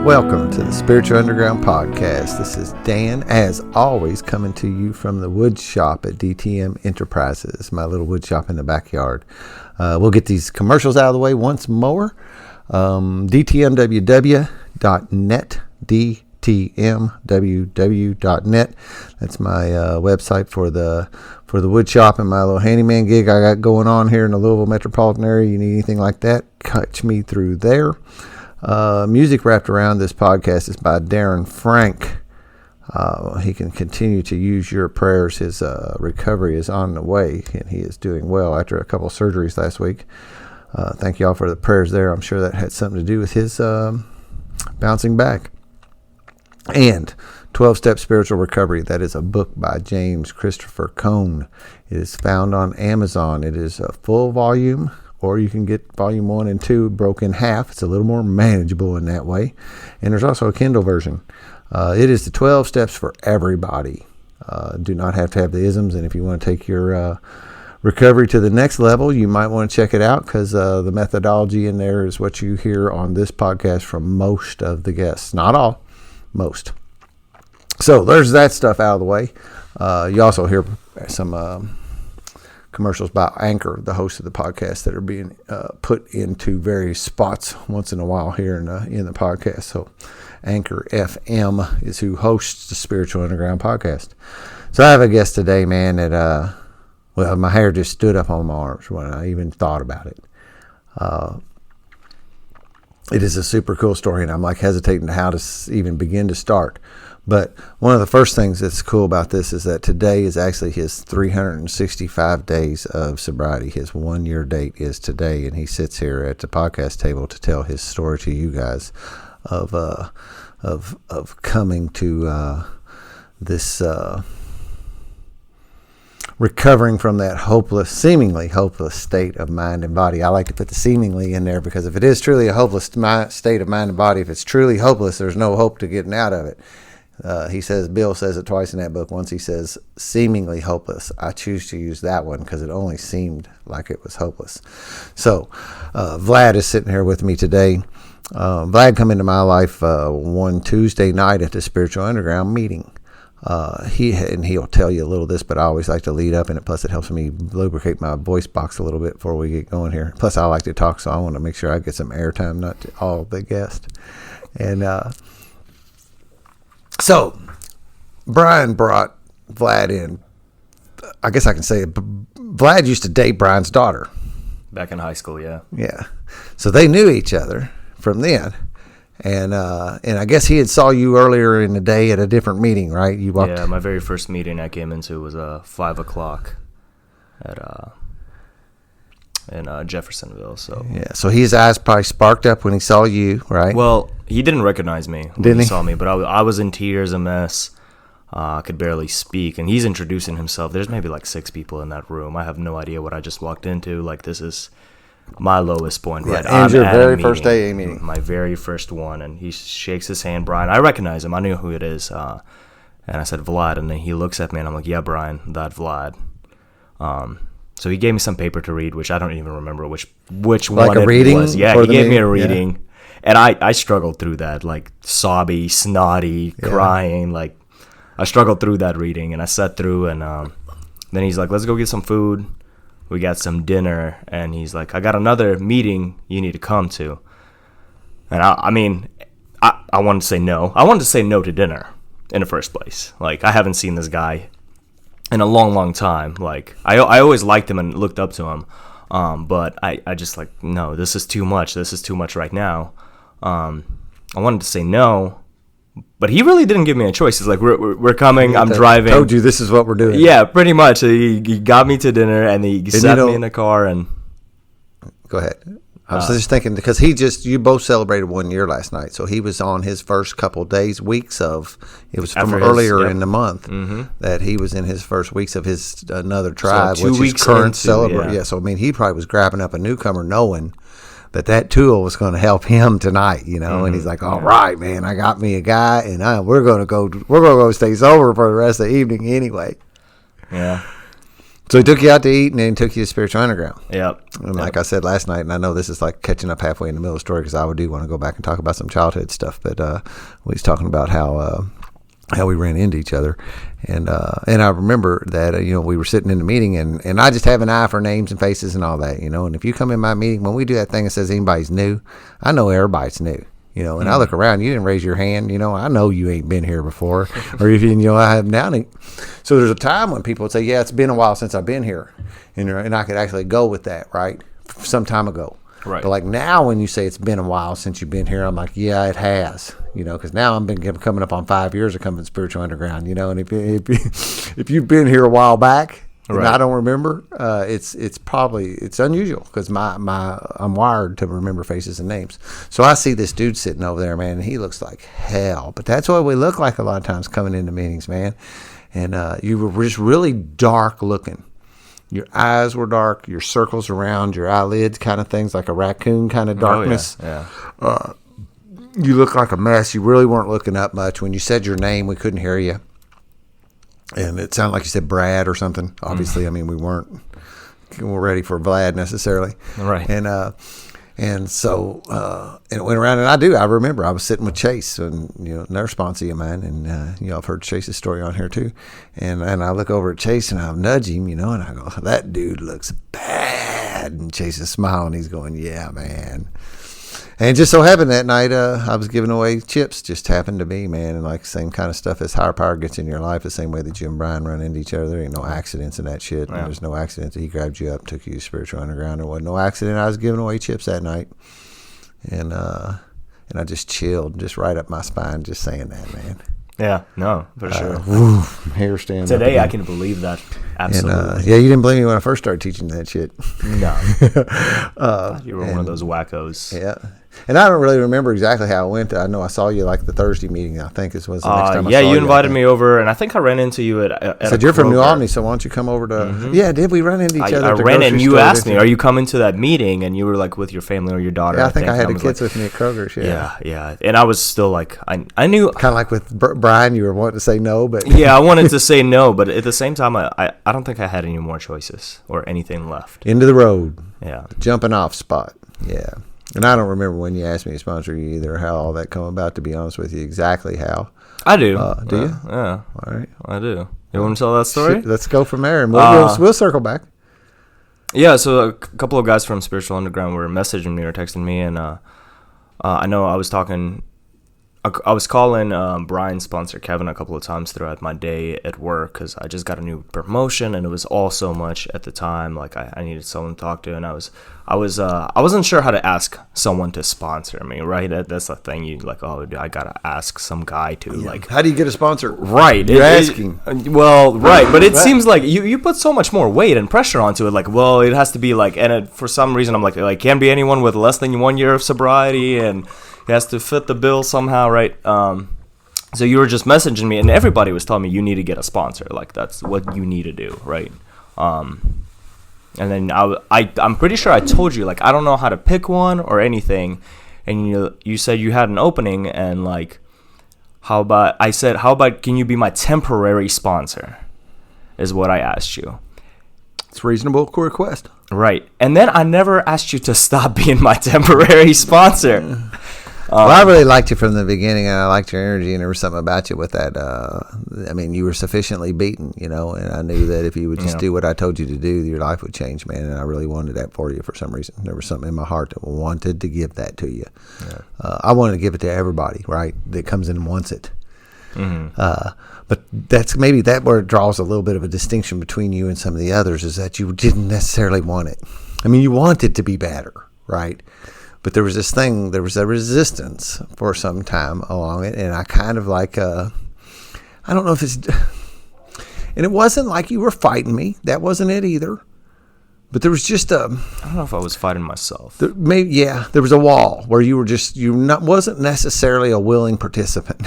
Welcome to the Spiritual Underground Podcast. This is Dan, as always, coming to you from the wood shop at DTM Enterprises, my little wood shop in the backyard. We'll get these commercials out of the way once more. DTMWW.net, DTMWW.net. That's my website for the wood shop and my little handyman gig I got going on here in the Louisville metropolitan area. You need anything like that, catch me through there. Music wrapped around this podcast is by Darren Frank. He can continue to use your prayers. His recovery is on the way, and he is doing well after a couple of surgeries last week. Thank you all for the prayers there. I'm sure that had something to do with his bouncing back. And 12-Step Spiritual Recovery. That is a book by James Christopher Cone. It is found on Amazon. It is a full volume, or you can get volume 1 and 2 broken in half. It's a little more manageable in that way. And there's also a Kindle version. It is the 12 steps for everybody. Do not have to have the isms. And if you want to take your recovery to the next level, you might want to check it out, because the methodology in there is what you hear on this podcast from most of the guests. Not all, most. So there's that stuff out of the way. You also hear some commercials by Anchor, the host of the podcast, that are being put into various spots once in a while here in the podcast. So Anchor FM is who hosts the Spiritual Underground Podcast. So I have a guest today, man, that, well, my hair just stood up on my arms when I even thought about it. It is a super cool story, and I'm like hesitating how to even begin to start. But one of the first things that's cool about this is that today is actually his 365 days of sobriety. His 1 year date is today, and he sits here at the podcast table to tell his story to you guys of coming to this recovering from that seemingly hopeless state of mind and body. I like to put the seemingly in there, because if it is truly a hopeless state of mind and body, if it's truly hopeless, there's no hope to getting out of it. Bill says it twice in that book. Once he says seemingly hopeless. I choose to use that one because it only seemed like it was hopeless. So Vlad is sitting here with me today. Vlad come into my life one Tuesday night at the Spiritual Underground meeting. He'll tell you a little of this, but I always like to lead up in it. Plus, it helps me lubricate my voice box a little bit before we get going here. Plus, I like to talk, so I want to make sure I get some airtime, not to all the guests. And so Brian brought Vlad in. I guess I can say it. Vlad used to date Brian's daughter back in high school. Yeah. So they knew each other from then. And I guess he had saw you earlier in the day at a different meeting, right? You walked. Yeah, my very first meeting I came into was 5 o'clock in Jeffersonville. So yeah, so his eyes probably sparked up when he saw you, right? Well, he didn't recognize me when he saw me, but I was in tears, a mess. I could barely speak, and he's introducing himself. There's maybe like 6 people in that room. I have no idea what I just walked into. Like, this is my lowest point, right? And your very first AA meeting. My very first one, and he shakes his hand. Brian, I recognize him. I knew who it is. And I said, Vlad, and then he looks at me, and I'm like, yeah, Brian, that Vlad. So he gave me some paper to read, which I don't even remember which like one a reading was. Yeah, he gave me a reading. Yeah. And I struggled through that, like sobby, snotty, crying. Like, I struggled through that reading, and I sat through, and then he's like, let's go get some food. We got some dinner, and he's like, I got another meeting you need to come to. And I wanted to say no. I wanted to say no to dinner in the first place. Like, I haven't seen this guy in a long, long time. Like, I always liked him and looked up to him. But I just like, no, this is too much. This is too much right now. I wanted to say no, but he really didn't give me a choice. He's like, we're coming. I'm driving. Told you this is what we're doing. Yeah, pretty much. He got me to dinner, and he sat me in the car. And go ahead. I was just thinking, because you both celebrated 1 year last night, so he was on his first couple weeks of. It was from earlier in the month that he was in his first weeks of his another tribe, so 2 which is current celebrate. Yeah, so I mean, he probably was grabbing up a newcomer, knowing that tool was going to help him tonight, and he's like, all right, man, I got me a guy, and we're going to go stay sober for the rest of the evening anyway. Yeah. So he took you out to eat, and then he took you to Spiritual Underground. Yep. And like I said last night, and I know this is like catching up halfway in the middle of the story because I do want to go back and talk about some childhood stuff, but we was talking about how we ran into each other, and I remember that we were sitting in the meeting, and I just have an eye for names and faces and all that, and if you come in my meeting, when we do that thing that says anybody's new, I know everybody's new. And I look around, you didn't raise your hand, I know you ain't been here before, or if I have now. So there's a time when people would say, yeah, it's been a while since I've been here, and I could actually go with that, right, some time ago. Right. But like now when you say it's been a while since you've been here, I'm like, yeah, it has, because now I've been coming up on 5 years of coming to Spiritual Underground, and if you've been here a while back, and I don't remember, it's unusual because I'm wired to remember faces and names. So I see this dude sitting over there, man, and he looks like hell. But that's what we look like a lot of times coming into meetings, man. And you were just really dark looking. Your eyes were dark, your circles around your eyelids, kind of things like a raccoon kind of darkness. Oh, yeah. You look like a mess. You really weren't looking up much. When you said your name, we couldn't hear you. And it sounded like you said Brad or something. Obviously, I mean, we weren't ready for Vlad necessarily. Right. And so it went around, and I remember I was sitting with Chase, and another sponsor of mine, and I've heard Chase's story on here too. And I look over at Chase, and I nudge him, and I go, that dude looks bad. And Chase is smiling. He's going, yeah, man. And it just so happened that night I was giving away chips. Just happened to be, man. And like same kind of stuff as higher power gets in your life, the same way that you and Brian run into each other. There ain't no accidents in that shit. Yeah. There's no accidents. He grabbed you up, took you to Spiritual Underground. There wasn't no accident. I was giving away chips that night. And I just chilled, just right up my spine, just saying that, man. Yeah, no, for sure. Hair standing Today I can believe that. Absolutely. And, you didn't believe me when I first started teaching that shit. No. You were one of those wackos. Yeah. And I don't really remember exactly how it went. I know I saw you like the Thursday meeting, I think was the next time I saw you. Yeah, you invited me over, and I think I ran into you at said you're from New Albany, so why don't you come over to... Mm-hmm. Yeah, did we run into each other? I ran and you asked me, are you coming to that meeting? And you were like with your family or your daughter. Yeah, I think I had the kids with me at Kroger's, Yeah. And I was still like, I knew... Kind of like with Brian, you were wanting to say no, but... Yeah, I wanted to say no, but at the same time, I don't think I had any more choices or anything left. Into the road. Yeah. Jumping off spot. Yeah. And I don't remember when you asked me to sponsor you either, how all that come about, to be honest with you, exactly how. I do. Do you? Yeah. All right. I do. You want to tell that story? Let's go from there, and we'll circle back. Yeah, so a couple of guys from Spiritual Underground were messaging me or texting me, and I know I was calling Brian's sponsor, Kevin, a couple of times throughout my day at work because I just got a new promotion, and it was all so much at the time. Like I needed someone to talk to, and I wasn't sure how to ask someone to sponsor me. Right, that's the thing. You like, I gotta ask some guy to like. How do you get a sponsor? Right, you're asking. But it seems like you put so much more weight and pressure onto it. Like, well, it has to be like, and for some reason, I'm like can't be anyone with less than 1 year of sobriety and. It has to fit the bill somehow, right? So you were just messaging me, and everybody was telling me you need to get a sponsor. Like, that's what you need to do, right? And then I'm pretty sure I told you, like, I don't know how to pick one or anything. And you said you had an opening, and, like, how about can you be my temporary sponsor is what I asked you. It's a reasonable request. Right. And then I never asked you to stop being my temporary sponsor. Well, I really liked you from the beginning, and I liked your energy, and there was something about you with that. I mean, you were sufficiently beaten, and I knew that if you would just do what I told you to do, your life would change, man, and I really wanted that for you for some reason. There was something in my heart that wanted to give that to you. Yeah. I wanted to give it to everybody, right, that comes in and wants it. Mm-hmm. But that's maybe that where it draws a little bit of a distinction between you and some of the others is that you didn't necessarily want it. I mean, you wanted to be better, right? But there was this thing, there was a resistance for some time along it, and I kind of like, I don't know if it's, and it wasn't like you were fighting me. That wasn't it either. But there was just I don't know if I was fighting myself. There was a wall where you were just, wasn't necessarily a willing participant.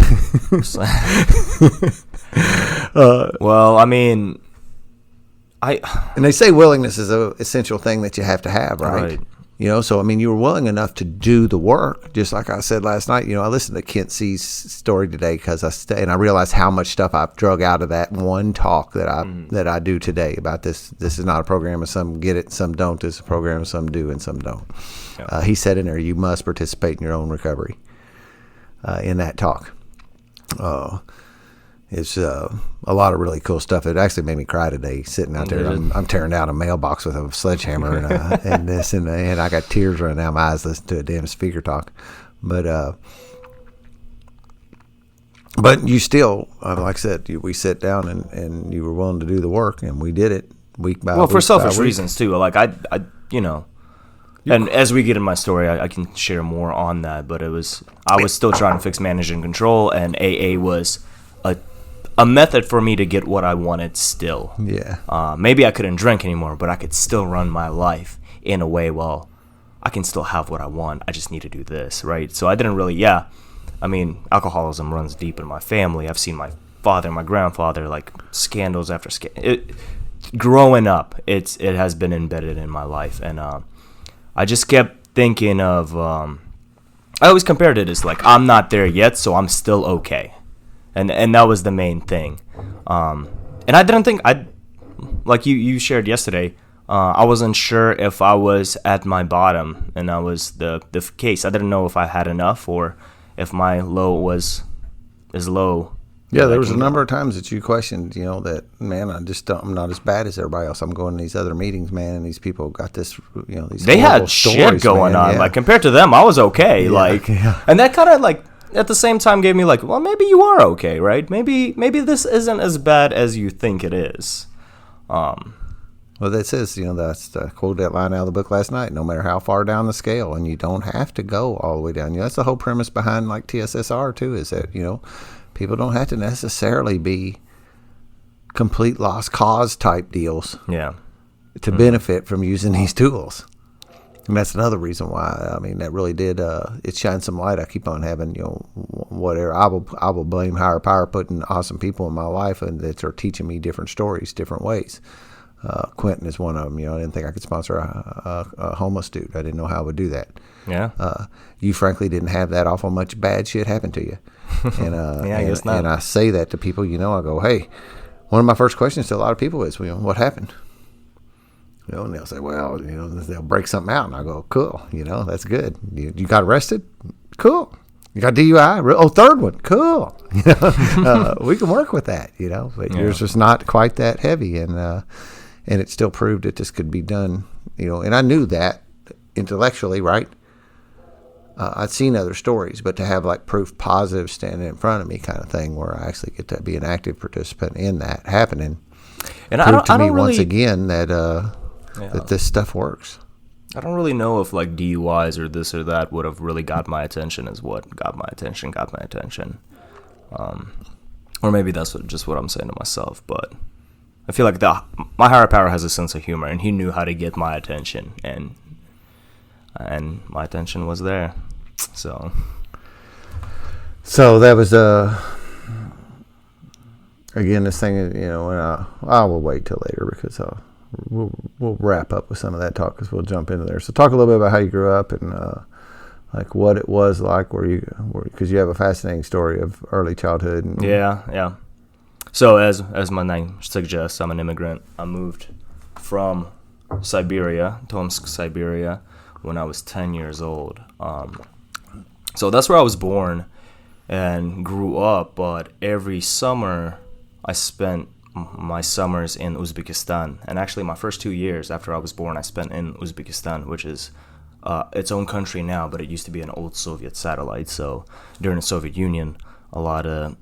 Well, I mean, and they say willingness is an essential thing that you have to have, right? So I mean, you were willing enough to do the work. Just like I said last night, I listened to Kent C's story today because and I realized how much stuff I've drug out of that one talk that I do today about this. This is not a program, and some get it, some don't. It's a program, some do, and some don't. Yeah. He said in there, you must participate in your own recovery. In that talk, it's a lot of really cool stuff. It actually made me cry today, sitting out there. I'm tearing out a mailbox with a sledgehammer and this and I got tears running down my eyes listening to a damn speaker talk. But you still, like I said, we sat down and you were willing to do the work, and we did it week by week. Well, for selfish reasons too. Like I and as we get in my story, I can share more on that. But I was still trying to fix, manage, and control, and AA was a method for me to get what I wanted still. Yeah. Maybe I couldn't drink anymore, but I could still run my life in a way, well, I can still have what I want. I just need to do this, right? So I didn't really, I mean, alcoholism runs deep in my family. I've seen my father and my grandfather, like, scandals after scandal. Growing up, it has been embedded in my life. And I just kept thinking of, I always compared it as, like, I'm not there yet, so I'm still okay. And that was the main thing. And I didn't think, like you shared yesterday, I wasn't sure if I was at my bottom, and that was the case. I didn't know if I had enough or if my low was as low. Yeah, there was a number of times that you questioned, that, man, I'm not as bad as everybody else. I'm going to these other meetings, man, and these people got this, these they had shit going on. Yeah. Like, compared to them, I was okay. And that kind of, like, at the same time gave me, like, well, maybe you are okay, right? Maybe this isn't as bad as you think it is. Well, that says, that's the quote, that line out of the book last night, no matter how far down the scale, and you don't have to go all the way down. That's the whole premise behind, like, TSSR, too, is that, people don't have to necessarily be complete lost cause type deals to benefit from using these tools. And that's another reason why, I mean, that really did, it shined some light. I keep on having, whatever. I will blame higher power putting awesome people in my life and that are teaching me different stories, different ways. Quentin is one of them. I didn't think I could sponsor a homeless dude. I didn't know how I would do that. Yeah. You frankly didn't have that awful much bad shit happen to you. And, I guess not. And I say that to people, I go, hey, one of my first questions to a lot of people is, what happened? And they'll say, well, they'll break something out. And I go, cool. That's good. You got arrested? Cool. You got DUI? Oh, third one. Cool. We can work with that, but yours was not quite that heavy. And it still proved that this could be done, and I knew that intellectually, right? I'd seen other stories, but to have like proof positive standing in front of me kind of thing where I actually get to be an active participant in that happening. And proved to me once again that that this stuff works. I don't really know if like DUIs or this or that would have really got my attention as what got my attention. Or maybe that's just what I'm saying to myself. But I feel like my higher power has a sense of humor, and he knew how to get my attention, and my attention was there. So that was again this thing, and I will wait till later because we'll wrap up with some of that talk because we'll jump into there. So talk a little bit about how you grew up and like what it was like because you have a fascinating story of early childhood. And, yeah. So as my name suggests, I'm an immigrant. I moved from Siberia, Tomsk, Siberia, when I was 10 years old. So that's where I was born and grew up. But every summer, I spent my summers in Uzbekistan. And actually, my first 2 years after I was born, I spent in Uzbekistan, which is its own country now, but it used to be an old Soviet satellite. So during the Soviet Union, a lot of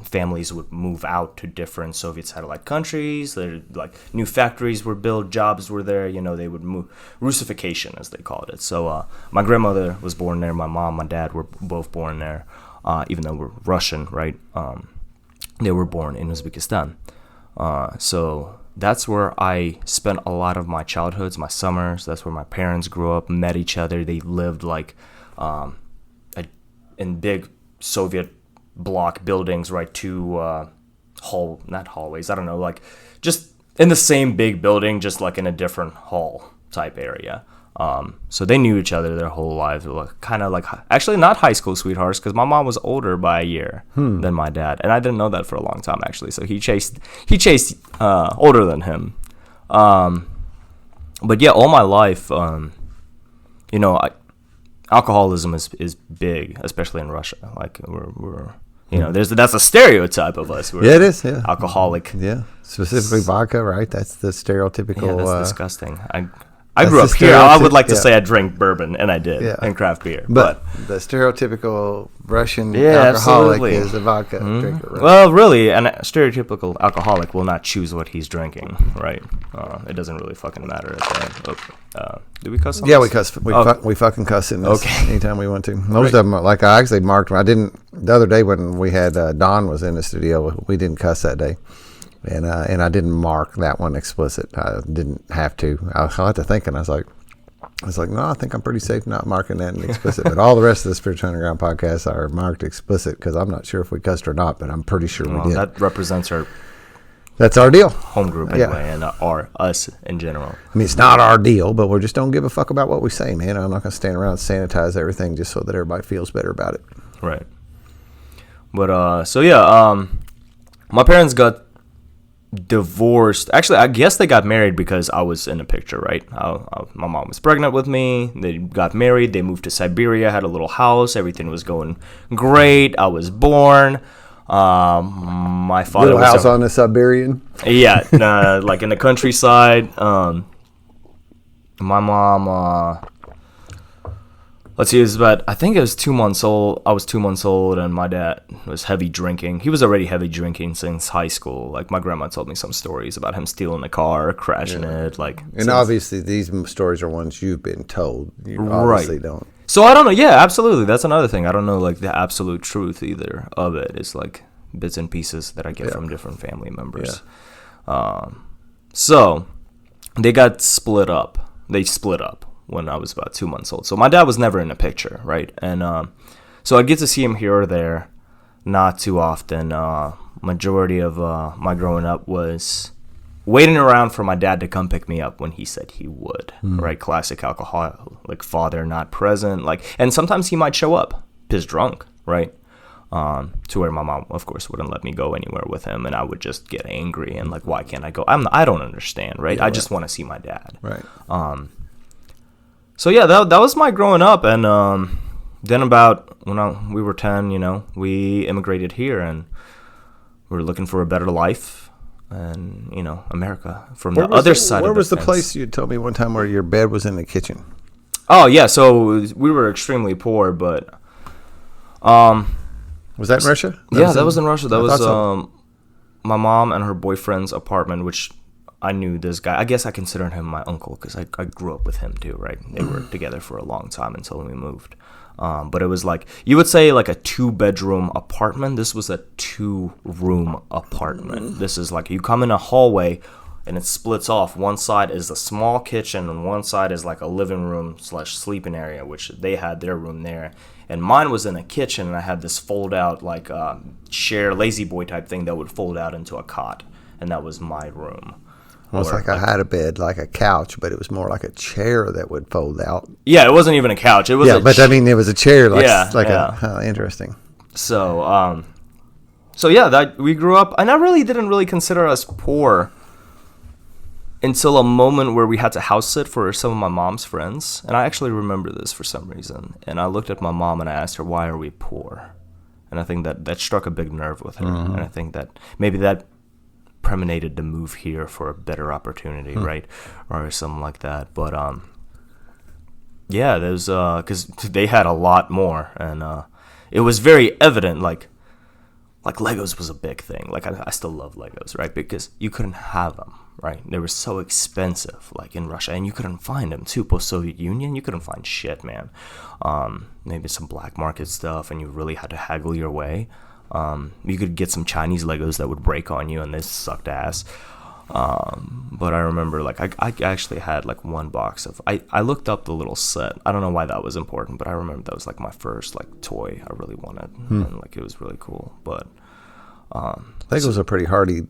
families would move out to different Soviet satellite countries. Like new factories were built, jobs were there. They would move, Russification as they called it. So my grandmother was born there. My mom, my dad were both born there, even though we're Russian, right? They were born in Uzbekistan. So that's where I spent a lot of my childhoods, my summers. That's where my parents grew up, met each other. They lived like in big Soviet block buildings, right? Not hallways, I don't know, like just in the same big building, just like in a different hall type area. So they knew each other their whole lives. Kind of like, actually not high school sweethearts, because my mom was older by a year than my dad, and I didn't know that for a long time actually. So he chased older than him. But yeah, all my life, alcoholism is big, especially in Russia. Like we're that's a stereotype of us. We're it is. Yeah, alcoholic. Yeah, specifically vodka, right? That's the stereotypical. Yeah, that's disgusting. I grew up here. I would like to say I drank bourbon, and I did, and craft beer. But the stereotypical Russian alcoholic is a vodka drinker. Right? Well, really, a stereotypical alcoholic will not choose what he's drinking, right? It doesn't really fucking matter. Did we cuss? Yeah, we cuss. We fucking cuss in this anytime we want to. Most of them, like I actually marked. I didn't the other day when we had Don was in the studio. We didn't cuss that day. And I didn't mark that one explicit. I didn't have to. I had to think, and I was like, no, I think I'm pretty safe not marking that explicit. But all the rest of the Spiritual Underground podcasts are marked explicit because I'm not sure if we cussed or not, but I'm pretty sure we did. That represents that's our deal. Home group anyway, and us in general. I mean, it's not our deal, but we just don't give a fuck about what we say, man. I'm not going to stand around and sanitize everything just so that everybody feels better about it. Right. But my parents got divorced. Actually, I guess they got married because I was in the picture, right? My mom was pregnant with me. They got married. They moved to Siberia, had a little house. Everything was going great. I was born. My father little house on the Siberian. Yeah, like in the countryside. My mom. Let's see, I think it was 2 months old. I was 2 months old, and my dad was heavy drinking. He was already heavy drinking since high school. Like, my grandma told me some stories about him stealing a car, crashing it. And obviously, these stories are ones you've been told. You obviously don't. So, I don't know. Yeah, absolutely. That's another thing. I don't know, like, the absolute truth either of it. It's, like, bits and pieces that I get from different family members. Yeah. So, they got split up. They split up when I was about 2 months old. So my dad was never in the picture, right? And so I'd get to see him here or there, not too often. Majority of my growing up was waiting around for my dad to come pick me up when he said he would, right? Classic alcoholic father not present. And sometimes he might show up, pissed drunk, right? To where my mom, of course, wouldn't let me go anywhere with him, and I would just get angry and like, why can't I go? I don't understand, right? I just want to see my dad, right? So yeah, that was my growing up, and then about when we were 10, we immigrated here, and we were looking for a better life, and America from the other side. Where was the place you told me one time where your bed was in the kitchen? Oh yeah, so we were extremely poor, but was that in Russia? That was in Russia. That was my mom and her boyfriend's apartment, which I knew this guy. I guess I considered him my uncle because I grew up with him too, right? They were together for a long time until we moved. But it was like, you would say like a 2-bedroom apartment. This was a 2-room apartment. This is like, you come in a hallway and it splits off. One side is a small kitchen and one side is like a living room / sleeping area, which they had their room there. And mine was in a kitchen, and I had this fold out like chair, lazy boy type thing that would fold out into a cot. And that was my room. Almost like I had a bed, like a couch, but it was more like a chair that would fold out. Yeah, it wasn't even a couch. It was it was a chair, interesting. So, we grew up, and I really didn't consider us poor until a moment where we had to house sit for some of my mom's friends, and I actually remember this for some reason. And I looked at my mom and I asked her, "Why are we poor?" And I think that struck a big nerve with her, and I think that maybe that premonited to move here for a better opportunity, right, or something like that. But there's because they had a lot more, and it was very evident. Like Legos was a big thing. Like I still love Legos, right, because you couldn't have them, right? They were so expensive, like in Russia, and you couldn't find them too. Post-Soviet Union, you couldn't find shit, man. Maybe some black market stuff, and you really had to haggle your way. You could get some Chinese Legos that would break on you, and they sucked ass. But I remember, like, I actually had, like, one box of... I looked up the little set. I don't know why that was important, but I remember that was, like, my first, like, toy I really wanted. And, like, it was really cool. But... Legos are pretty hardy.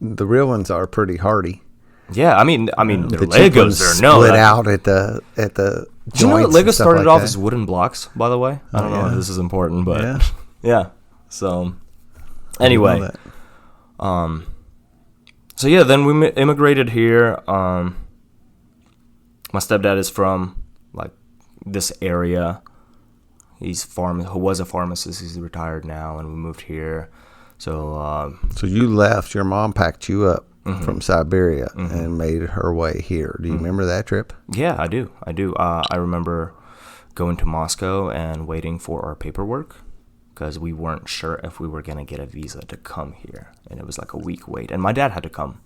The real ones are pretty hardy. Yeah, I mean, their The cheap ones Legos are split out at the Do you know that joints Lego and stuff started like off that. as wooden blocks? By the way, I don't know if this is important, but Yeah. yeah. So I didn't know anyway, that. so yeah, then we immigrated here. My stepdad is from like this area. Who was a pharmacist. He's retired now, and we moved here. So So you left. Your mom packed you up from Siberia and made her way here. Do you remember that trip? yeah, I do. I remember going to Moscow and waiting for our paperwork because we weren't sure if we were gonna get a visa to come here, and it was like a week wait. And my dad had to come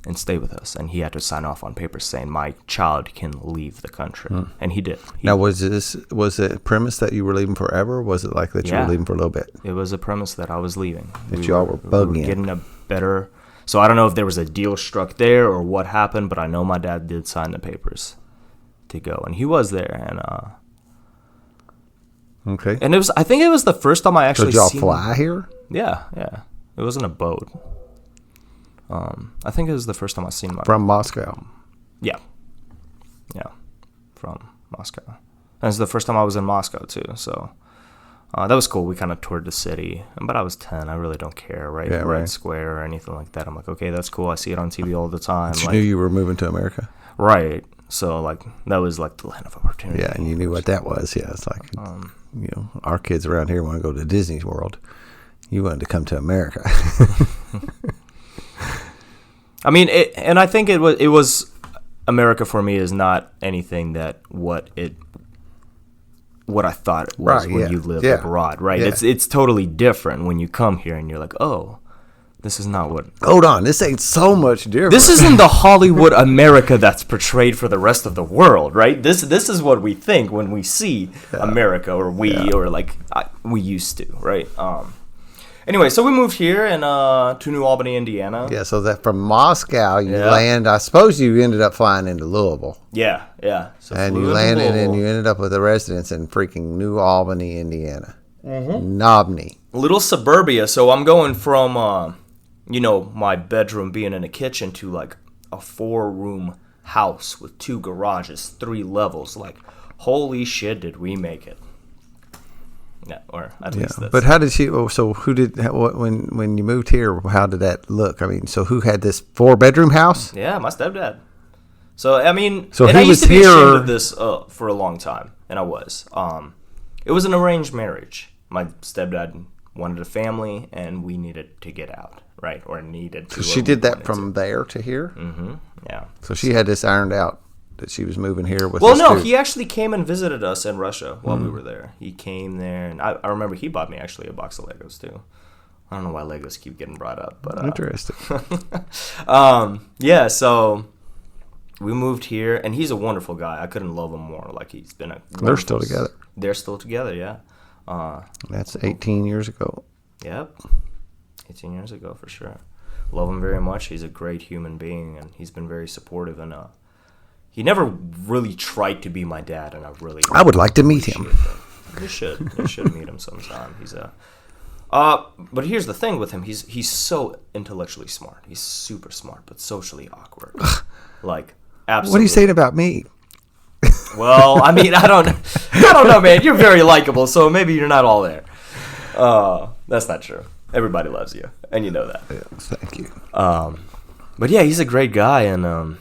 and stay with us, and he had to sign off on papers saying my child can leave the country, and he did. Now, was it premise that you were leaving forever? Or was it like that you were leaving for a little bit? It was a premise that I was leaving. That y'all were bugging. Getting a better. So I don't know if there was a deal struck there or what happened, but I know my dad did sign the papers to go, and he was there, and Okay. and I think it was the first time I So actually did y'all seen. fly here? Yeah. It wasn't a boat. I think it was the first time I seen my From Moscow. Yeah, from Moscow. And it's the first time I was in Moscow too, so that was cool. We kind of toured the city, but I was 10. I really don't care, right? Yeah, Red right. Square or anything like that. I'm like, okay, that's cool. I see it on TV all the time. But you Like, knew you were moving to America. right. So like that was like the land of opportunity. Yeah, and you knew what that was. Yeah, it's like, our kids around here want to go to Disney World. You wanted to come to America. I mean, and I think it was America for me is not anything that what I thought it was Right, when yeah, you live yeah, abroad, right? yeah. It's totally different when you come here and you're like, oh, this is not what. Hold on, this ain't so much different. This isn't the Hollywood America that's portrayed for the rest of the world, right? This is what we think when we see America, or we used to, right? Anyway, so we moved here and to New Albany, Indiana. Yeah, so that from Moscow you Yeah. land. I suppose you ended up flying into Louisville, Yeah. So and flew you into landed and Louisville. you ended up with a residence in freaking New Albany, Indiana. Nobney. Little suburbia. So I'm going from my bedroom being in a kitchen to like a 4-room house with 2 garages, 3 levels. Like, holy shit, did we make it? Yeah, or at Yeah, least that's. but how did she? So who did? When you moved here, how did that look? I mean, so who had this 4-bedroom house? Yeah, my stepdad. So I mean, So and he I used was to be ashamed here- of this for a long time, and I was. It was an arranged marriage. My stepdad wanted a family, and we needed to get out, right? Or needed to. So she did that from there to here. Yeah. So she had this ironed out that she was moving here with. Well, this no, dude. he actually came and visited us in Russia while we were there. He came there, and I remember he bought me actually a box of Legos too. I don't know why Legos keep getting brought up, but Interesting. yeah. So we moved here, and he's a wonderful guy. I couldn't love him more. Like, he's been a. They're still together. They're still together. Yeah. That's 18 years ago. Yep. 18 years ago for sure. Love him very much. He's a great human being, and he's been very supportive, and he never really tried to be my dad, and I would like to meet him. You should meet him sometime. He's but here's the thing with him. He's so intellectually smart. He's super smart, but socially awkward. Like, absolutely. What are you saying about me? Well, I mean, I don't know, man. You're very likable, so maybe you're not all there. That's not true. Everybody loves you, and you know that. Yeah, thank you. But yeah, he's a great guy, and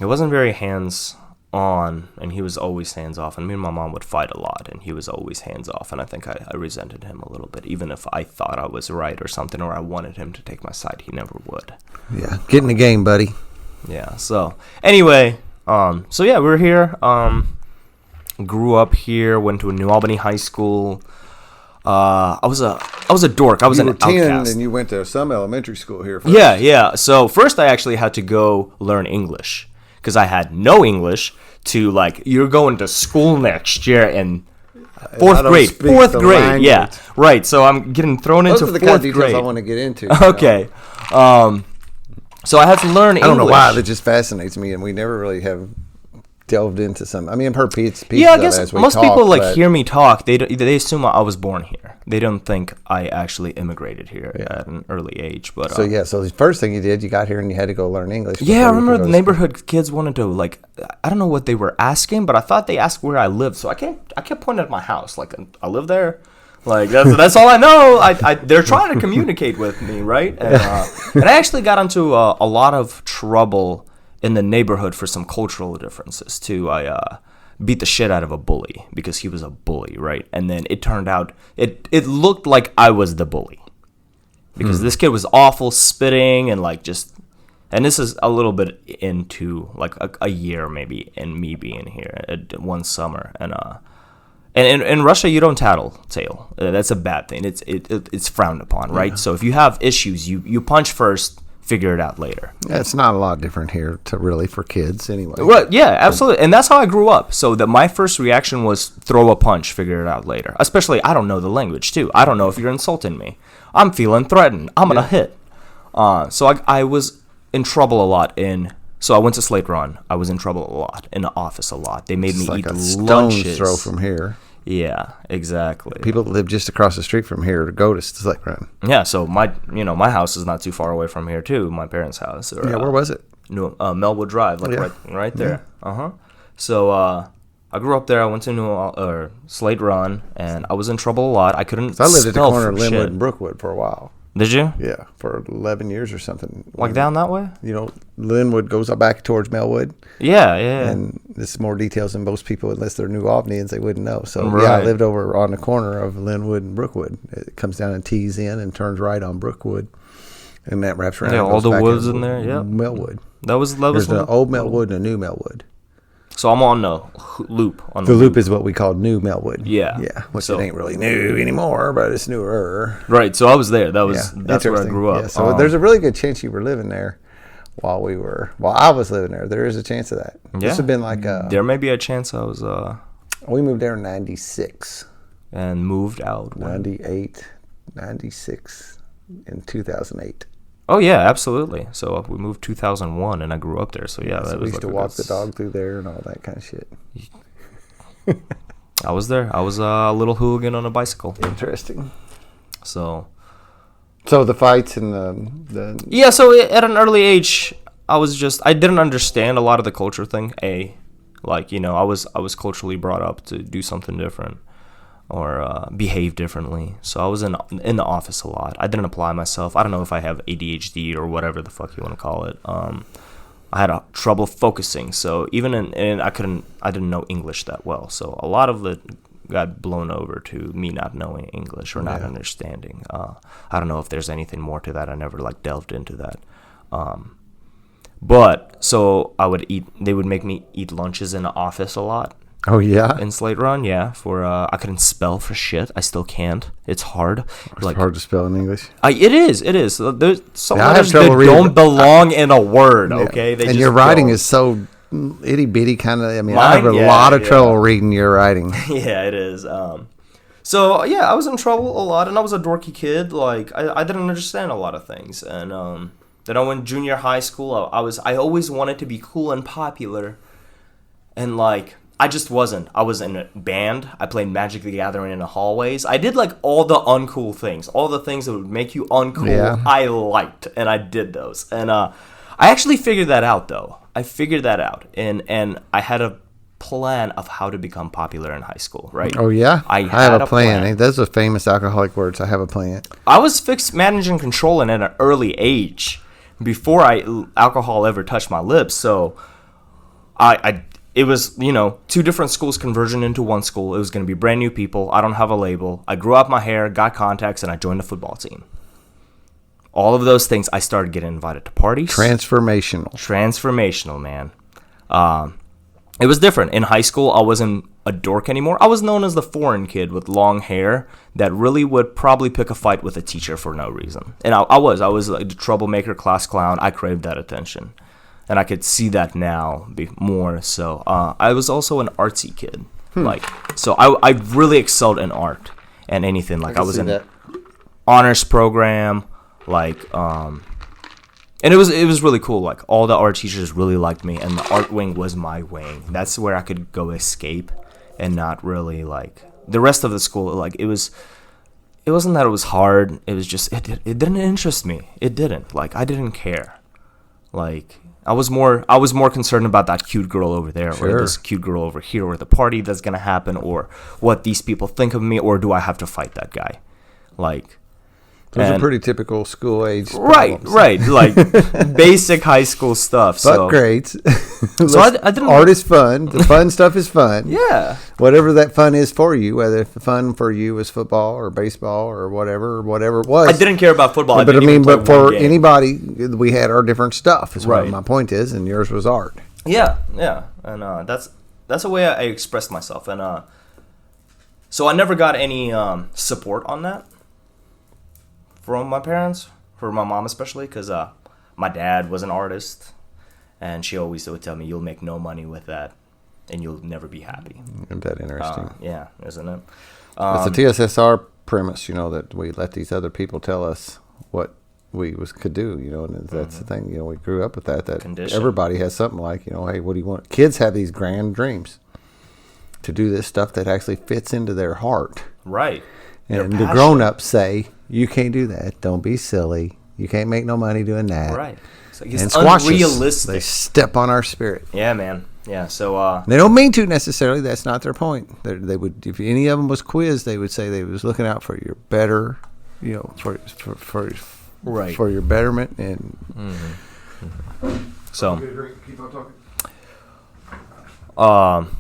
it wasn't very hands-on, and he was always hands-off. And me and my mom would fight a lot, and he was always hands-off, and I think I resented him a little bit. Even if I thought I was right or something, or I wanted him to take my side, he never would. Yeah, get in the game, buddy. Yeah, so anyway, so yeah, we're here. Grew up here, went to a New Albany high school. I was a dork. I was You an were 10 outcast. and you went to some elementary school here first. Yeah. So first I actually had to go learn English because I had no English to, like, you're going to school next year in fourth don't grade. speak Fourth the grade, language. yeah. Right, so I'm getting thrown Those into are the kind fourth of details grade. I want to get into. you know? Okay. So I had to learn English. I don't know why, that just fascinates me, and we never really have delved into some. I mean, I've heard pieces Yeah, I of it guess as we most talk, people like but hear me talk. They assume I was born here. They don't think I actually immigrated here at an early age. But So the first thing you did, you got here and you had to go learn English. yeah, I before you remember could go the to neighborhood kids wanted to like. I don't know what they were asking, but I thought they asked where I lived. So I kept pointing at my house, like I live there. Like that's all I know. They're trying to communicate with me, right? And I actually got into a lot of trouble in the neighborhood for some cultural differences too. I beat the shit out of a bully because he was a bully, right? And then it turned out it looked like I was the bully because this kid was awful, spitting and like just. And this is a little bit into like a year maybe in me being here one summer and in Russia, you don't tattletale. That's a bad thing. It's frowned upon, right? So if you have issues, you punch first, figure it out later. Yeah, it's not a lot different here for kids anyway. Well, yeah, absolutely. And that's how I grew up. So that my first reaction was throw a punch, figure it out later. Especially, I don't know the language, too. I don't know if you're insulting me. I'm feeling threatened. I'm going to hit. So I was in trouble a lot So I went to Slate Run. I was in trouble a lot, in the office a lot. They made me like eat a lunches. stone's throw from here. Yeah, exactly. People that live just across the street from here to go to Slate Run. Yeah, so my house is not too far away from here too. My parents' house. Where was it? Melwood Drive, right there. Yeah. So I grew up there. I went to Slate Run, and I was in trouble a lot. I couldn't. I lived at the spell corner for of Linwood shit. and Brookwood for a while. Did you? Yeah, for 11 years or something. Like down that way? Linwood goes back towards Melwood. Yeah. And this is more details than most people, unless they're New Albanians, they wouldn't know. So, right. I lived over on the corner of Linwood and Brookwood. It comes down and tees in and turns right on Brookwood. And that wraps around. Yeah, all the woods in there, yeah. Melwood. That was There's an old Melwood and a new Melwood. So I'm on the loop. The loop is what we call New Melwood. Yeah. Yeah, which it ain't really new anymore, but it's newer. Right, so I was there. That's where I grew up. Yeah, so there's a really good chance you were living there while I was living there. There is a chance of that. Yeah. This would have been like there may be a chance I was we moved there in 96. And moved out. 98, 96, in 2008. Oh yeah, absolutely. So we moved 2001, and I grew up there. So yeah, so we used to walk the dog through there and all that kind of shit. I was there. I was a little hooligan on a bicycle. Interesting. So the fights and the yeah. So at an early age, I didn't understand a lot of the culture thing. I was culturally brought up to do something different or behave differently. So I was in the office a lot. I didn't apply myself. I don't know if I have ADHD or whatever the fuck you want to call it. I had trouble focusing. So even I didn't know English that well. So a lot of it got blown over to me not knowing English or not understanding. I don't know if there's anything more to that. I never delved into that. But so they would make me eat lunches in the office a lot. Oh, yeah? In Slate Run, yeah. I couldn't spell for shit. I still can't. It's hard. It's hard to spell in English. It is. There's some letters that don't belong in a word, okay? And your writing is so itty-bitty kind of. I mean, I have a lot of trouble reading your writing. Yeah, it is. So, yeah, I was in trouble a lot, and I was a dorky kid. Like, I didn't understand a lot of things. And then I went junior high school. I always wanted to be cool and popular. And, like, I just wasn't. I was in a band. I played Magic the Gathering in the hallways. I did, like, all the uncool things. All the things that would make you uncool, yeah. I liked, and I did those. And I actually figured that out, though. I figured that out. And I had a plan of how to become popular in high school, right? Oh, yeah? I have a plan. Those are famous alcoholic words. I have a plan. I was fixed managing controlling at an early age before alcohol ever touched my lips. So it was, two different schools conversion into one school. It was going to be brand new people. I don't have a label. I grew out my hair, got contacts, and I joined the football team. All of those things, I started getting invited to parties. Transformational, man. It was different. In high school, I wasn't a dork anymore. I was known as the foreign kid with long hair that really would probably pick a fight with a teacher for no reason. And I was like the troublemaker, class clown. I craved that attention. And I could see that now more so. I was also an artsy kid. So I really excelled in art and anything. Like I was in honors program. Like And it was really cool. Like, all the art teachers really liked me, and the art wing was my wing. That's where I could go escape and not really, like, the rest of the school. Like, it wasn't that it was hard. It was just, it didn't interest me. It didn't. Like, I didn't care. Like, I was more concerned about that cute girl over there, or this cute girl over here, or the party that's going to happen, or what these people think of me, or do I have to fight that guy? Like, those are pretty typical school age problems. Right, like basic high school stuff. But grades. So I didn't. Art is fun. The fun stuff is fun. Yeah. Whatever that fun is for you, whether if the fun for you was football or baseball or whatever it was. I didn't care about football. But for anybody, we had our different stuff. Is what my point is, and yours was art. Yeah, and that's the way I expressed myself, and so I never got any support on that from my parents, for my mom especially, because my dad was an artist, and she always would tell me, "You'll make no money with that, and you'll never be happy." Isn't that interesting? Yeah, isn't it? It's the TSSR premise, that we let these other people tell us what we could do, and that's the thing. We grew up with that condition. Everybody has something like, hey, what do you want? Kids have these grand dreams to do this stuff that actually fits into their heart. Right. And the grown-ups say, you can't do that. Don't be silly. You can't make no money doing that. Right. It's unrealistic. They step on our spirit. Yeah, man. Yeah, so... they don't mean to necessarily. That's not their point. They would, if any of them was quizzed, they would say they was looking out for your better, for your betterment. And so... Keep on talking.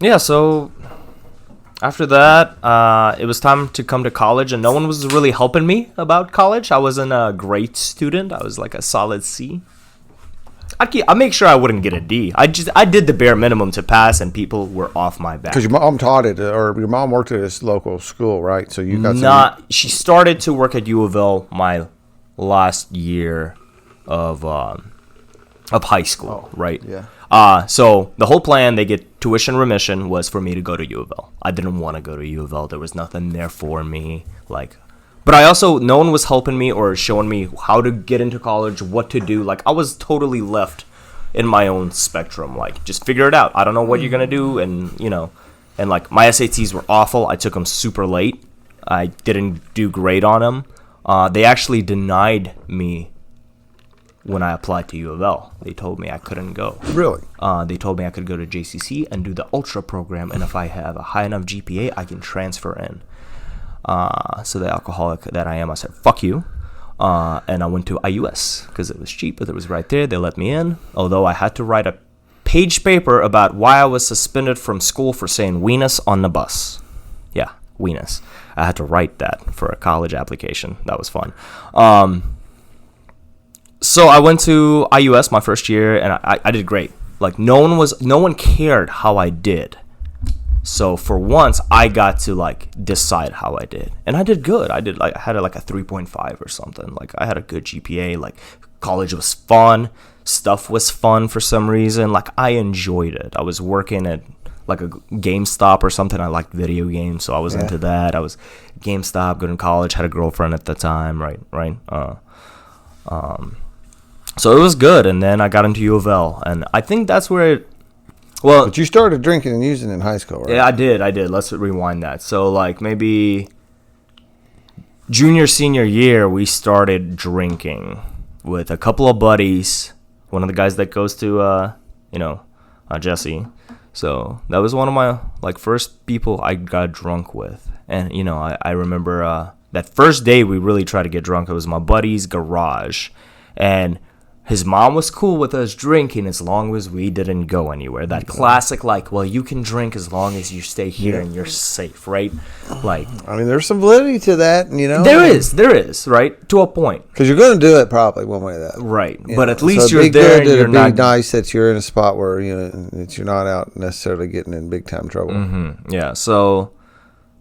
Yeah, so... After that, it was time to come to college, and no one was really helping me about college. I wasn't a great student. I was like a solid C. I make sure I wouldn't get a D. I did the bare minimum to pass, and people were off my back. Because your mom taught it, or your mom worked at this local school, right? So you got She started to work at U of L my last year of high school, right? Yeah. So the whole plan, they get tuition remission, was for me to go to U of L. I didn't want to go to U of L. There was nothing there for me. But I also, no one was helping me or showing me how to get into college, what to do. Like, I was totally left in my own spectrum. Like, just figure it out. I don't know what you're going to do. And, and like, my SATs were awful. I took them super late. I didn't do great on them. They actually denied me when I applied to U of L. They told me I couldn't go. Really? They told me I could go to JCC and do the Ultra program, and if I have a high enough GPA, I can transfer in. So the alcoholic that I am, I said, fuck you. And I went to IUS because it was cheap, but it was right there. They let me in, although I had to write a page paper about why I was suspended from school for saying weenus on the bus. Yeah, weenus. I had to write that for a college application. That was fun. So I went to IUS my first year, and I did great. Like, no one cared how I did. So for once, I got to decide how I did, and I did good. I had a 3.5 or something. Like, I had a good GPA. Like, college was fun. Stuff was fun for some reason. Like, I enjoyed it. I was working at a GameStop or something. I liked video games, so I was into that. I was GameStop, going to college, had a girlfriend at the time, right. So it was good, and then I got into U of L, and I think that's where it... Well, but you started drinking and using in high school, right? Yeah, I did. Let's rewind that. So, maybe junior, senior year, we started drinking with a couple of buddies. One of the guys that goes to, Jesse. So that was one of my, first people I got drunk with. And, I remember that first day we really tried to get drunk. It was my buddy's garage. And his mom was cool with us drinking as long as we didn't go anywhere. That classic, you can drink as long as you stay here and you're safe, right? There's some validity to that, There is, right? To a point. Because you're going to do it probably one way or the other. Right. But at least you're there and you're not... nice that you're in a spot where, that you're not out necessarily getting in big time trouble. Mm-hmm. Yeah, so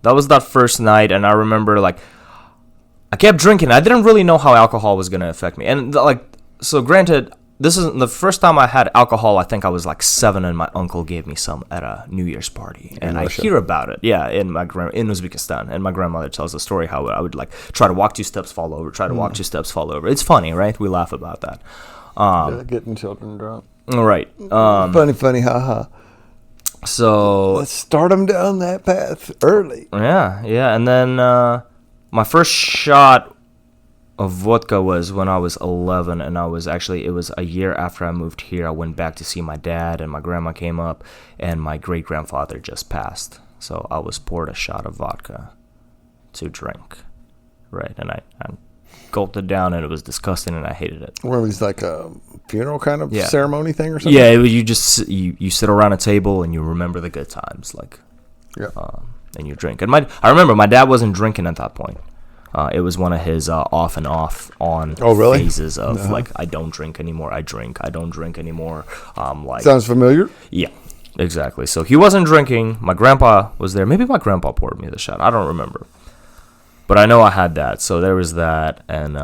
that was that first night, and I remember, I kept drinking. I didn't really know how alcohol was going to affect me. And, so granted, this is the first time I had alcohol. I think I was like 7, and my uncle gave me some at a New Year's party, and I hear about it. Yeah, in Uzbekistan, and my grandmother tells the story how I would like try to walk 2 steps, fall over, try to walk 2 steps, fall over. It's funny, right? We laugh about that. Getting children drunk. Right. Funny, haha. So let's start them down that path early. Yeah, and then my first shot of vodka was when I was 11, and it was a year after I moved here. I went back to see my dad, and my grandma came up, and my great-grandfather just passed. So I was poured a shot of vodka to drink, right? And I gulped it down, and it was disgusting, and I hated it. Well, it was like a funeral kind of ceremony thing or something? Yeah, you sit around a table, and you remember the good times, like, and you drink. And I remember my dad wasn't drinking at that point. It was one of his off and on phases of like, I don't drink anymore. I drink. I don't drink anymore. Like, sounds familiar. Yeah, exactly. So he wasn't drinking. My grandpa was there. Maybe my grandpa poured me the shot. I don't remember, but I know I had that. So there was that, and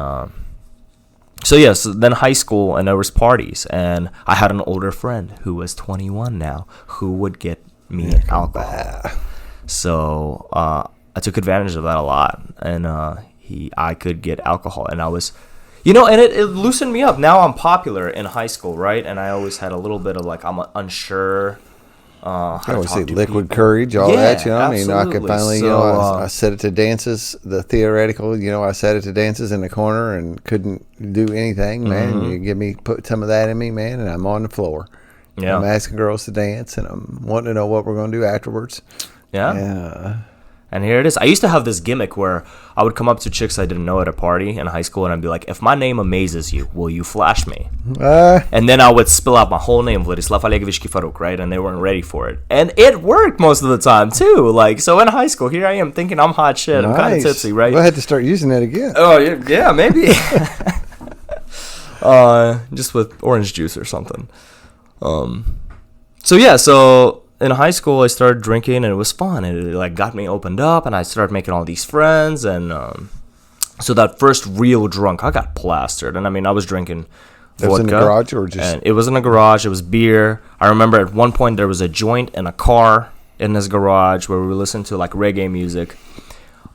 so then high school, and there was parties, and I had an older friend who was 21 now who would get me alcohol. So I took advantage of that a lot, and I could get alcohol, and I was, and it loosened me up. Now I'm popular in high school, right? And I always had a little bit of like, I'm unsure. I always say liquid courage, all that. I mean, I could finally, I set it to dances. The theoretical, I set it to dances in the corner and couldn't do anything, man. Mm-hmm. You put some of that in me, man, and I'm on the floor. Yeah, I'm asking girls to dance, and I'm wanting to know what we're going to do afterwards. Yeah. And here it is. I used to have this gimmick where I would come up to chicks I didn't know at a party in high school, and I'd be like, if my name amazes you, will you flash me? And then I would spill out my whole name, Vladislav Olegovich Kifaruk, right? And they weren't ready for it. And it worked most of the time, too. Like, so in high school, here I am thinking I'm hot shit. Nice. I'm kind of tipsy, right? Well, I had to start using that again. Oh, yeah, maybe. Just with orange juice or something. So in high school, I started drinking, and it was fun. It like got me opened up, and I started making all these friends. And so that first real drunk, I got plastered. And I mean, I was drinking vodka. It was in the garage, or just? And it was in the garage. It was beer. I remember at one point there was a joint in a car in this garage where we were listening to like reggae music.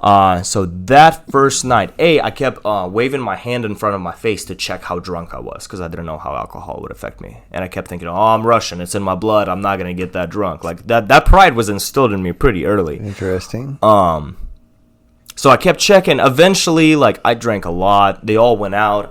So that first night, I kept waving my hand in front of my face to check how drunk I was, because I didn't know how alcohol would affect me. And I kept thinking, I'm Russian. It's in my blood. I'm not going to get that drunk. Like that pride was instilled in me pretty early. Interesting. So I kept checking. Eventually, like, I drank a lot. They all went out.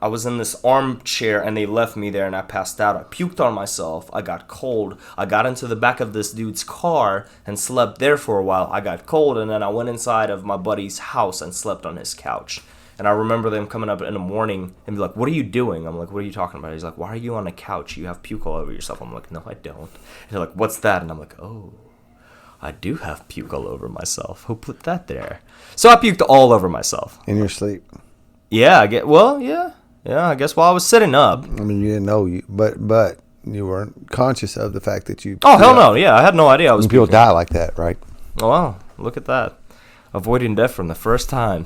I was in this armchair, and they left me there, and I passed out. I puked on myself. I got cold. I got into the back of this dude's car and slept there for a while. I got cold, and then I went inside of my buddy's house and slept on his couch. And I remember them coming up in the morning and be like, what are you doing? I'm like, what are you talking about? He's like, why are you on the couch? You have puke all over yourself. I'm like, no, I don't. And they're like, what's that? And I'm like, oh, I do have puke all over myself. Who put that there? So I puked all over myself. In your sleep? Yeah, I guess while I was sitting up. I mean, you didn't know, but you weren't conscious of the fact that you... Oh, hell no. Yeah, I had no idea I was puking. People die like that, right? Oh, wow. Look at that. Avoiding death from the first time.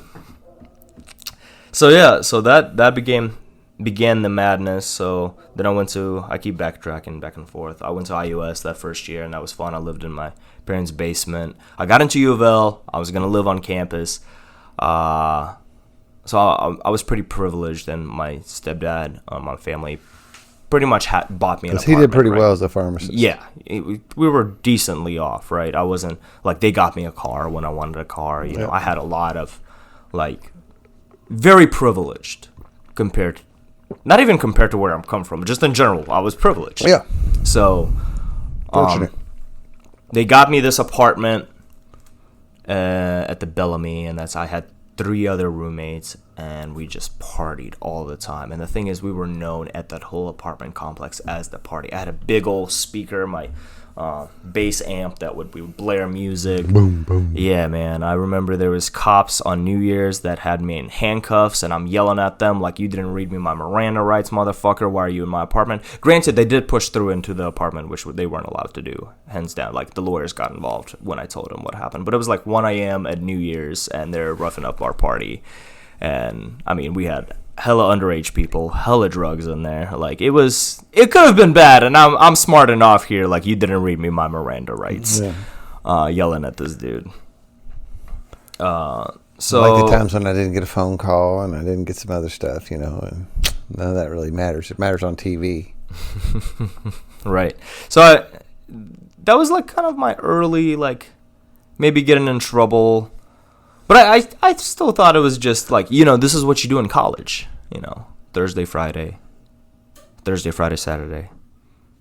So, yeah. So that began the madness. So then I keep backtracking back and forth. I went to IUS that first year, and that was fun. I lived in my parents' basement. I got into U of L. I was going to live on campus. So I was pretty privileged, and my stepdad, my family, pretty much bought me an apartment. Because he did pretty well as a pharmacist. Yeah, we were decently off, right? I wasn't, like, they got me a car when I wanted a car. You know, I had a lot of, like, very privileged not even compared to where I'm come from, but just in general, I was privileged. Yeah. So, fortunate. They got me this apartment at the Bellamy, and I had 3 other roommates, and we just partied all the time. And the thing is, we were known at that whole apartment complex as the party. I had a big old speaker, my bass amp we would blare music. Boom, boom. Yeah, man. I remember there was cops on New Year's that had me in handcuffs, and I'm yelling at them like, you didn't read me my Miranda rights, motherfucker. Why are you in my apartment? Granted, they did push through into the apartment, which they weren't allowed to do. Hands down. Like, the lawyers got involved when I told them what happened. But it was like 1 a.m. at New Year's, and they're roughing up our party. And, I mean, we had hella underage people, hella drugs in there. Like it could have been bad, and I'm smart enough here. Like you didn't read me my Miranda rights, yelling at this dude. So like the times when I didn't get a phone call and I didn't get some other stuff, and none of that really matters. It matters on TV. Right. So that was like kind of my early, like maybe getting in trouble. But I still thought it was just like, this is what you do in college. Thursday, Friday, Saturday.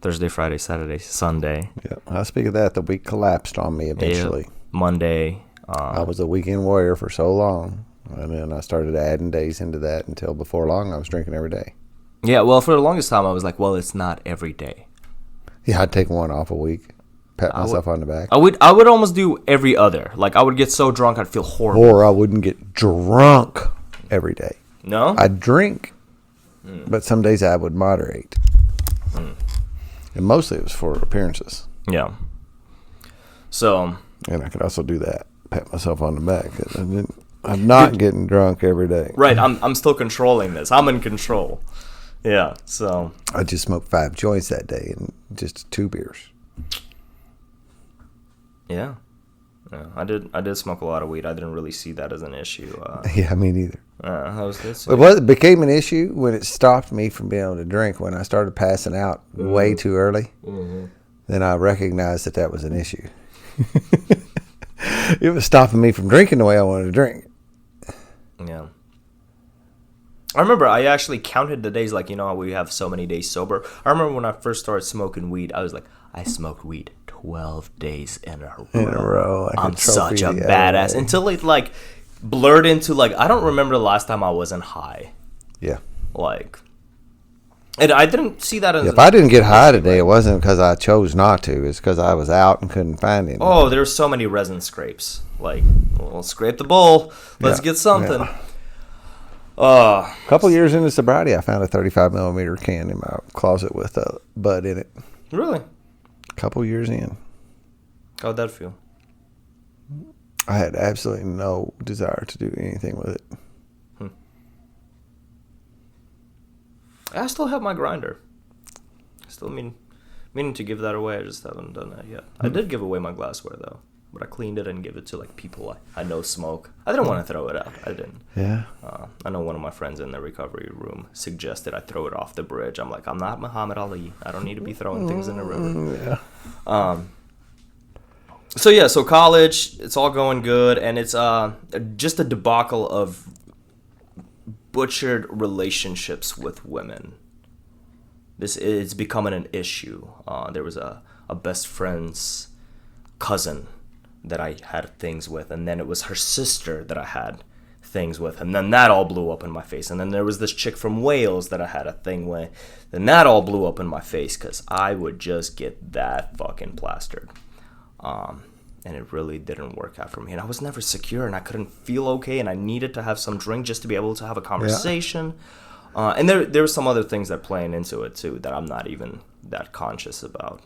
Thursday, Friday, Saturday, Sunday. Yeah. I speak of that, the week collapsed on me eventually. Monday. I was a weekend warrior for so long. And then I started adding days into that until before long I was drinking every day. Yeah, well, for the longest time I was like, well, it's not every day. Yeah, I'd take one off a week. Pat myself on the back. I would almost do every other. Like I would get so drunk I'd feel horrible. Or I wouldn't get drunk every day. No? I'd drink, but some days I would moderate. And mostly it was for appearances. Yeah. So. And I could also do that. Pat myself on the back. I'm not getting drunk every day. Right. I'm still controlling this. I'm in control. Yeah. So. I just smoked 5 joints that day and just 2 beers. Yeah. I did smoke a lot of weed. I didn't really see that as an issue. Yeah, me neither. It became an issue when it stopped me from being able to drink. When I started passing out way too early, then I recognized that was an issue. It was stopping me from drinking the way I wanted to drink. Yeah. I remember I actually counted the days, like, how we have so many days sober. I remember when I first started smoking weed, I was like, I smoked weed 12 days in a row. Like I'm such a badass. Until it, like, blurred into, like, I don't remember the last time I wasn't high. Yeah. Like, and I didn't see that as... If I didn't get high today, it wasn't because I chose not to. It's because I was out and couldn't find anything. Oh, there's so many resin scrapes. Like, we'll scrape the bowl. Let's get something. Yeah. A couple years into sobriety, I found a 35 millimeter can in my closet with a bud in it. Really? A couple years in. How'd that feel? I had absolutely no desire to do anything with it. I still have my grinder. Still meaning to give that away. I just haven't done that yet. I did give away my glassware though, but I cleaned it and give it to like people I know smoke. I didn't want to throw it out. I didn't. Yeah. I know one of my friends in the recovery room suggested I throw it off the bridge. I'm like, I'm not Muhammad Ali. I don't need to be throwing things in the river. Yeah. So college, it's all going good, and it's just a debacle of butchered relationships with women. This is becoming an issue. There was a best friend's cousin that I had things with, and then it was her sister that I had things with, and then that all blew up in my face. And then there was this chick from Wales that I had a thing with, and that all blew up in my face because I would just get that fucking plastered. And it really didn't work out for me. And I was never secure, and I couldn't feel okay, and I needed to have some drink just to be able to have a conversation. Yeah. And there were some other things that playing into it, too, that I'm not even that conscious about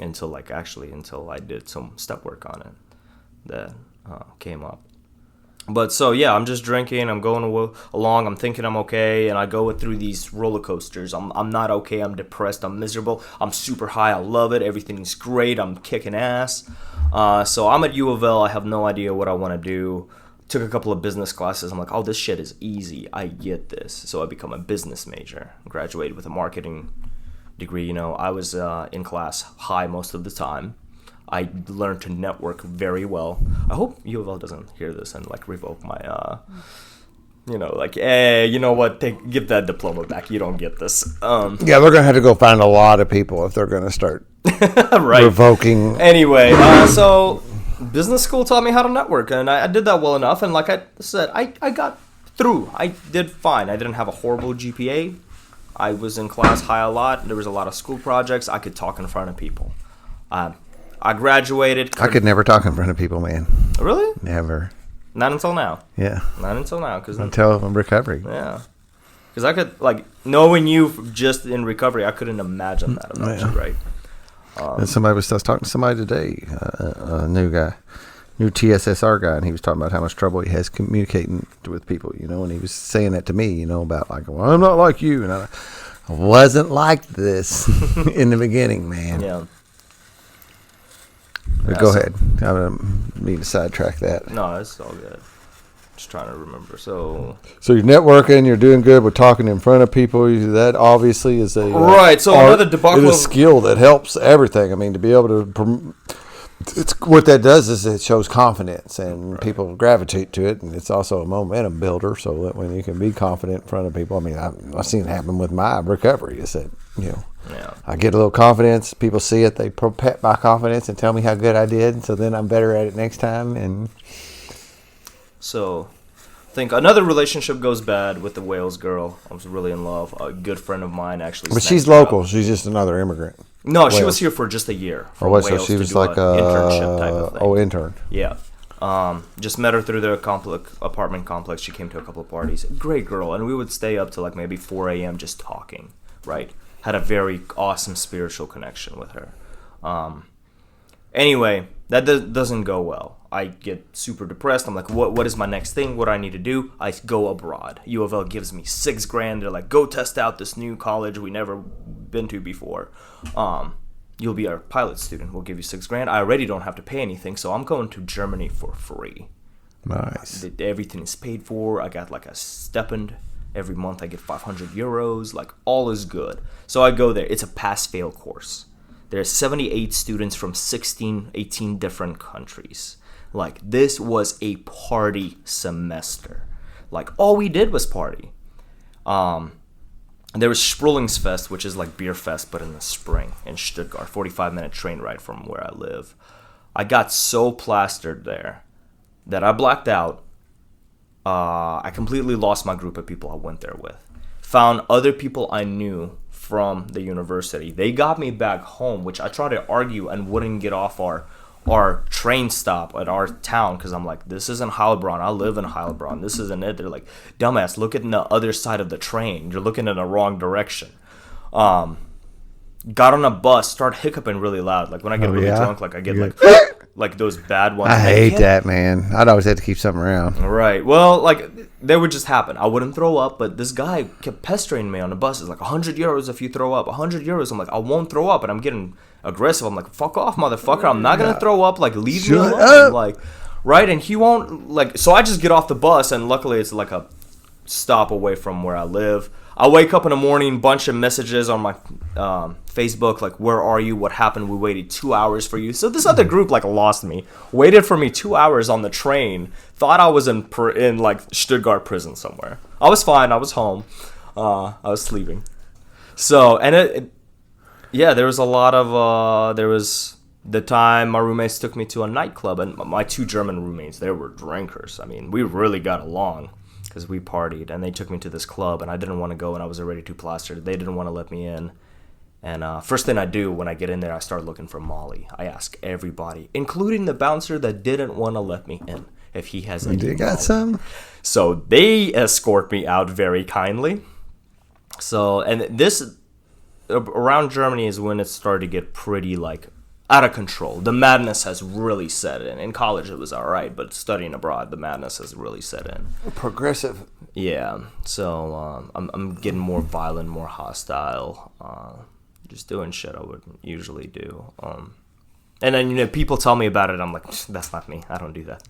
until I did some step work on it that came up. But so, yeah, I'm just drinking. I'm going along. I'm thinking I'm okay. And I go through these roller coasters. I'm not okay. I'm depressed. I'm miserable. I'm super high. I love it. Everything's great. I'm kicking ass. So I'm at U of L. I have no idea what I want to do. Took a couple of business classes. I'm like, oh, this shit is easy. I get this. So I become a business major. Graduated with a marketing degree. I was in class high most of the time. I learned to network very well. I hope U of L doesn't hear this and like revoke my, hey, you know what? Give that diploma back. You don't get this. Yeah, they're gonna have to go find a lot of people if they're gonna start revoking. Anyway, so business school taught me how to network, and I did that well enough. And like I said, I got through. I did fine. I didn't have a horrible GPA. I was in class high a lot. There was a lot of school projects. I could talk in front of people. I graduated. I could never talk in front of people, man. Really? Never. Not until now. Yeah. Not until now. Until I'm recovery. Yeah. Because I could, knowing you just in recovery, I couldn't imagine that about you, right? And somebody was talking to somebody today, a new guy, Your TSSR guy, and he was talking about how much trouble he has communicating with people, and he was saying that to me, about like, well, I'm not like you, and I wasn't like this in the beginning, man. Yeah. But go ahead. I don't mean to sidetrack that. No, it's all good. Just trying to remember. So you're networking, you're doing good with talking in front of people. That obviously is a right. So another debacle. It's a skill that helps everything. I mean, to be able to. It's what that does is it shows confidence, and people gravitate to it, and it's also a momentum builder. So that when you can be confident in front of people, I mean, I've seen it happen with my recovery. Is that I get a little confidence, people see it, they pet my confidence and tell me how good I did, so then I'm better at it next time. And so, I think another relationship goes bad with the Wales girl. I was really in love. A good friend of mine actually. But she's local. She's just another immigrant. No, she was here for just a year. Or what? So she was like an internship type of thing. Oh, intern. Yeah. Just met her through their apartment complex. She came to a couple of parties. Great girl, and we would stay up to like maybe 4 a.m. just talking. Right. Had a very awesome spiritual connection with her. Anyway, that doesn't go well. I get super depressed. I'm like, what is my next thing? What do I need to do? I go abroad. U of L gives me $6,000. They're like, go test out this new college we never been to before. You'll be our pilot student. We'll give you $6,000. I already don't have to pay anything, so I'm going to Germany for free. Nice. Everything is paid for. I got like a stipend. Every month I get 500 euros. Like, all is good. So I go there. It's a pass-fail course. There's 78 students from 18 different countries. Like, this was a party semester. Like, all we did was party. There was Frühlingsfest, which is like beer fest, but in the spring in Stuttgart. 45-minute train ride from where I live. I got so plastered there that I blacked out. I completely lost my group of people I went there with. Found other people I knew from the university. They got me back home, which I tried to argue and wouldn't get off our train stop at our town because I'm like, this isn't Heilbronn. I live in Heilbronn. This isn't it. They're like, dumbass, look at the other side of the train. You're looking in the wrong direction. Got on a bus, start hiccuping really loud. Like when I get really drunk, like I get like those bad ones. I hate that, man. I'd always have to keep something around. Right. Well, like they would just happen. I wouldn't throw up, but this guy kept pestering me on the bus. It's like 100 euros if you throw up. 100 euros. I'm like, I won't throw up, and I'm getting aggressive. I'm like, fuck off, motherfucker. I'm not gonna throw up. Like, leave me alone. Like, right? And he won't. Like, so I just get off the bus, and luckily it's like a stop away from where I live. I wake up in the morning, bunch of messages on my Facebook, like, where are you? What happened? We waited 2 hours for you. So this other group, like, lost me. Waited for me 2 hours on the train. Thought I was in like, Stuttgart prison somewhere. I was fine. I was home. I was sleeping. So, and there was a lot of, there was the time my roommates took me to a nightclub. And my two German roommates, they were drinkers. I mean, we really got along. Because we partied, and they took me to this club, and I didn't want to go, and I was already too plastered. They didn't want to let me in. And first thing I do when I get in there, I start looking for Molly. I ask everybody, including the bouncer that didn't want to let me in, if he has any. You got some? So they escort me out very kindly. So, and this, around Germany is when it started to get pretty, like, out of control. The madness has really set in. In college, it was all right, but studying abroad, the madness has really set in. Progressive. Yeah. So I'm getting more violent, more hostile. Just doing shit I wouldn't usually do. And then people tell me about it. I'm like, that's not me. I don't do that.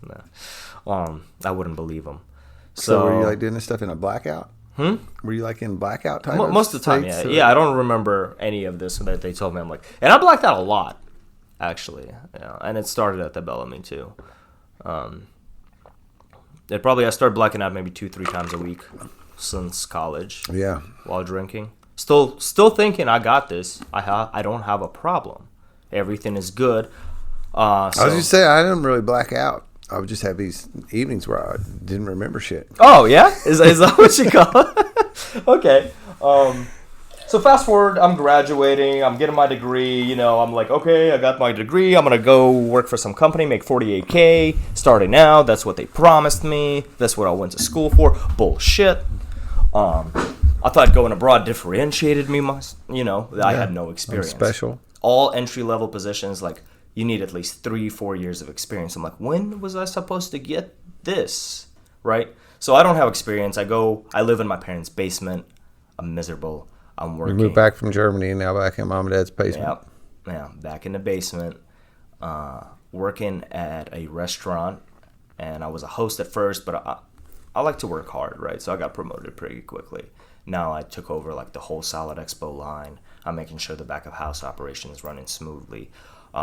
No. I wouldn't believe them. So were you like doing this stuff in a blackout? Were you like in blackout time? Most of the time, yeah. Yeah, I don't remember any of this that they told me. I'm like, and I blacked out a lot. Actually, yeah, and it started at the Bellamy too. I started blacking out maybe 2-3 times a week since college. Yeah, while drinking. Still thinking I got this. I don't have a problem. Everything is good. I was just saying I didn't really black out. I would just have these evenings where I didn't remember shit. Oh yeah, is that what you call it? Okay. So fast forward, I'm graduating, I'm getting my degree, I'm like, okay, I got my degree, I'm going to go work for some company, make $48K, starting out, that's what they promised me, that's what I went to school for, bullshit. I thought going abroad differentiated me, I had no experience. Special. All entry-level positions, like you need at least 3-4 years of experience. I'm like, when was I supposed to get this? Right? So I don't have experience. I live in my parents' basement. I'm miserable. I'm working. You moved back from Germany and now back in mom and dad's basement. Yep. Yeah, back in the basement, working at a restaurant. And I was a host at first, but I like to work hard, right? So I got promoted pretty quickly. Now I took over like the whole Salad Expo line. I'm making sure the back of house operation is running smoothly,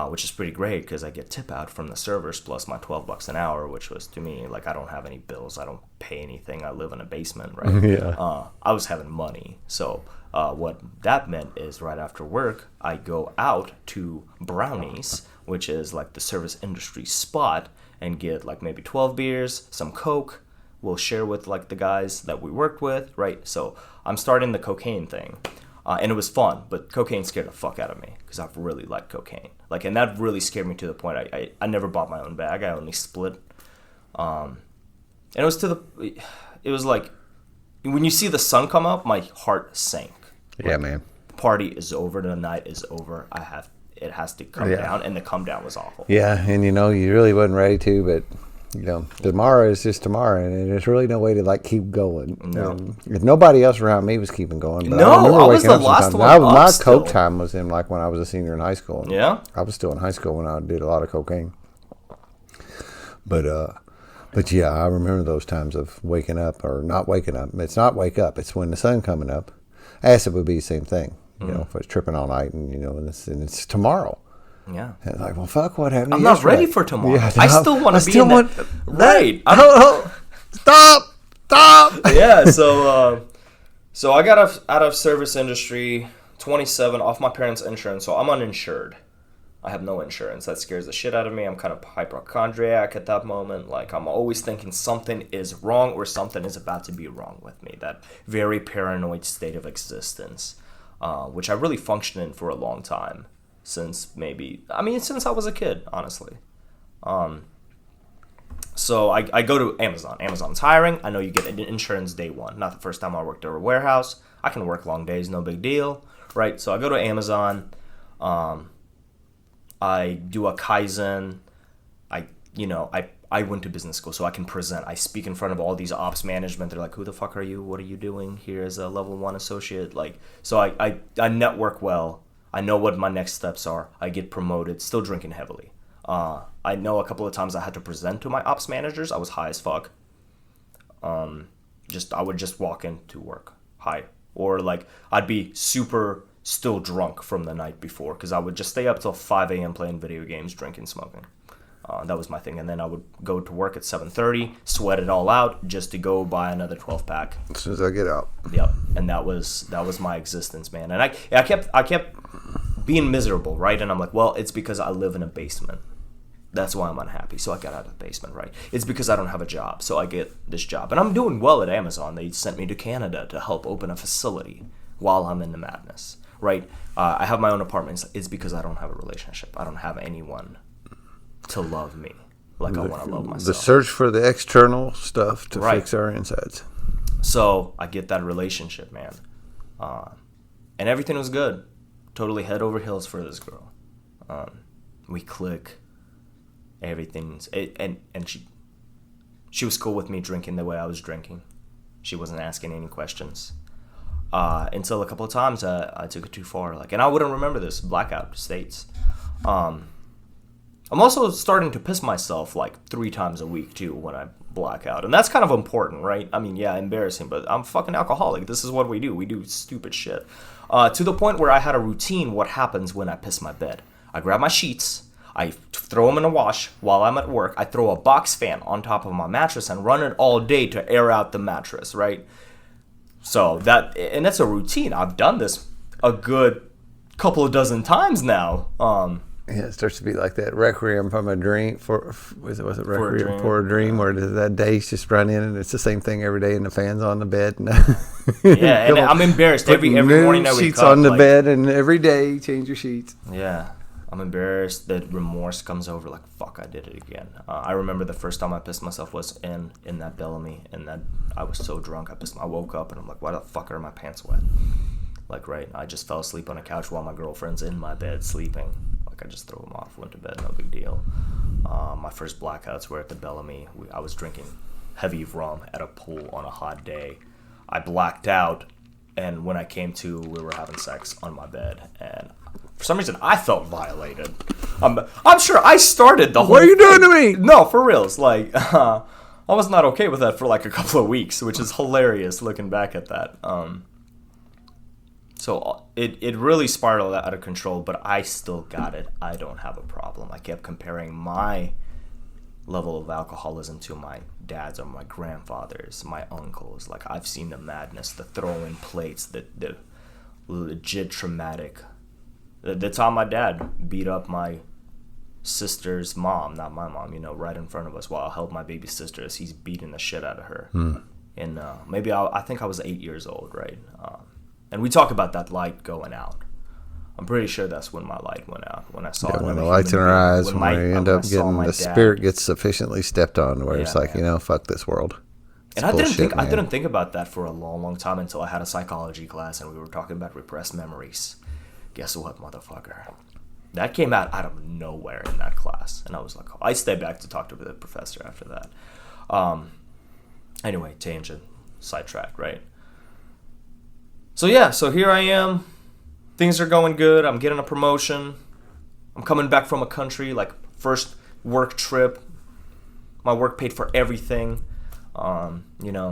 which is pretty great because I get tip out from the servers plus my $12 an hour, which was to me like I don't have any bills. I don't pay anything. I live in a basement, right? Yeah. I was having money. So what that meant is right after work, I go out to Brownies, which is like the service industry spot, and get like maybe 12 beers, some Coke. We'll share with like the guys that we worked with, right? So I'm starting the cocaine thing. And it was fun, but cocaine scared the fuck out of me because I've really liked cocaine. Like, and that really scared me to the point I never bought my own bag. I only split. And it was like, when you see the sun come up, my heart sank. Yeah, man. The party is over. The night is over. It has to come down, and the come down was awful. Yeah, and you really wasn't ready to, but tomorrow is just tomorrow, and there's really no way to like keep going. No. If nobody else around me was keeping going, but No, I was the last one up my still. coke time was in like when I was a senior in high school. Yeah? I was still in high school when I did a lot of cocaine. But yeah, I remember those times of waking up or not waking up. It's not wake up. It's when the sun coming up. Acid would be the same thing. If it's tripping all night and and it's tomorrow. Yeah. And like, well, fuck, what happened? I'm yesterday? not ready for tomorrow. Yeah, I still want to be in that. Right. Stop. Yeah. So I got out of service industry, 27, off my parents' insurance. So I'm uninsured. I have no insurance. That scares the shit out of me. I'm kind of hypochondriac at that moment. Like, I'm always thinking something is wrong or something is about to be wrong with me. That very paranoid state of existence, which I really functioned in for a long time. Since I was a kid, honestly. So I go to Amazon. Amazon's hiring. I know you get insurance day one. Not the first time I worked at a warehouse. I can work long days, no big deal, right? So I go to Amazon. I do a Kaizen. I went to business school, so I can present. I speak in front of all these ops management. They're like, "Who the fuck are you? What are you doing here as a level 1 associate?" Like, so I network well. I know what my next steps are. I get promoted, still drinking heavily. I know a couple of times I had to present to my ops managers. I was high as fuck. I would just walk into work high. Or like I'd be super still drunk from the night before because I would just stay up till 5 a.m. playing video games, drinking, smoking. That was my thing. And then I would go to work at 7:30, sweat it all out just to go buy another 12-pack. As soon as I get out. Yep. And that was my existence, man. And I kept being miserable, right? And I'm like, well, it's because I live in a basement. That's why I'm unhappy. So I got out of the basement, right? It's because I don't have a job. So I get this job. And I'm doing well at Amazon. They sent me to Canada to help open a facility while I'm in the madness, right? I have my own apartment. It's because I don't have a relationship. I don't have anyone to love me like I want to love myself. The search for the external stuff to fix our insides. So I get that relationship, man. And everything was good. Totally head over heels for this girl. We click. And she was cool with me drinking the way I was drinking. She wasn't asking any questions. Until a couple of times I took it too far. Like, and I wouldn't remember this. Blackout states. I'm also starting to piss myself like 3 times a week too when I black out. And that's kind of important, right? I mean, yeah, embarrassing, but I'm fucking alcoholic. This is what we do. We do stupid shit. To the point where I had a routine what happens when I piss my bed. I grab my sheets. I throw them in a wash while I'm at work. I throw a box fan on top of my mattress and run it all day to air out the mattress, right? So that's a routine. I've done this a good couple of dozen times now. Yeah, it starts to be like that Requiem from a Dream was it Requiem for a Dream where that days just run in and it's the same thing every day and the fan's on the bed. Yeah, and I'm embarrassed every morning I wake sheets up. on the bed and every day change your sheets. Yeah, I'm embarrassed. That remorse comes over like, fuck, I did it again. I remember the first time I pissed myself was in that Bellamy, and that I was so drunk. I woke up and I'm like, why the fuck are my pants wet? Like, right, I just fell asleep on a couch while my girlfriend's in my bed sleeping. Like, I just threw them off, went to bed, no big deal. My first blackouts were at the Bellamy. I was drinking heavy rum at a pool on a hot day. I blacked out, and when I came to, we were having sex on my bed, and for some reason I felt violated. I'm sure I started the whole What are you doing thing. to me? No, for reals. Like, I was not okay with that for like a couple of weeks, which is hilarious looking back at that. So it really spiraled out of control, but I still got it. I don't have a problem. I kept comparing my level of alcoholism to my dad's or my grandfather's, my uncles. Like, I've seen the madness, the throwing plates, the legit traumatic. The time my dad beat up my sister's mom, not my mom, right in front of us while I held my baby sister as he's beating the shit out of her. And maybe I think I was 8 years old, right? And we talk about that light going out. I'm pretty sure that's when my light went out, when I saw it. When the light's in our eyes, when we end up getting, the spirit gets sufficiently stepped on where it's like, fuck this world. And I didn't think about that for a long, long time until I had a psychology class and we were talking about repressed memories. Guess what, motherfucker? That came out of nowhere in that class. And I was like, I stayed back to talk to the professor after that. Anyway, tangent, sidetrack, right? So here I am. Things are going good. I'm getting a promotion. I'm coming back from a country, like first work trip. My work paid for everything. When I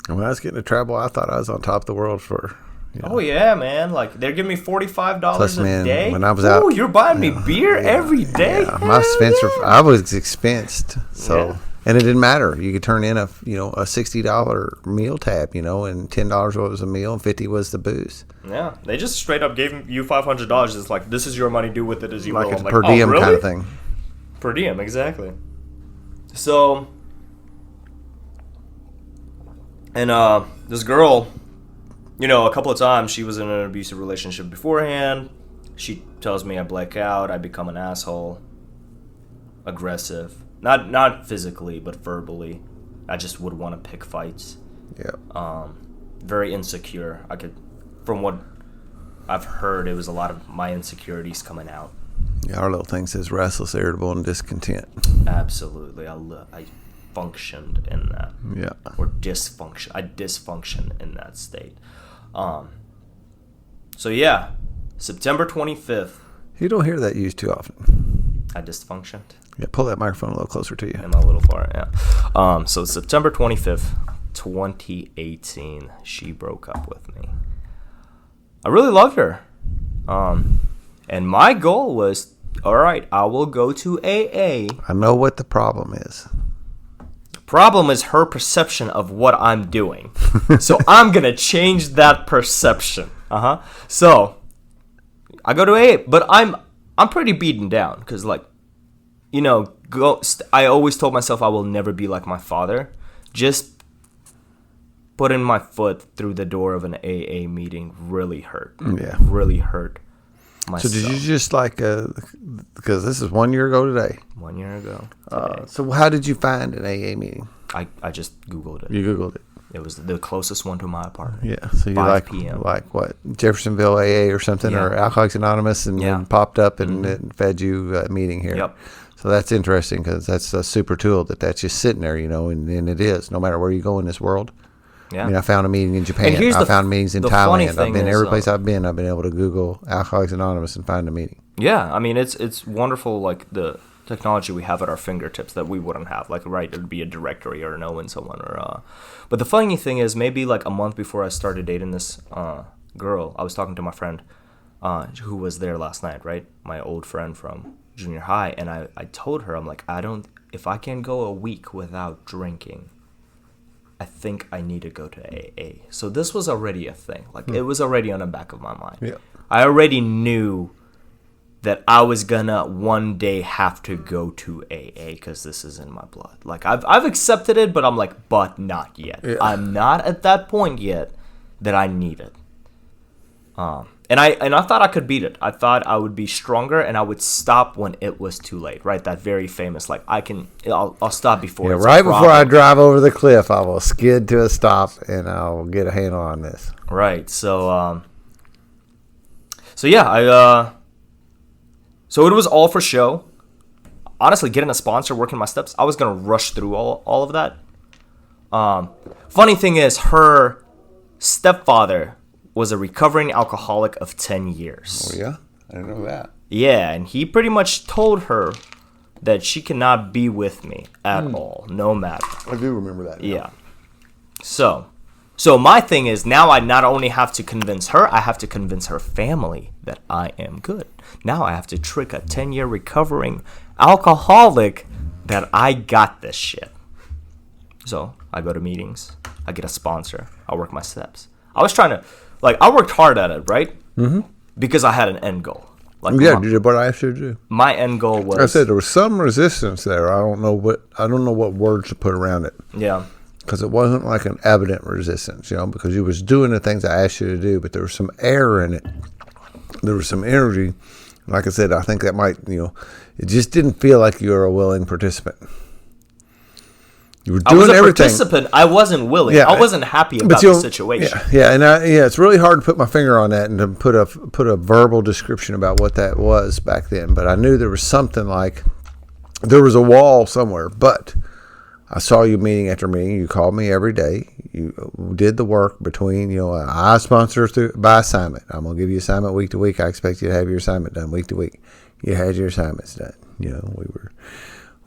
was getting to travel, I thought I was on top of the world for. Oh yeah, man! Like they're giving me $45 a day. When I was out, you're buying me beer every day. Yeah, my expense. I was expensed, so and it didn't matter. You could turn in a $60 meal tab, and $10 was a meal and $50 was the booze. Yeah, they just straight up gave you $500. It's like, this is your money. Do with it as you will. Like a per diem kind of thing. Per diem, exactly. So, and this girl, a couple of times she was in an abusive relationship beforehand. She tells me I black out, I become an asshole, aggressive, not physically but verbally. I just would want to pick fights. Yeah. Very insecure. From what I've heard, it was a lot of my insecurities coming out. Yeah, our little thing says restless, irritable, and discontent. Absolutely. I functioned in that. Yeah. Or dysfunction. I dysfunction in that state. September 25th. You don't hear that used too often. I dysfunctioned. Yeah, pull that microphone a little closer to you. Am I a little far? Yeah. So September 25th, 2018, she broke up with me. I really loved her. And my goal was, all right, I will go to AA. I know what the problem is. Problem is her perception of what I'm doing. So I'm going to change that perception. So I go to AA, but I'm pretty beaten down because, like, I always told myself I will never be like my father. Just putting my foot through the door of an AA meeting really hurt. Yeah. Really hurt myself. So did you just because this is 1 year ago today? 1 year ago. So how did you find an AA meeting? I just Googled it. You Googled it. It was the closest one to my apartment. Yeah. So you 5 p.m. like what, Jeffersonville AA or something, or Alcoholics Anonymous, and then popped up and it fed you a meeting here. Yep. So that's interesting because that's a super tool that's just sitting there, and it is, no matter where you go in this world. Yeah. I mean, I found a meeting in Japan. I found meetings in Thailand. I've been every place I've been able to Google Alcoholics Anonymous and find a meeting. Yeah, I mean, it's wonderful, like the technology we have at our fingertips that we wouldn't have. Like, right, it'd be a directory or knowing someone But the funny thing is, maybe like a month before I started dating this girl, I was talking to my friend who was there last night, right? My old friend from junior high, and I told her, I'm like, if I can go a week without drinking, I think I need to go to AA. So this was already a thing. Like, it was already on the back of my mind. Yeah. I already knew that I was gonna one day have to go to AA because this is in my blood. Like, I've accepted it, but I'm like, but not yet. Yeah. I'm not at that point yet that I need it. And I thought I could beat it. I thought I would be stronger and I would stop when it was too late. Right, that very famous, like, I'll stop before. Yeah, right before I drive over the cliff, I will skid to a stop and I'll get a handle on this. Right. So yeah, So it was all for show. Honestly, getting a sponsor, working my steps, I was going to rush through all of that. Funny thing is, her stepfather was a recovering alcoholic of 10 years. Oh, yeah? I didn't know that. Yeah, and he pretty much told her that she cannot be with me at all, no matter. I do remember that now. Yeah. So my thing is, now I not only have to convince her, I have to convince her family that I am good. Now I have to trick a 10-year recovering alcoholic that I got this shit. So I go to meetings. I get a sponsor. I work my steps. I was trying to, I worked hard at it, right? Mm-hmm. Because I had an end goal. You did what I asked you to do. My end goal was. I said there was some resistance there. I don't know what words to put around it. Yeah. Because it wasn't like an evident resistance, because you was doing the things I asked you to do, but there was some air in it. There was some energy. Like I said, I think that might, it just didn't feel like you were a willing participant. You were doing I was a everything. Participant. I wasn't willing. Yeah, I wasn't happy about the situation. It's really hard to put my finger on that and to put a verbal description about what that was back then. But I knew there was something like there was a wall somewhere. But I saw you meeting after meeting. You called me every day. You did the work between, I sponsor by assignment. I'm going to give you assignment week to week. I expect you to have your assignment done week to week. You had your assignments done.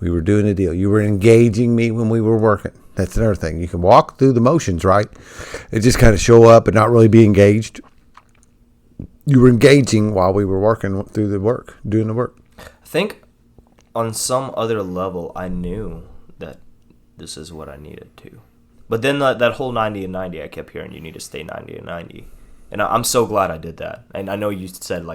We were doing a deal. You were engaging me when we were working. That's another thing. You can walk through the motions, right? It just kind of show up and not really be engaged. You were engaging while we were working through the work, doing the work. I think on some other level, I knew that this is what I needed to. But then that whole 90 and 90, I kept hearing you need to stay 90 and 90. And I'm so glad I did that. And I know you said,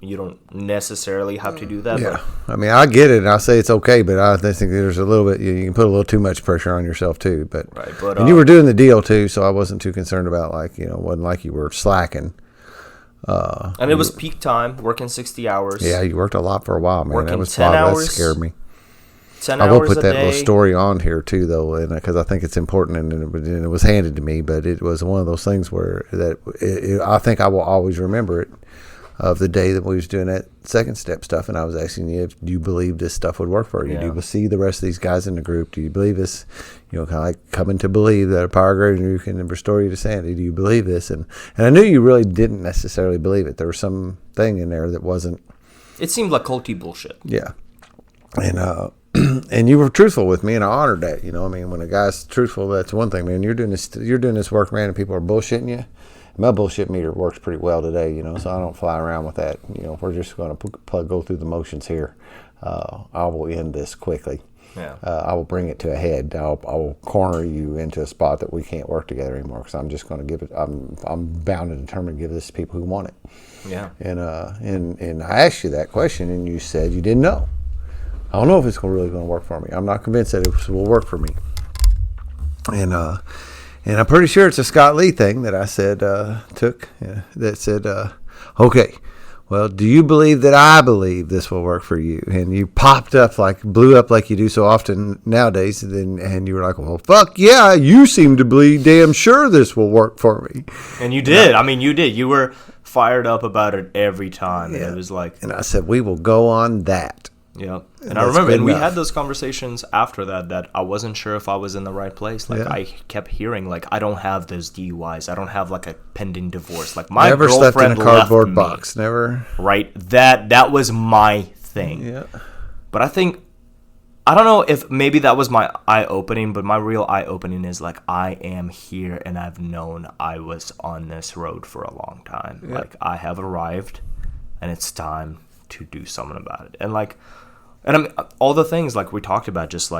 you don't necessarily have to do that. Yeah. But I get it. And I say it's okay, but I think there's a little bit, you can put a little too much pressure on yourself too. And you were doing the deal too, so I wasn't too concerned about, wasn't like you were slacking. And it was peak time, working 60 hours. Yeah, you worked a lot for a while, man. Working That was 10 hours. That scared me. 10 I hours will put a that day. little story on here too, though, because I think it's important, and it was handed to me. But it was one of those things where I think I will always remember it, of the day that we was doing that second step stuff, and I was asking you, do you believe this stuff would work for you? Yeah. Do you see the rest of these guys in the group? Do you believe this? Kind of like coming to believe that a power greater can restore you to sanity. Do you believe this? And I knew you really didn't necessarily believe it. There was some thing in there that wasn't. It seemed like culty bullshit. Yeah, and. And you were truthful with me, and I honored that. When a guy's truthful, that's one thing, man. You're doing this work, man, and people are bullshitting you. My bullshit meter works pretty well today, so I don't fly around with that. We're just going to go through the motions here. I will end this quickly. Yeah. I will bring it to a head. I will corner you into a spot that we can't work together anymore, because I'm just going to give it. I'm bound and determined to give this to people who want it. Yeah. And I asked you that question, and you said you didn't know. I don't know if it's really going to work for me. I'm not convinced that it will work for me. And I'm pretty sure it's a Scott Lee thing that I said that said, okay, well, do you believe that I believe this will work for you? And you blew up like you do so often nowadays. And you were like, well, fuck yeah, you seem to believe damn sure this will work for me. And you did. You did. You were fired up about it every time. Yeah. And it was like. And I said, we will go on that. Yeah. And I remember, and we had those conversations after that I wasn't sure if I was in the right place. I kept hearing, I don't have those DUIs. I don't have, a pending divorce. My never girlfriend slept in a cardboard left box. Me. Never. Right. That was my thing. Yeah. But I don't know if maybe that was my eye-opening, but my real eye-opening is, I am here, and I've known I was on this road for a long time. Yeah. I have arrived, and it's time to do something about it. And all the things we talked about, just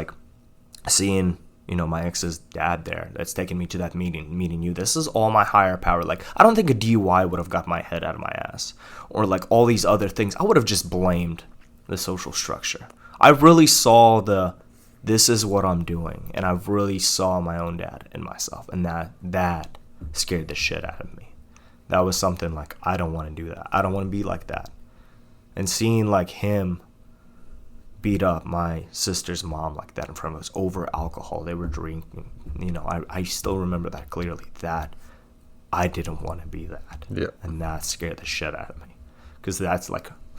seeing, my ex's dad there, that's taking me to that meeting you. This is all my higher power. I don't think a DUI would have got my head out of my ass, or all these other things. I would have just blamed the social structure. I really saw this is what I'm doing, and I really saw my own dad and myself, and that scared the shit out of me. That was something I don't want to do that. I don't want to be like that. And seeing him beat up my sister's mom like that in front of us over alcohol. They were drinking. I still remember that clearly. That I didn't want to be that. Yeah. And that scared the shit out of me. Because that's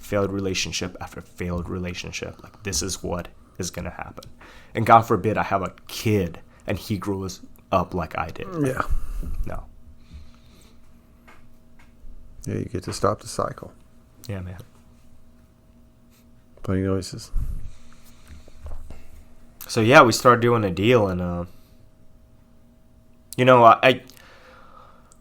failed relationship after failed relationship. Like, this is what is going to happen. And God forbid I have a kid and he grows up like I did. Yeah. No. Yeah, you get to stop the cycle. Yeah, man. Funny noises. So, yeah, we started doing a deal. And, you know, I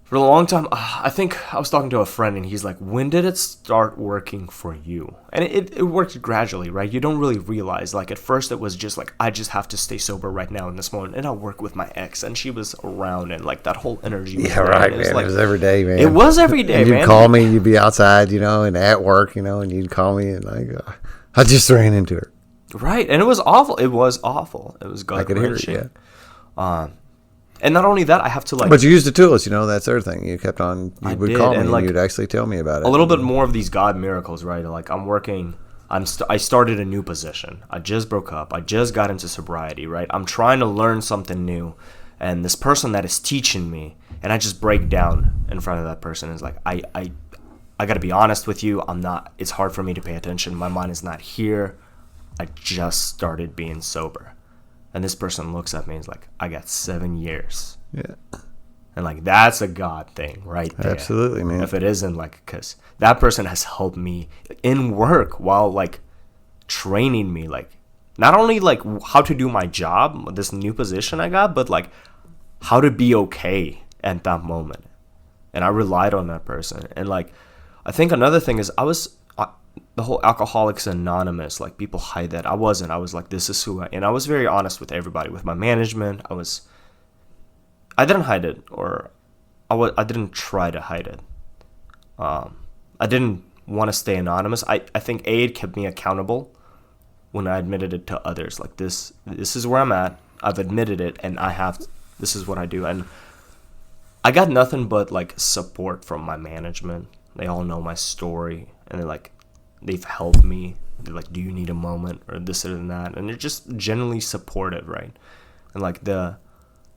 for a long time, I think I was talking to a friend, and he's like, when did it start working for you? And it worked gradually, right? You don't really realize. Like, at first, it was just like, I just have to stay sober right now in this moment. And I work with my ex, and she was around, and, like, that whole energy was Yeah, right, man. Like, it was every day, man. It was every day, and man. You'd call me, and you'd be outside, you know, and at work, you know, and you'd call me, and, like, I just ran into her. Right, and it was awful. It was awful. It was gut-wrenching. I could hear it, yeah. And not only that, I have to, like... But you used the tools, you know, that's the other thing. You kept on... You would call me, and like, you'd actually tell me about it. A little bit more of these God miracles, right? Like, I'm working... I started a new position. I just broke up. I just got into sobriety, right? I'm trying to learn something new. And this person that is teaching me, and I just break down in front of that person. It's like, I got to be honest with you. I'm not... It's hard for me to pay attention. My mind is not here. I just started being sober. And this person looks at me and is like, I got 7 years. Yeah. And, like, that's a God thing right there. Absolutely, man. If it isn't, like, because that person has helped me in work while, like, training me, like, not only, like, how to do my job, this new position I got, but, like, how to be okay at that moment. And I relied on that person. And, like, I think another thing is the whole Alcoholics Anonymous, like, people hide that. I wasn't. I was like, this is who I am. And I was very honest with everybody, with my management. I didn't hide it, or I didn't try to hide it. I didn't want to stay anonymous. I think it kept me accountable when I admitted it to others. Like, this is where I'm at. I've admitted it, and this is what I do. And I got nothing but, like, support from my management. They all know my story, and they've helped me. They're like, do you need a moment, or this or that? And they're just generally supportive, right? And, like, there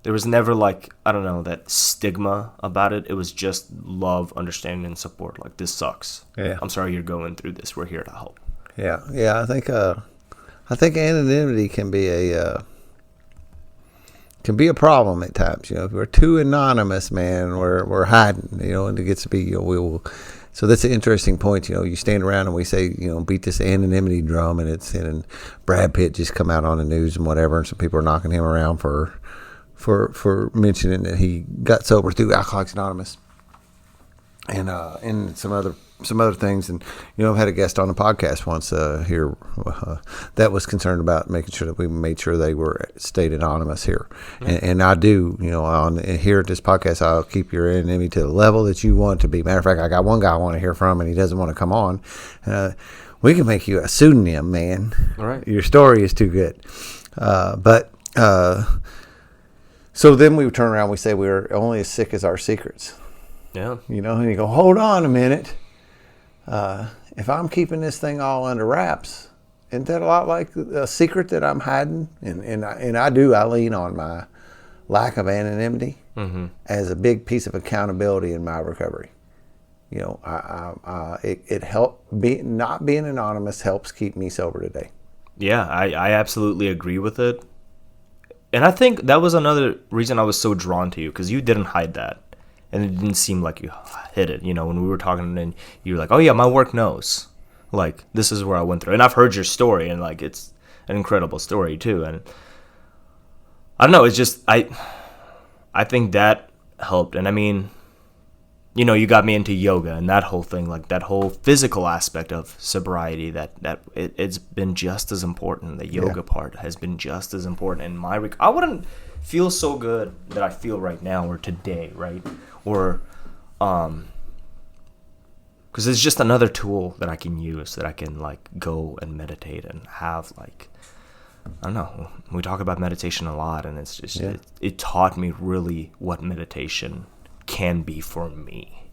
was never, like, I don't know, that stigma about it. It was just love, understanding, and support. Like, this sucks. Yeah. I'm sorry you're going through this. We're here to help. Yeah. I think anonymity can be a problem at times. You know, if we're too anonymous, man, we're hiding. You know, and it gets to be, you know, we will. So that's an interesting point. You know, you stand around and we say, you know, beat this anonymity drum, and Brad Pitt just come out on the news and whatever, and some people are knocking him around for mentioning that he got sober through Alcoholics Anonymous, and some other things. And, you know, I've had a guest on the podcast once here that was concerned about making sure that we made sure they stayed anonymous here. Mm-hmm. And I do, you know, here at this podcast, I'll keep your anonymity to the level that you want to be. Matter of fact, I got one guy I want to hear from, and he doesn't want to come on. We can make you a pseudonym, man. All right. Your story is too good. So then we would turn around and we say we're only as sick as our secrets. Yeah. You know, and you go, hold on a minute. If I'm keeping this thing all under wraps, isn't that a lot like a secret that I'm hiding? And I lean on my lack of anonymity as a big piece of accountability in my recovery. You know, it helped not being anonymous helps keep me sober today. Yeah, I absolutely agree with it. And I think that was another reason I was so drawn to you, because you didn't hide that. And it didn't seem like you hid it. You know, when we were talking, and you were like, oh, yeah, my work knows. Like, this is where I went through. And I've heard your story, and, like, it's an incredible story, too. And I don't know, it's just, I think that helped. And, I mean, you know, you got me into yoga and that whole thing, like that whole physical aspect of sobriety, it's been just as important. The yoga part has been just as important in my I wouldn't feel so good that I feel right now or today, right? Or because it's just another tool that I can use, that I can, like, go and meditate and have, like, I don't know, we talk about meditation a lot, and it's just it taught me really what meditation can be for me.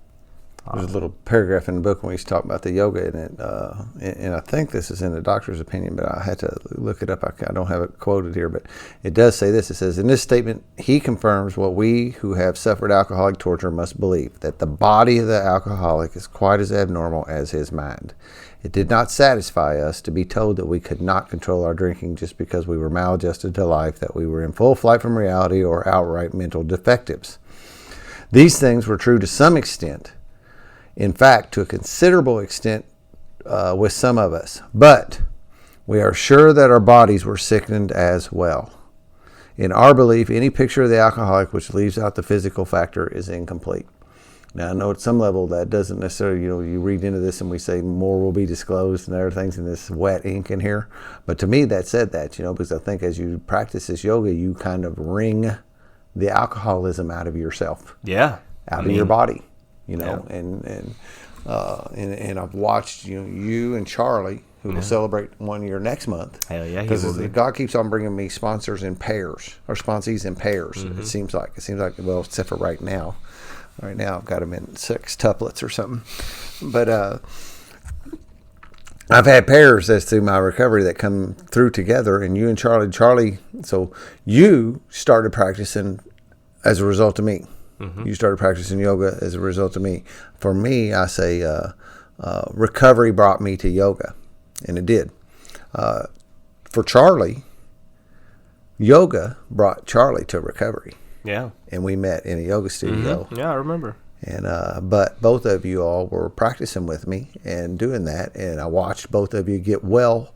There's a little paragraph in the book when we talk about the yoga, and I think this is in the doctor's opinion, but I had to look it up. I don't have it quoted here, but it does say this. It says, in this statement, he confirms what we who have suffered alcoholic torture must believe, that the body of the alcoholic is quite as abnormal as his mind. It did not satisfy us to be told that we could not control our drinking just because we were maladjusted to life, that we were in full flight from reality, or outright mental defectives. These things were true to some extent. In fact, to a considerable extent with some of us. But we are sure that our bodies were sickened as well. In our belief, any picture of the alcoholic which leaves out the physical factor is incomplete. Now, I know at some level that doesn't necessarily, you read into this and we say more will be disclosed and other things in this wet ink in here. But to me, that said that, because I think as you practice this yoga, you kind of wring the alcoholism out of yourself. Yeah. Out of your body. Yeah. And I've watched you and Charlie, who will celebrate 1 year next month. Hell yeah, because God keeps on bringing me sponsors in pairs, or sponsees in pairs. Mm-hmm. It seems like well, except for right now. Right now, I've got them in sextuplets or something. But I've had pairs as to my recovery that come through together, and you and Charlie. So you started practicing as a result of me. Mm-hmm. You started practicing yoga as a result of me. For me, I say recovery brought me to yoga, and it did. For Charlie, yoga brought Charlie to recovery. Yeah. And we met in a yoga studio. Mm-hmm. Yeah, I remember. And but both of you all were practicing with me and doing that, and I watched both of you get well.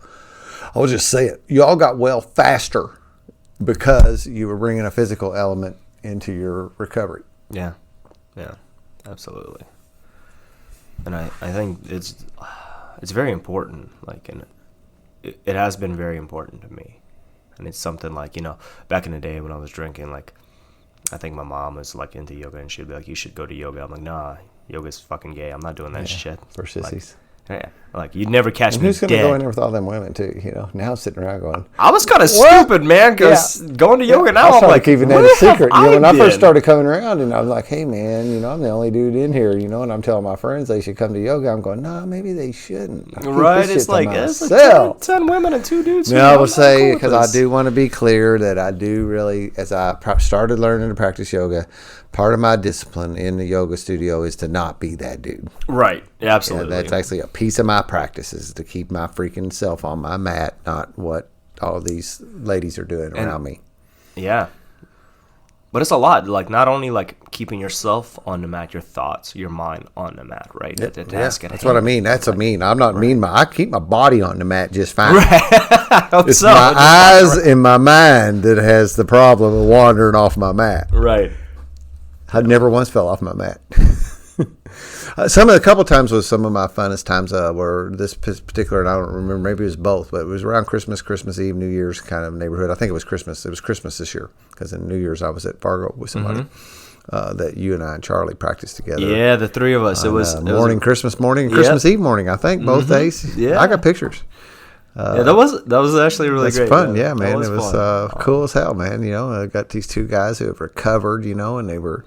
I'll just say it. You all got well faster because you were bringing a physical element into your recovery. Yeah, absolutely. And I think it's very important. And it has been very important to me. And it's something back in the day when I was drinking, I think my mom was into yoga, and she'd be like, "You should go to yoga." I'm like, "Nah, yoga's fucking gay. I'm not doing that shit." For sissies. You'd never catch me who's dead. Who's going to go in there with all them women, too? Now I'm sitting around going... I was kind of stupid, man, because going to yoga now, I'm like, keeping that a secret. When I first started coming around, and I was like, hey, man, I'm the only dude in here, and I'm telling my friends they should come to yoga. I'm going, nah, maybe they shouldn't. Right, it's like 10 women and 2 dudes. No, I will say, because I do want to be clear that I do really, as I started learning to practice yoga, part of my discipline in the yoga studio is to not be that dude. Right. Yeah, absolutely. That's actually a piece of my practice, is to keep my freaking self on my mat, not what all these ladies are doing around me. Yeah. But it's a lot. Not only keeping yourself on the mat, your thoughts, your mind on the mat, right? That's what I mean. I'm not mean. I keep my body on the mat just fine. Right. It's my eyes and my mind that has the problem of wandering off my mat. Right. I never once fell off my mat. A couple times was some of my funnest times were this particular, and I don't remember, maybe it was both, but it was around Christmas Eve, New Year's kind of neighborhood. I think it was Christmas. It was Christmas this year, because in New Year's I was at Fargo with somebody that you and I and Charlie practiced together. Yeah, the three of us. Christmas morning, and Christmas Eve morning, I think, both days. Yeah. I got pictures. That was actually really great. It's fun, yeah, man. It was cool as hell, man. I got these two guys who have recovered, and they were,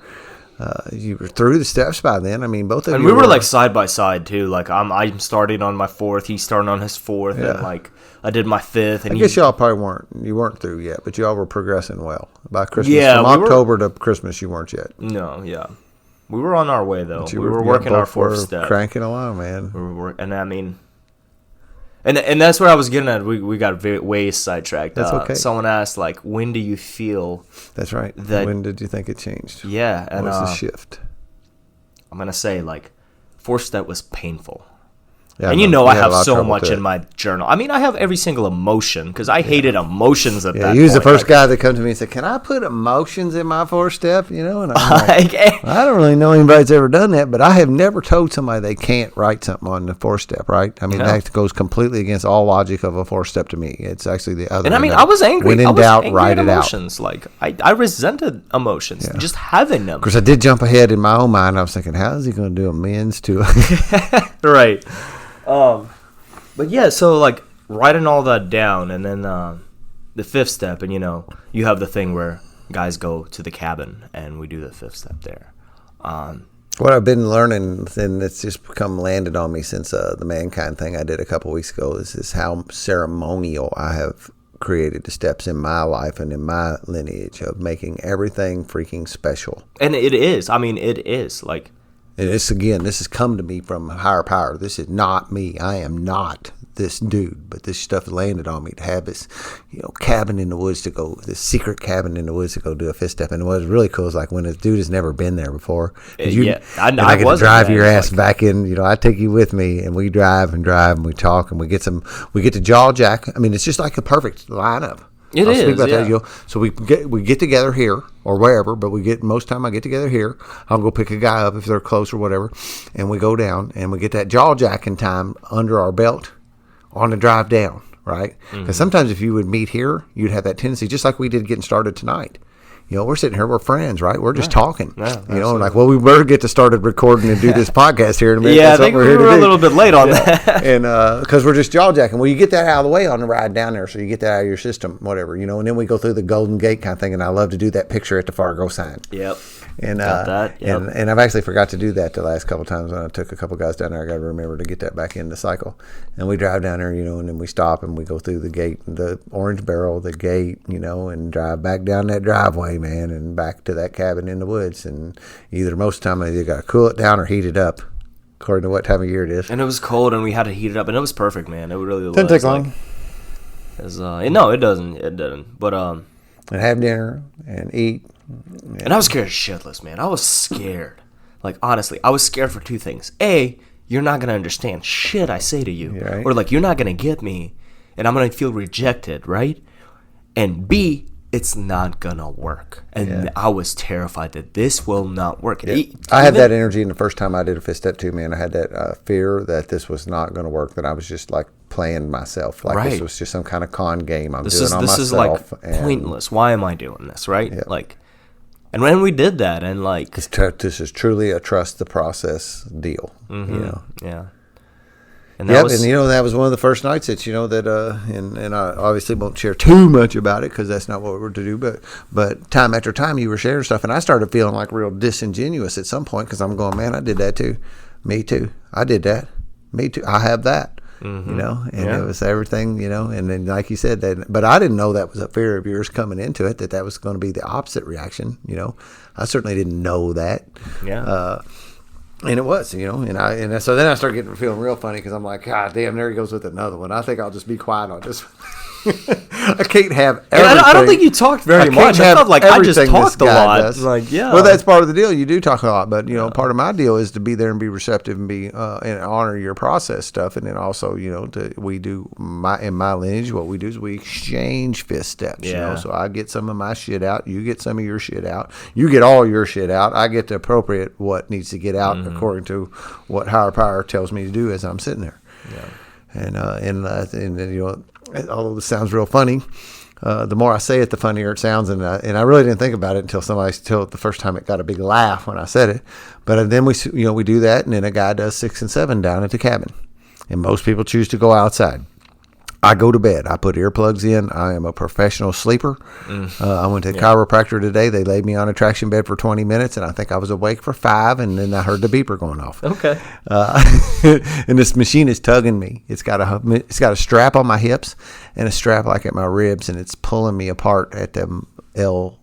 you were through the steps by then. I mean, both of you. And we were side by side too. I'm starting on my 4th, he's starting on his 4th, and I did my 5th. And I guess y'all probably weren't through yet, but y'all were progressing well by Christmas. Yeah, from October to Christmas, you weren't yet. No, yeah. We were on our way though. We were working our 4th step, cranking along, man. We were, and I mean. And that's what I was getting at. We got way sidetracked. That's okay. Someone asked, when do you feel... That's right. When did you think it changed? Yeah. What was the shift? I'm going to say, 4th step was painful. Yeah, and I have so much in my journal. I mean, I have every single emotion, because I hated emotions at that point. He was the first guy that come to me and said, can I put emotions in my 4th step? And I'm like, I don't really know anybody that's ever done that, but I have never told somebody they can't write something on the 4th step, right? I mean, that goes completely against all logic of a 4th step to me. It's actually the other. And I mean, I was angry. When in doubt, write it out. I resented emotions, just having them. Of course, I did jump ahead in my own mind. I was thinking, how is he going to do amends to Right. But yeah, so writing all that down, and then the 5th step, and you have the thing where guys go to the cabin and we do the 5th step there. What I've been learning, and it's just become landed on me since the mankind thing I did a couple weeks ago, is how ceremonial I have created the steps in my life and in my lineage of making everything freaking special. And it is. I mean, it is. Like, and this has come to me from higher power. This is not me. I am not this dude, but this stuff landed on me to have this, cabin in the woods to go, this secret cabin in the woods to go do a fifth step. And what's really cool is like when a dude has never been there before, I get to drive your ass back in. I take you with me, and we drive and we talk, and we get to jaw jack. I mean, it's just like a perfect lineup. It I'll is, speak about yeah. that. So we get together here or wherever, but most time I get together here. I'll go pick a guy up if they're close or whatever, and we go down and we get that jaw jacking time under our belt on the drive down, right? Because sometimes if you would meet here, you'd have that tendency, just like we did getting started tonight. We're sitting here, we're friends, right? We're just talking. Yeah, like, well, we better get to started recording and do this podcast here in a minute. Yeah, That's I think what we were here a to little do. bit late on that. And because we're just jaw jacking. Well, you get that out of the way on the ride down there, so you get that out of your system, whatever, and then we go through the Golden Gate kind of thing, and I love to do that picture at the Fargo sign. Yep. And Got that. Yep. and I've actually forgot to do that the last couple of times when I took a couple guys down there. I got to remember to get that back in the cycle. And we drive down there, and then we stop and we go through the gate, the orange barrel, the gate, and drive back down that driveway, man, and back to that cabin in the woods. And either most of the time I either got to cool it down or heat it up, according to what time of year it is. And it was cold, and we had to heat it up, and it was perfect, man. It really was. Doesn't take long. No, it doesn't. It doesn't. But and have dinner and eat. Yeah. And I was scared shitless, man. I was scared. Like, honestly, I was scared for two things. A, you're not going to understand shit I say to you. Right. Or, like, you're not going to get me, and I'm going to feel rejected, right? And B, it's not going to work. And I was terrified that this will not work. Yeah. I had that energy in the first time I did a fifth step too, man. I had that fear that this was not going to work, that I was just, like, playing myself. Like, this was just some kind of con game I'm doing on myself. This is, like, pointless. Why am I doing this, right? Yeah. Like... And when we did that, and like... This is truly a trust the process deal, Yeah. And that was... and that was one of the first nights that, and I obviously won't share too much about it because that's not what we're to do, but time after time you were sharing stuff, and I started feeling like real disingenuous at some point because I'm going, man, I did that too. Me too. I did that. Me too. I have that. And it was everything, and then like you said, but I didn't know that was a fear of yours coming into it, that was going to be the opposite reaction. I certainly didn't know that. Yeah. And it was, and so then I started feeling real funny because I'm like, God damn, there he goes with another one. I think I'll just be quiet on this one. I can't have everything. I don't think you talked very much. I felt like I just talked a lot. Does. Like, yeah. Well, that's part of the deal. You do talk a lot, but part of my deal is to be there and be receptive and be and honor your process stuff. And then also, we do in my lineage, what we do is we exchange fifth steps. Yeah. So I get some of my shit out, you get some of your shit out, you get all your shit out. I get the appropriate what needs to get out according to what higher power tells me to do as I'm sitting there. Yeah. And although this sounds real funny, the more I say it, the funnier it sounds. And I really didn't think about it until the first time it got a big laugh when I said it. But then we do that, and then a guy does 6 and 7 down at the cabin, and most people choose to go outside. I go to bed. I put earplugs in. I am a professional sleeper. I went to the chiropractor today. They laid me on a traction bed for 20 minutes, and I think I was awake for 5, and then I heard the beeper going off. Okay. And this machine is tugging me. It's got a strap on my hips and a strap like at my ribs, and it's pulling me apart at them L4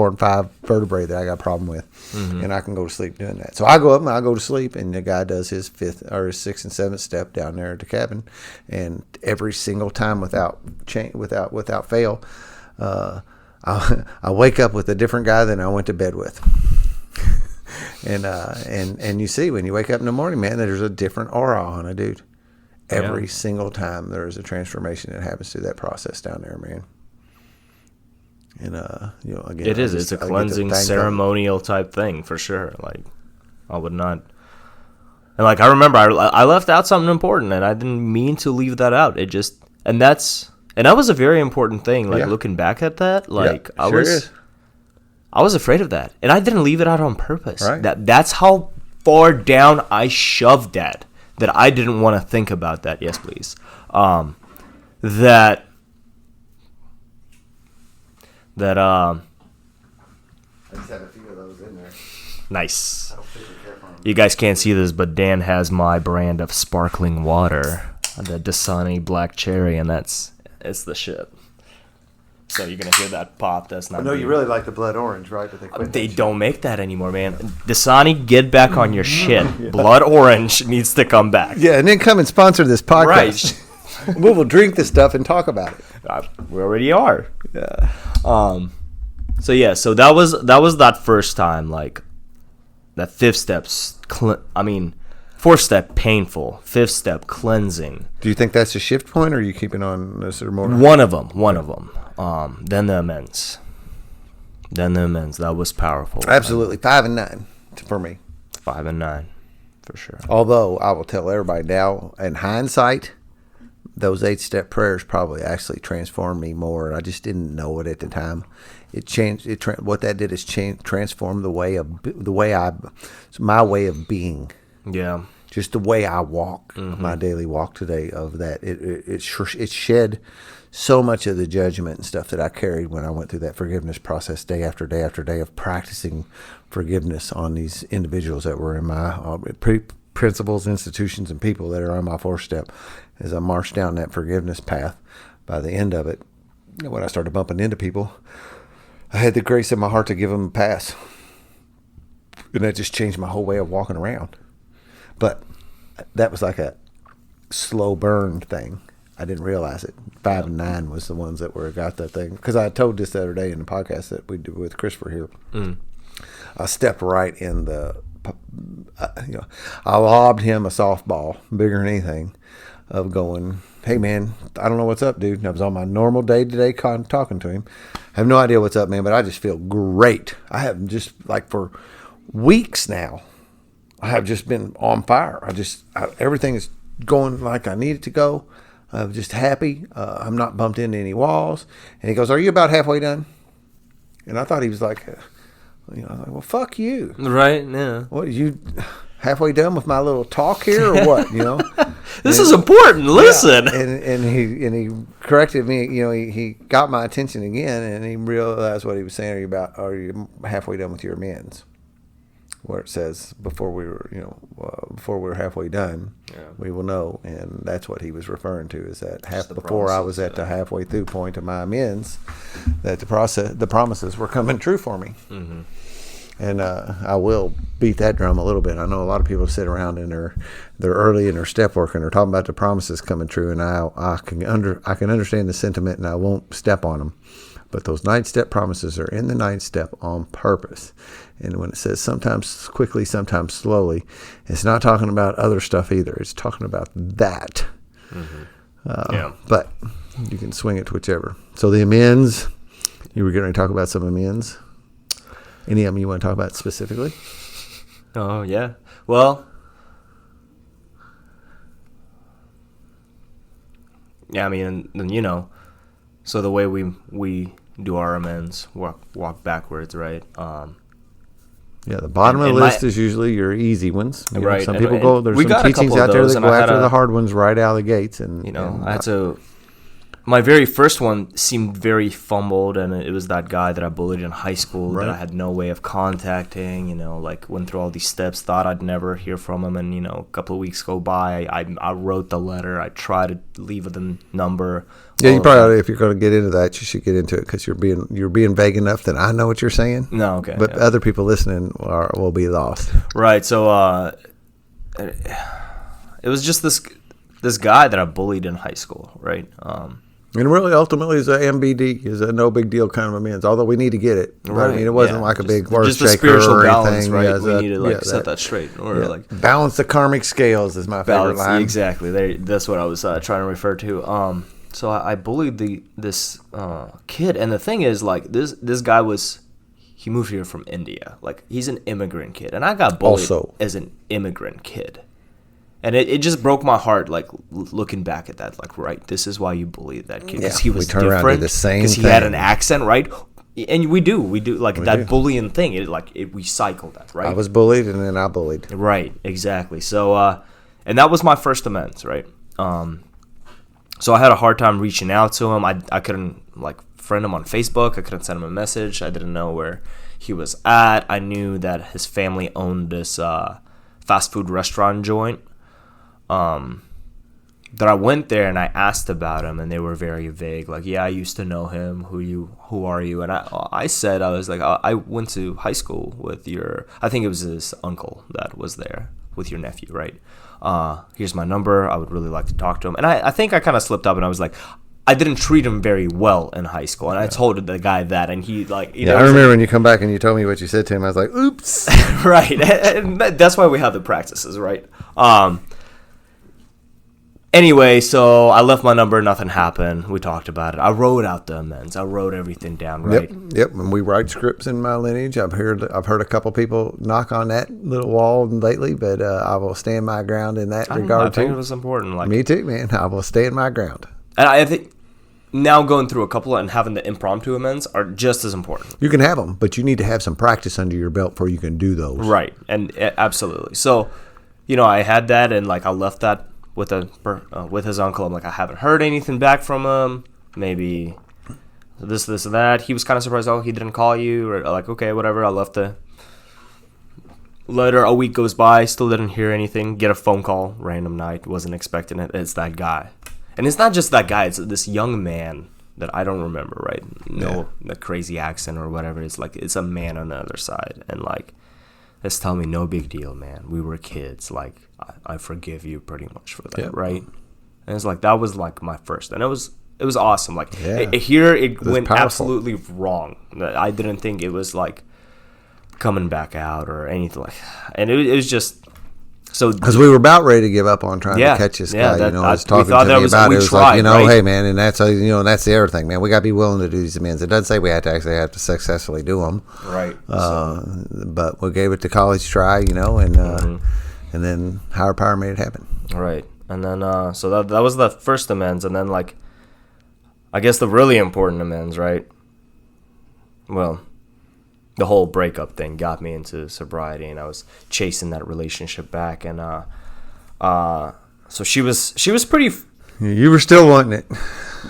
and 5 vertebrae that I got a problem with. And I can go to sleep doing that. So I go up and I go to sleep, and the guy does his 5th or his 6th and 7th step down there at the cabin, and every single time without fail, I wake up with a different guy than I went to bed with. And you see, when you wake up in the morning, man, there's a different aura on a dude. Every single time there is a transformation that happens through that process down there, man. And again, it's a cleansing ceremonial type thing for sure. Like, I would not, and like I remember I left out something important, and I didn't mean to leave that out. It just, and that was a very important thing. Like, looking back at that, like I was afraid of that, and I didn't leave it out on purpose. Right. That's how far down I shoved that I didn't want to think about that. Yes, please. That I just have a few of those in there. Nice. I don't feel You guys can't see this, but Dan has my brand of sparkling water, the Dasani Black Cherry, and it's the shit. So you're gonna hear that pop. That's not. I know you really like the blood orange, right? But they don't make that anymore, man. Dasani, get back on your shit. Yeah. Blood orange needs to come back. Yeah, and then come and sponsor this podcast. Right. We'll drink this stuff and talk about it. We already are. Yeah. So that was that first time, like that fifth step's. Fourth step painful, fifth step cleansing. Do you think that's a shift point, or are you keeping on this or more? One of them. Then the amends. That was powerful. Absolutely. 5 and 9 for me. 5 and 9 for sure. Although I will tell everybody now, in hindsight, those 8-step prayers probably actually transformed me more. I just didn't know it at the time. It changed. What that did is transform my way of being. Yeah. Just the way I walk, my daily walk today. Of that, it shed so much of the judgment and stuff that I carried when I went through that forgiveness process, day after day after day of practicing forgiveness on these individuals that were in my principles, institutions, and people that are on my 4th step. As I marched down that forgiveness path, by the end of it, when I started bumping into people, I had the grace in my heart to give them a pass, and that just changed my whole way of walking around. But that was like a slow burn thing. I didn't realize it. 5 and 9 was the ones that got that thing. Because I told this the other day in the podcast that we did with Christopher here. I stepped right in the, I lobbed him a softball, bigger than anything, of going, hey, man, I don't know what's up, dude. And I was on my normal day-to-day talking to him. I have no idea what's up, man, but I just feel great. I have just, like, for weeks now, I have just been on fire. Everything is going like I need it to go. I'm just happy. I'm not bumped into any walls. And he goes, are you about halfway done? And I thought he was like, I was like, well, fuck you. Right, yeah. What, you halfway done with my little talk here or what, This is important. Listen. Yeah. And he corrected me. He got my attention again, and he realized what he was saying. Are you halfway done with your amends? Where it says before we were halfway done, we will know, and that's what he was referring to. Is that before I was at the halfway through point of my amends, that the promises were coming true for me. Mm-hmm. And I will beat that drum a little bit. I know a lot of people sit around and they're early in their step work and they're talking about the promises coming true, and I can understand the sentiment, and I won't step on them. But those 9th step promises are in the 9th step on purpose. And when it says sometimes quickly, sometimes slowly, it's not talking about other stuff either. It's talking about that. Mm-hmm. But you can swing it to whichever. So the amends, you were going to talk about some amends. Any of them you want to talk about specifically? Oh, yeah. Well, yeah, I mean, so the way we do our amends, walk backwards, right? Yeah, the bottom of the list is usually your easy ones. Right. Some people go. There's some teachings out there that go after the hard ones right out of the gates, and I had to. My very first one seemed very fumbled, and it was that guy that I bullied in high school that I had no way of contacting. Went through all these steps, thought I'd never hear from him, and a couple of weeks go by. I wrote the letter. I tried to leave the number. Yeah, you probably, if you're going to get into that, you should get into it because you're being vague enough that I know what you're saying. No, okay. But other people listening will be lost. Right. So it was just this guy that I bullied in high school, right? And really, ultimately, is a MBD, is a no big deal kind of amends. Although we need to get it, but, right? I mean, it wasn't like a big word just shaker a spiritual or balance, anything. right? Yeah, we need to set that straight, or balance the karmic scales is my favorite line. Exactly, that's what I was trying to refer to. So I bullied this kid, and the thing is, this guy he moved here from India. He's an immigrant kid, and I got bullied as an immigrant kid. And it just broke my heart, looking back at that, right, this is why you bullied that kid, because he was different, because he had an accent, right? And we do bullying thing, we cycle that, right? I was bullied, and then I bullied. Right, exactly. So, and that was my first amends, right? So I had a hard time reaching out to him. I couldn't, friend him on Facebook. I couldn't send him a message. I didn't know where he was at. I knew that his family owned this fast food restaurant joint. That I went there and I asked about him, and they were very vague. Like, yeah, I used to know him. Who are you? And I said, I was like, I went to high school with I think it was his uncle that was there with your nephew, right? Here's my number. I would really like to talk to him. And I think I kind of slipped up, and I was like, I didn't treat him very well in high school, and I told the guy that, and he like, I remember when you come back and you told me what you said to him. I was like, oops. Right, and that's why we have the practices, right? Anyway, so I left my number. Nothing happened. We talked about it. I wrote out the amends. I wrote everything down. Right. Yep. And we write scripts in my lineage. I've heard a couple people knock on that little wall lately, but I will stand my ground in that regard. I think it was important. Like, me too, man. I will stand my ground. And I think now going through a couple and having the impromptu amends are just as important. You can have them, but you need to have some practice under your belt before you can do those. Right. And absolutely. So, I had that, and like I left that with his uncle. I'm like, I haven't heard anything back from him. Maybe this, and that. He was kind of surprised. Oh, he didn't call you, or like, okay, whatever. I left the letter. A week goes by, still didn't hear anything. Get a phone call, random night. Wasn't expecting it. It's that guy, and it's not just that guy. It's this young man that I don't remember. Right? No, the crazy accent or whatever. It's like it's a man on the other side, and like, it's telling me no big deal, man. We were kids. Like, I forgive you pretty much for that, right? And it's like, that was like my first, and it was awesome. Like, here it went powerful. Absolutely wrong. I didn't think it was like coming back out or anything like, and it was just so because we were about ready to give up on trying to catch this guy. I was talking to me about it. It was like, right? Hey, man, and that's and that's the other thing, man. We got to be willing to do these amends. It doesn't say we have to successfully do them, right? But we gave it the college try, and then higher power made it happen. Right. And then so that was the first amends, and then like I guess the really important amends, right? Well, the whole breakup thing got me into sobriety, and I was chasing that relationship back, and so she was pretty. You were still wanting it.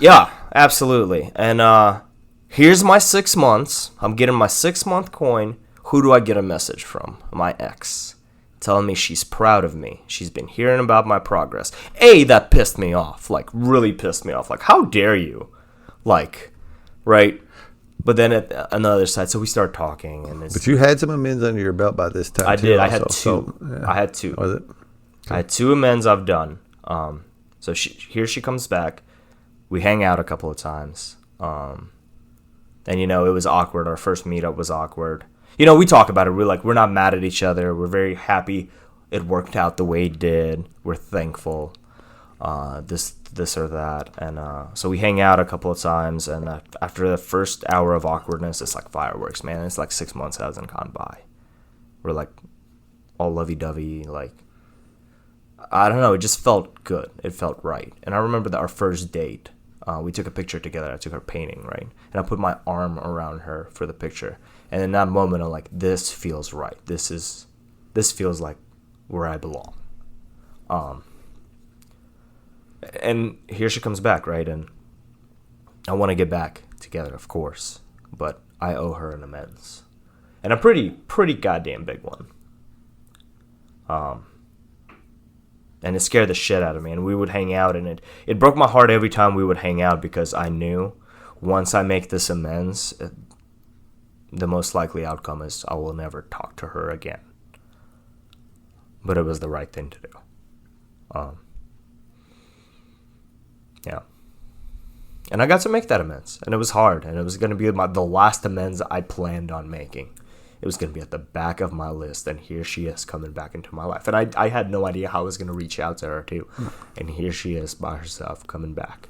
Yeah, absolutely. And here's my 6 months. I'm getting my 6-month coin. Who do I get a message from? My ex, telling me she's proud of me. She's been hearing about my progress. That pissed me off. Like, really pissed me off. Like, how dare you? Like, right? But then on the other side, so we start talking, and but you had some amends under your belt by this time. I did. I had two. I had two. Was it? Okay. I had 2 amends I've done. So here she comes back. We hang out a couple of times. And it was awkward. Our first meetup was awkward. We talk about it. We're not mad at each other. We're very happy it worked out the way it did. We're thankful. This or that, and so we hang out a couple of times, and after the first hour of awkwardness, it's like fireworks, man. It's like 6 months hasn't gone by. We're like all lovey-dovey, like, I don't know, it just felt good. It felt right. And I remember that our first date, we took a picture together. I took her painting, right, and I put my arm around her for the picture, and in that moment I'm like, this feels right. This feels like where I belong. And here she comes back, right? And I want to get back together, of course, but I owe her an amends, and a pretty goddamn big one. And it scared the shit out of me. And we would hang out, and it broke my heart every time we would hang out, because I knew once I make this amends, the most likely outcome is I will never talk to her again. But it was the right thing to do. Yeah. And I got to make that amends. And it was hard. And it was going to be the last amends I planned on making. It was going to be at the back of my list. And here she is coming back into my life. And I had no idea how I was going to reach out to her, too. And here she is by herself coming back.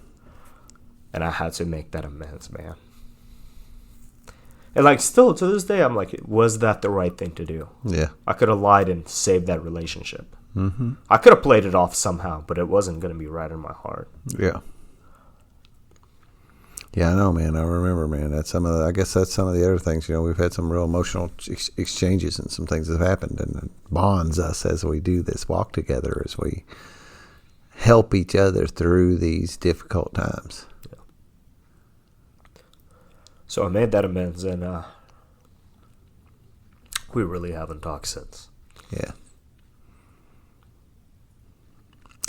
And I had to make that amends, man. And, like, still to this day, I'm like, was that the right thing to do? Yeah. I could have lied and saved that relationship. Mm-hmm. I could have played it off somehow, but it wasn't going to be right in my heart. Yeah. Yeah, I know, man. I remember, man. I guess that's some of the other things. We've had some real emotional exchanges, and some things have happened, and it bonds us as we do this walk together, as we help each other through these difficult times. Yeah. So I made that amends, and we really haven't talked since. Yeah.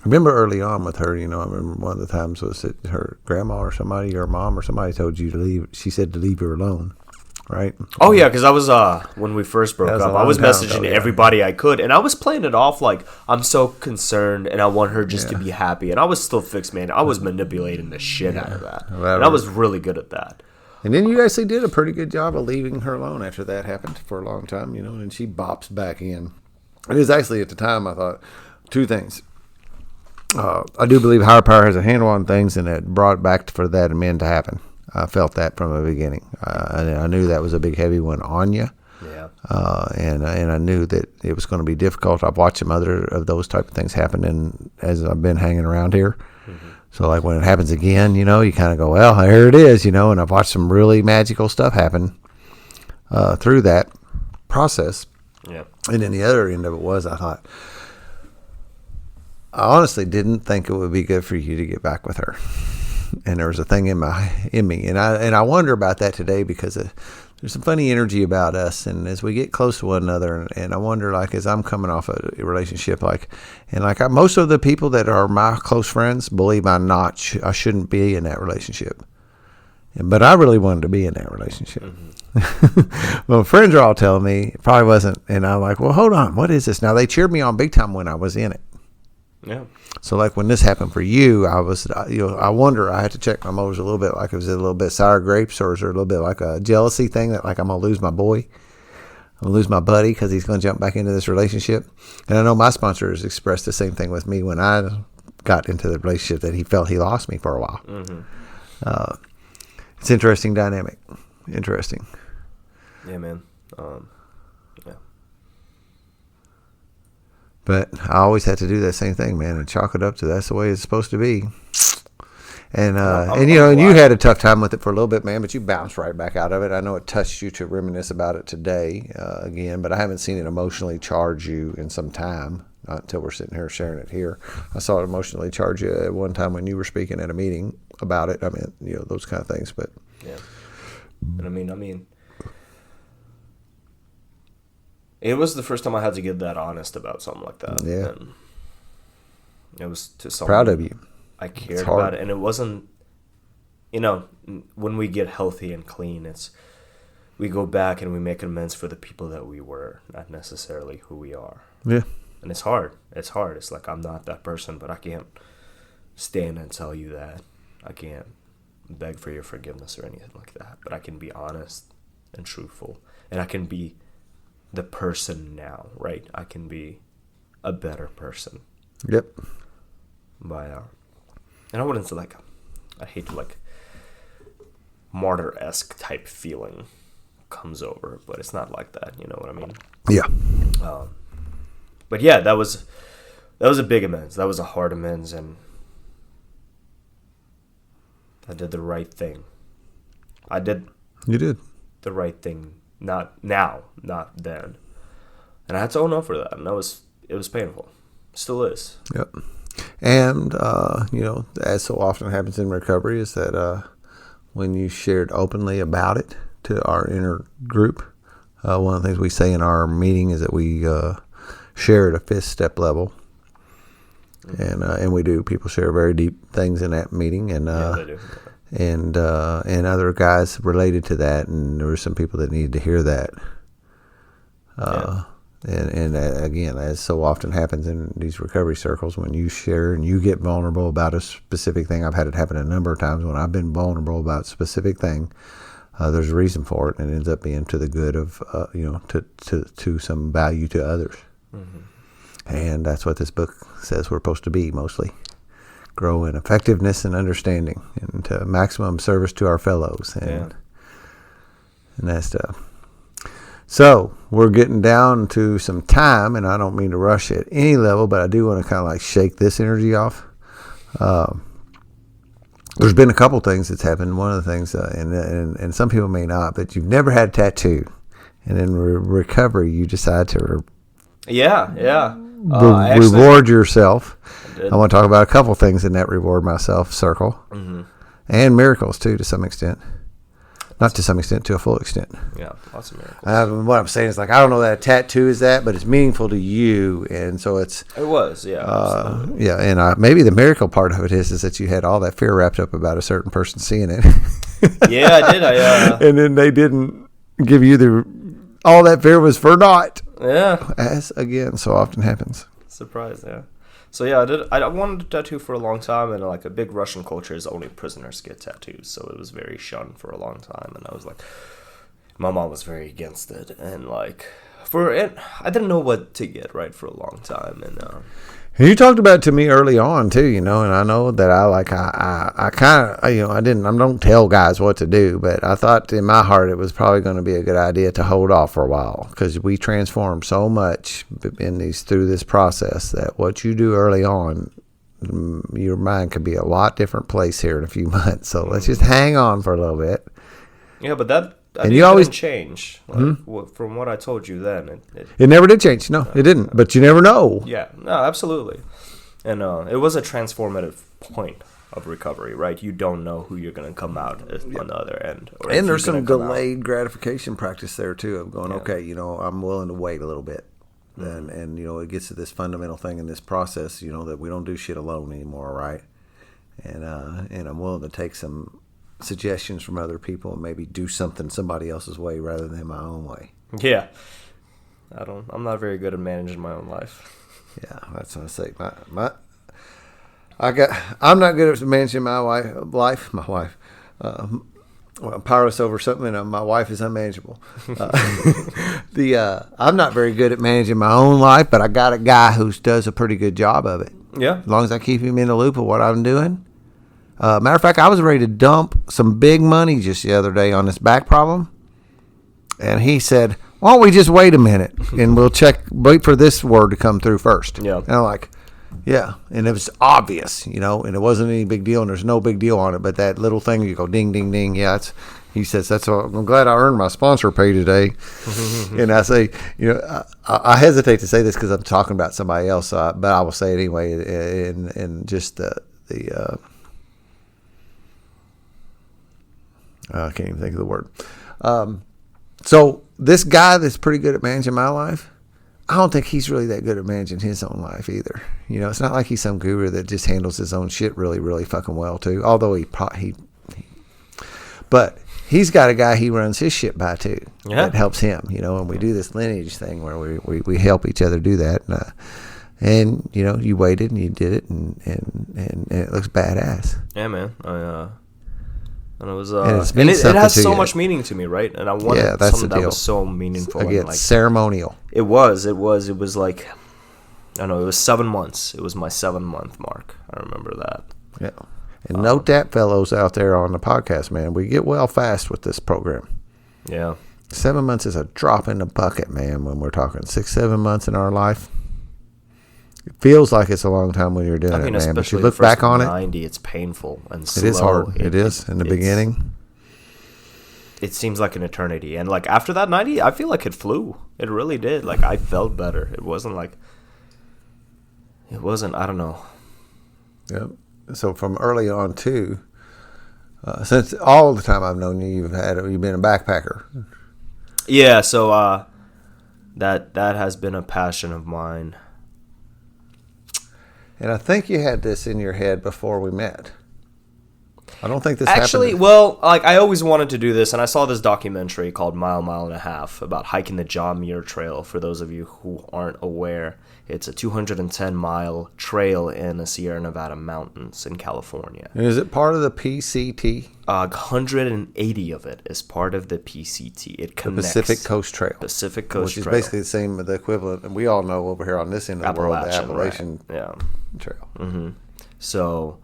remember early on with her, I remember one of the times was that her grandma or somebody, or mom or somebody told you to leave. She said to leave her alone, right? Oh yeah, because I was when we first broke up, I was messaging everybody I could, and I was playing it off like I'm so concerned and I want her just to be happy, and I was still fixed, man. I was manipulating the shit out of that, and I was really good at that. And then you actually did a pretty good job of leaving her alone after that happened for a long time, and she bops back in. It was actually at the time I thought two things. I do believe higher power has a handle on things, and it brought back for that men to happen. I felt that from the beginning. I knew that was a big, heavy one on you. Yeah. And I knew that it was going to be difficult. I've watched some other of those type of things happen as I've been hanging around here. Mm-hmm. So like when it happens again, you kind of go, well, here it is, and I've watched some really magical stuff happen through that process. Yeah. And then the other end of it was, I thought, I honestly didn't think it would be good for you to get back with her. And there was a thing in me, and I wonder about that today, because there's some funny energy about us, and as we get close to one another, and I wonder, like, as I'm coming off a relationship, most of the people that are my close friends believe I shouldn't be in that relationship, but I really wanted to be in that relationship. Mm-hmm. Well, friends are all telling me it probably wasn't, and I'm like, well, hold on, what is this? Now they cheered me on big time when I was in it. Yeah. So like when this happened for you, I was, I wonder, I had to check my motives a little bit, like, was it a little bit sour grapes, or is there a little bit like a jealousy thing that like I'm going to lose my boy? I'm going to lose my buddy because he's going to jump back into this relationship. And I know my sponsor has expressed the same thing with me when I got into the relationship, that he felt he lost me for a while. Mm-hmm. It's interesting dynamic. Interesting. Yeah, man. But I always had to do that same thing, man, and chalk it up to that's the way it's supposed to be. And you had a tough time with it for a little bit, man, but you bounced right back out of it. I know it touched you to reminisce about it today again, but I haven't seen it emotionally charge you in some time, not until we're sitting here sharing it here. I saw it emotionally charge you at one time when you were speaking at a meeting about it. I mean, those kind of things. But yeah, and I mean. It was the first time I had to get that honest about something like that. Yeah. And it was to someone. Proud of you. I cared about it. And it wasn't, when we get healthy and clean, we go back and we make amends for the people that we were, not necessarily who we are. Yeah. And it's hard. It's hard. It's like, I'm not that person, but I can't stand and tell you that. I can't beg for your forgiveness or anything like that. But I can be honest and truthful. And I can be the person now, right? I can be a better person. Yep. But and I wouldn't say I hate martyr-esque type feeling comes over, but it's not like that. You know what I mean? Yeah. But yeah, that was a big amends. That was a hard amends, and I did the right thing. You did the right thing. Not now, not then. And I had to own up for that. And it was painful. Still is. Yep. And, as so often happens in recovery, is that when you shared openly about it to our inner group, one of the things we say in our meeting is that we share at a fifth step level. And we do. People share very deep things in that meeting. And, yeah, they do. And other guys related to that, and there were some people that needed to hear that. And again, as so often happens in these recovery circles, when you share and you get vulnerable about a specific thing, I've had it happen a number of times when I've been vulnerable about a specific thing. There's a reason for it, and it ends up being to the good of to some value to others. Mm-hmm. And that's what this book says we're supposed to be mostly. Grow in effectiveness and understanding, and to maximum service to our fellows, and that stuff. So we're getting down to some time, and I don't mean to rush at any level, but I do want to kind of shake this energy off. There's been a couple things that's happened. One of the things, and some people may not, but you've never had a tattoo, and in recovery you decide to reward yourself. I want to talk about a couple things in that reward myself circle, mm-hmm. and miracles too, to some extent. Not to some extent, to a full extent. Yeah, lots of miracles. What I'm saying is, like, I don't know that a tattoo is that, but it's meaningful to you, and so it's. It was, yeah. Yeah, and maybe the miracle part of it is that you had all that fear wrapped up about a certain person seeing it. Yeah, I did. And then they didn't give you all that fear was for naught. Yeah. As again so often happens. Surprise, yeah. So yeah, I wanted a tattoo for a long time, and like a big Russian culture is only prisoners get tattoos, so it was very shunned for a long time, and I was like, my mom was very against it, and like I didn't know what to get right for a long time, and you talked about it to me early on too, and I know that I kind of, I don't tell guys what to do, but I thought in my heart it was probably going to be a good idea to hold off for a while, because we transform so much through this process that what you do early on, your mind could be a lot different place here in a few months. So let's just hang on for a little bit. Yeah, but that. And you always change. Like, from what I told you then, it never did change. No, it didn't. But you never know. Yeah, no, absolutely. And it was a transformative point of recovery, right? You don't know who you're going to come out on the other end. And there's some delayed gratification practice there too, of going, okay, I'm willing to wait a little bit, and it gets to this fundamental thing in this process, that we don't do shit alone anymore, right? And I'm willing to take some suggestions from other people and maybe do something somebody else's way rather than my own way. Yeah. I'm not very good at managing my own life. Yeah, that's what I say. I'm not good at managing my life. My wife. I'm powerless over something, and my wife is unmanageable. I'm not very good at managing my own life, but I got a guy who does a pretty good job of it. Yeah. As long as I keep him in the loop of what I'm doing. Matter of fact, I was ready to dump some big money just the other day on this back problem. And he said, why don't we just wait a minute and we'll wait for this word to come through first. Yeah. And I'm like, yeah. And it was obvious, and it wasn't any big deal, and there's no big deal on it. But that little thing, you go ding, ding, ding. Yeah, he says, I'm glad I earned my sponsor pay today. And I say, I hesitate to say this because I'm talking about somebody else, but I will say it anyway. And just I can't even think of the word. So this guy that's pretty good at managing my life, I don't think he's really that good at managing his own life either. It's not like he's some guru that just handles his own shit really, really fucking well too. Although but he's got a guy he runs his shit by too. Yeah. That helps him. And we do this lineage thing where we help each other do that. And you waited and you did it, and it looks badass. Yeah, man. And it was, it has so much meaning to me, right? And I wanted something that was so meaningful. Again, and ceremonial. It was like, I don't know, it was 7 months. It was my 7-month mark. I remember that. Yeah. And note that, fellows out there on the podcast, man, we get well fast with this program. Yeah. 7 months is a drop in the bucket, man, when we're talking 6-7 months in our life. It feels like it's a long time when you're doing it, man. But you look back on 90, it's painful and slow. It is hard. It is in the beginning. It seems like an eternity. And like after that 90, I feel like it flew. It really did. Like I felt better. It wasn't, I don't know. Yeah. So from early on too, since all the time I've known you, you've been a backpacker. Yeah. So that has been a passion of mine. And I think you had this in your head before we met. I don't think this actually happened. Well, like I always wanted to do this, and I saw this documentary called Mile and a Half about hiking the John Muir Trail. For those of you who aren't aware, it's a 210-mile trail in the Sierra Nevada mountains in California. And is it part of the PCT? 180 of it is part of the PCT. It connects the Pacific Coast Trail. Pacific Coast Trail. Which is basically the same, the equivalent, and we all know over here on this end of the world, the Appalachian Trail. Mm-hmm. So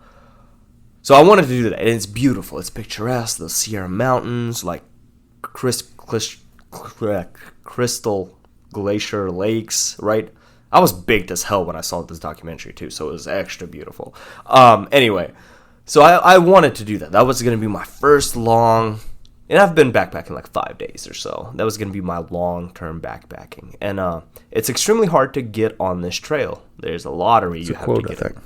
I wanted to do that, and it's beautiful. It's picturesque. The Sierra Mountains, like crystal glacier lakes, right? I was baked as hell when I saw this documentary too, so it was extra beautiful. Anyway, so I wanted to do that. That was going to be my first long, and I've been backpacking like 5 days or so. That was going to be my long-term backpacking, and it's extremely hard to get on this trail. There's a lottery you have to get in.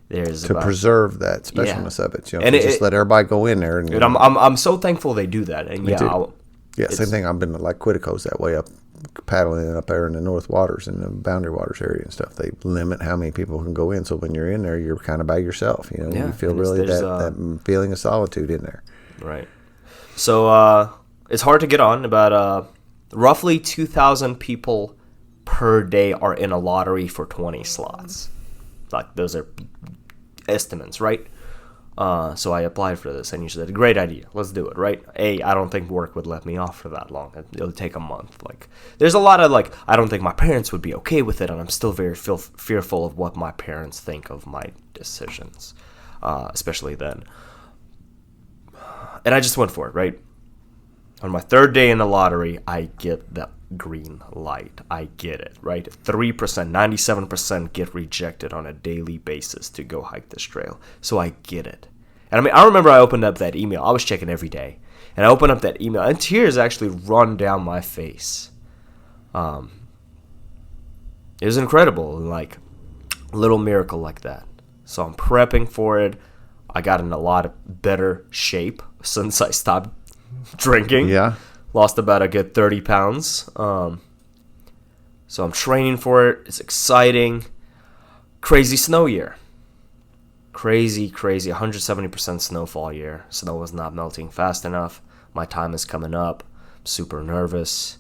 There's to preserve that specialness of it. You know, and just let everybody go in there. And I'm so thankful they do that. And same thing. I've been like Quiddico's that way up, paddling up there in the North Waters and the Boundary Waters area and stuff. They limit how many people can go in. So when you're in there, you're kind of by yourself. You know, you feel really that feeling of solitude in there. Right. So it's hard to get on. About roughly 2,000 people per day are in a lottery for 20 slots. Like, those are estimates, right? So I applied for this, and you said, great idea, let's do it, right? I don't think work would let me off for that long. It'll take a month. Like, there's a lot of, like, I don't think my parents would be okay with it, and I'm still very fearful of what my parents think of my decisions, especially then. And I just went for it, right? On my third day in the lottery, I get the green light. I get it, right? 3%, 97% get rejected on a daily basis to go hike this trail. So I get it. And I mean, I remember I opened up that email. I was checking every day. And I opened up that email, and tears actually run down my face. It was incredible, like, a little miracle like that. So I'm prepping for it. I got in a lot of better shape since I stopped drinking. Yeah. Lost about a good 30 pounds. So I'm training for it. It's exciting. Crazy snow year. Crazy 170% snowfall year. Snow was not melting fast enough. My time is coming up. I'm super nervous.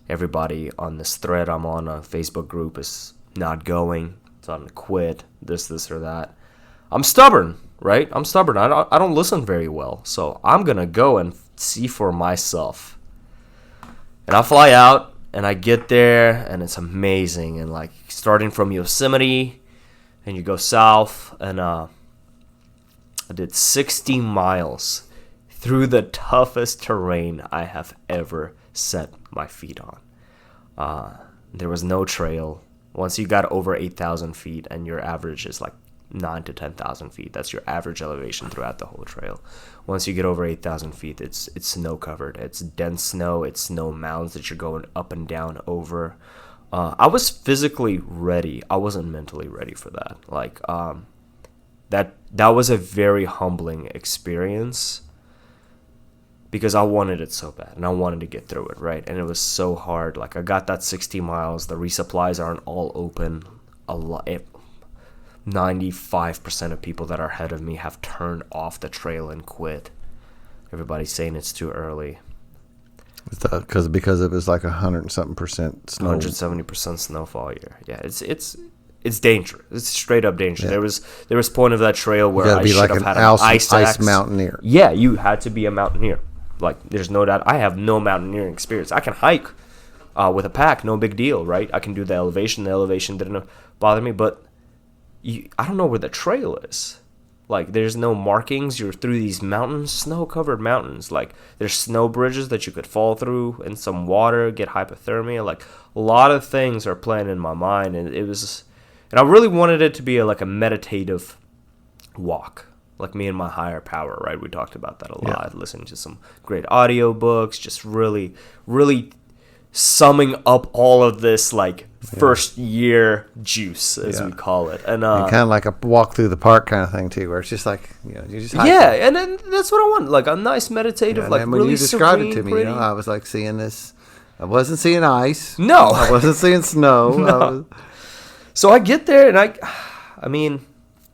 Everybody on this thread I'm on, a Facebook group, is not going. It's on to quit. This or that. I'm stubborn, right? I'm stubborn. I don't listen very well. So I'm going to go and see for myself. And I fly out, and I get there, and it's amazing. And, like, starting from Yosemite, and you go south, and I did 60 miles through the toughest terrain I have ever set my feet on. There was no trail. Once you got over 8,000 feet, and your average is, like, 9 to 10,000 feet. That's your average elevation throughout the whole trail. Once you get over 8,000 feet, it's snow covered. It's dense snow. It's snow mounds that you're going up and down over. I was physically ready. I wasn't mentally ready for that. Like, that was a very humbling experience because I wanted it so bad and I wanted to get through it, right? And it was so hard. Like, I got that 60 miles. The resupplies aren't all open. 95% of people that are ahead of me have turned off the trail and quit. Everybody's saying it's too early. Because it was like 100-something% snow. 170% snowfall year. Yeah, it's dangerous. It's straight up dangerous. Yeah. There was point of that trail where I should have had an ice mountaineer. Yeah, you had to be a mountaineer. Like, there's no doubt. I have no mountaineering experience. I can hike with a pack, no big deal, right? I can do the elevation. The elevation didn't bother me, but I don't know where the trail is. Like, there's no markings. You're through these mountains, snow-covered mountains. Like, there's snow bridges that you could fall through in some water, get hypothermia. Like, a lot of things are playing in my mind, and I really wanted it to be like a meditative walk, like me and my higher power, right? We talked about that a lot. Yeah. Listening to some great audio books, just really, really summing up all of this, like, first year juice, as we call it. And kind of like a walk through the park kind of thing too, where it's just like, you just hike. And then that's what I want, like a nice meditative, like, really serene. When you described it to me, pretty. I was like seeing this. I wasn't seeing ice. No, I wasn't seeing snow. No. So I get there, and I mean,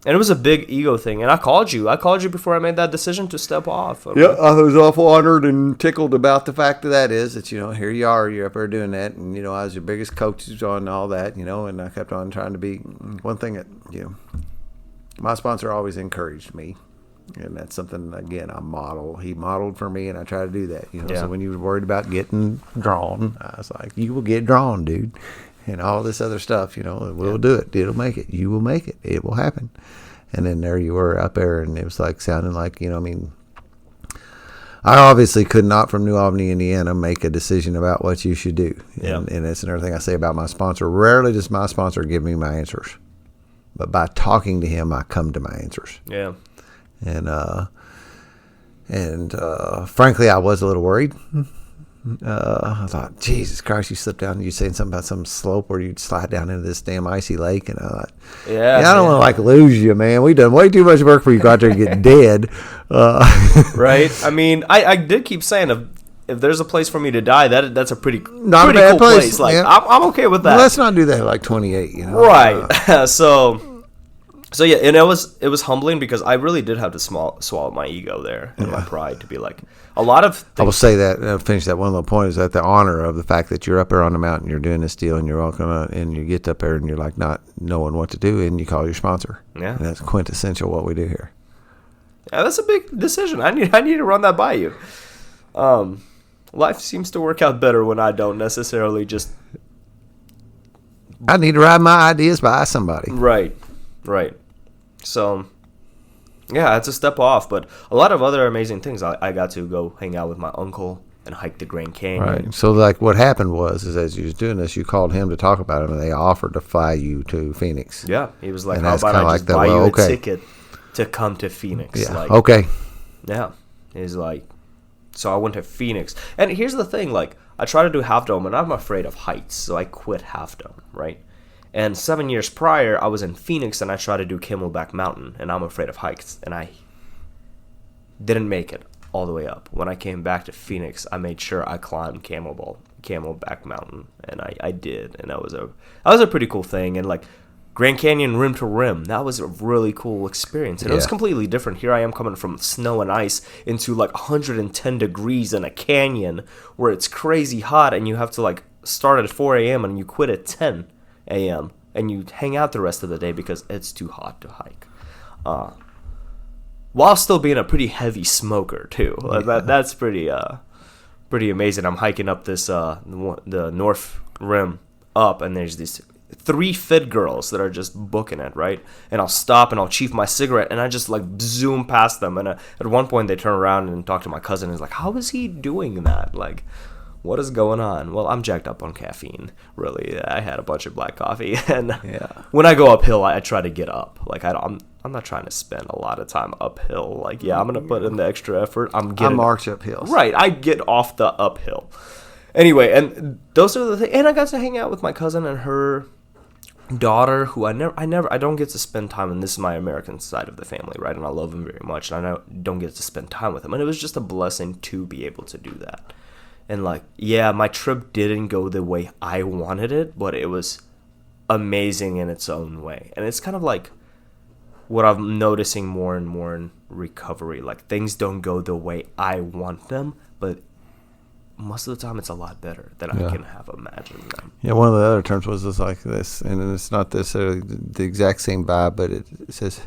and it was a big ego thing. And I called you before I made that decision to step off. Yeah, I was awful honored and tickled about the fact that here you are, you're up there doing that. And, I was your biggest coach on all that, and I kept on trying to be one thing that, my sponsor always encouraged me. And that's something, again, he modeled for me, and I try to do that, So when you were worried about getting drawn, I was like, you will get drawn, dude. And all this other stuff, we'll do it. It'll make it. You will make it. It will happen. And then there you were up there, and it was like sounding like, I obviously could not, from New Albany, Indiana, make a decision about what you should do. Yeah. And that's another thing I say about my sponsor. Rarely does my sponsor give me my answers. But by talking to him, I come to my answers. Yeah. And frankly, I was a little worried. I thought, Jesus Christ, you slipped down. You saying something about some slope where you'd slide down into this damn icy lake, and I thought, yeah, I don't want to like lose you, man. We done way too much work for you to go out there and get dead. Right? I mean, I did keep saying if there's a place for me to die, that's a pretty Not pretty a bad cool place. Like yeah. I'm okay with that. Well, let's not do that at like 28, you know. Right. So yeah, and it was humbling because I really did have to swallow my ego there and my pride to be like a lot of things. I will say that finish that one little point is that the honor of the fact that you're up there on the mountain, you're doing this deal, and you're walking and you get up there and you're like not knowing what to do, and you call your sponsor. Yeah, and that's quintessential what we do here. Yeah, that's a big decision. I need to run that by you. Life seems to work out better when I don't necessarily just. I need to ride my ideas by somebody. Right. So, yeah, it's a step off, but a lot of other amazing things. I got to go hang out with my uncle and hike the Grand Canyon. Right. So, like, what happened was, is as you was doing this, you called him to talk about it, and they offered to fly you to Phoenix. Yeah, he was like, and "How about I just buy you a ticket to come to Phoenix?" Yeah. Like, okay. Yeah, he's like, so I went to Phoenix, and here's the thing: like, I try to do Half Dome, and I'm afraid of heights, so I quit Half Dome, right? And 7 years prior, I was in Phoenix, and I tried to do Camelback Mountain, and I'm afraid of heights, and I didn't make it all the way up. When I came back to Phoenix, I made sure I climbed Camelback Mountain, and I did, and that was a pretty cool thing. And like Grand Canyon rim to rim, that was a really cool experience, and it was completely different. Here I am coming from snow and ice into like 110 degrees in a canyon where it's crazy hot, and you have to like start at 4 a.m. and you quit at 10 a.m. and you hang out the rest of the day because it's too hot to hike, while still being a pretty heavy smoker too. That's pretty amazing. I'm hiking up this the North Rim up, and there's these 3 fit girls that are just booking it, right? And I'll stop and I'll chief my cigarette, and I just like zoom past them, and at one point they turn around and talk to my cousin, and is like, how is he doing that? Like, what is going on? Well, I'm jacked up on caffeine, really. I had a bunch of black coffee, and when I go uphill, I try to get up. Like, I'm not trying to spend a lot of time uphill. Like, yeah, I'm going to put in the extra effort. I march uphill. Right, I get off the uphill. Anyway, and those are the things. And I got to hang out with my cousin and her daughter, who I don't get to spend time, and this is my American side of the family, right? And I love them very much, and I don't get to spend time with them. And it was just a blessing to be able to do that. And like, yeah, my trip didn't go the way I wanted it, but it was amazing in its own way. And it's kind of like what I'm noticing more and more in recovery. Like, things don't go the way I want them, but most of the time it's a lot better than I can have imagined them. Yeah, one of the other terms was just like this, and it's not necessarily the exact same vibe, but it says,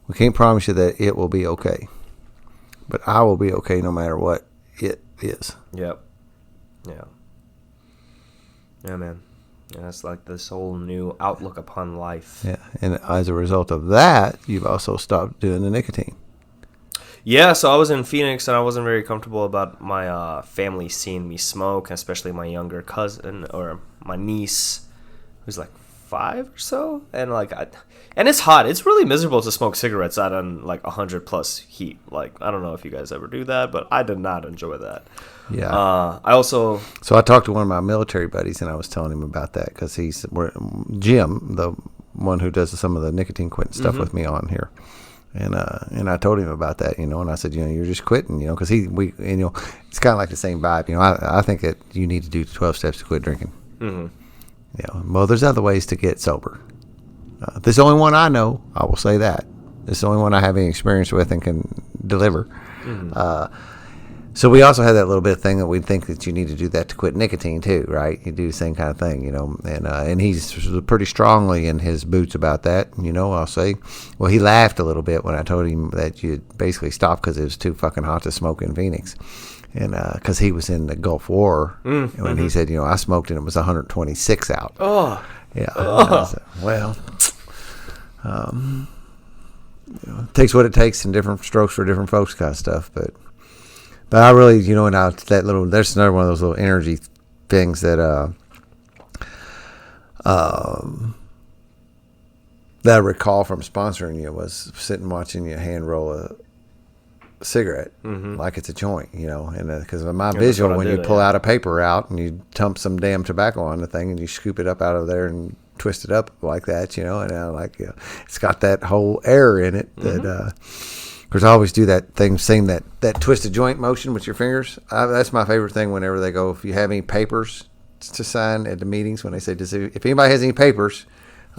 we can't promise you that it will be okay, but I will be okay no matter what it is. Yep. Yeah, man. Yeah, it's like this whole new outlook upon life. Yeah, and as a result of that, you've also stopped doing the nicotine. Yeah, so I was in Phoenix, and I wasn't very comfortable about my family seeing me smoke, especially my younger cousin or my niece, who's like 5 or so, and like and it's hot. It's really miserable to smoke cigarettes out on like 100+ heat. Like, I don't know if you guys ever do that, but I did not enjoy that. Yeah. So I talked to one of my military buddies, and I was telling him about that because he's Jim, the one who does some of the nicotine quitting stuff with me on here. And I told him about that, and I said, you're just quitting, because it's kind of like the same vibe. I think that you need to do 12 steps to quit drinking. Mm-hmm. Well, there's other ways to get sober. This is the only one I know. I will say that. This is the only one I have any experience with and can deliver. Mm-hmm. So we also had that little bit of thing that we think that you need to do that to quit nicotine too, right? You do the same kind of thing, and he's pretty strongly in his boots about that. I'll say, well, he laughed a little bit when I told him that you basically stopped because it was too fucking hot to smoke in Phoenix. And because he was in the Gulf War, when he said, I smoked and it was 126 out. Oh, yeah. Oh. Said, well, it takes what it takes and different strokes for different folks, kind of stuff. But I really, there's another one of those little energy things that that I recall from sponsoring you was sitting watching you hand roll cigarette, like it's a joint, and because of my that's visual, what I when did, you pull out a paper out and you dump some damn tobacco on the thing and you scoop it up out of there and twist it up like that, and I like, it's got that whole air in it that, of course, I always do that thing, seeing that twisted joint motion with your fingers. That's my favorite thing whenever they go, if you have any papers to sign at the meetings, when they say, if anybody has any papers,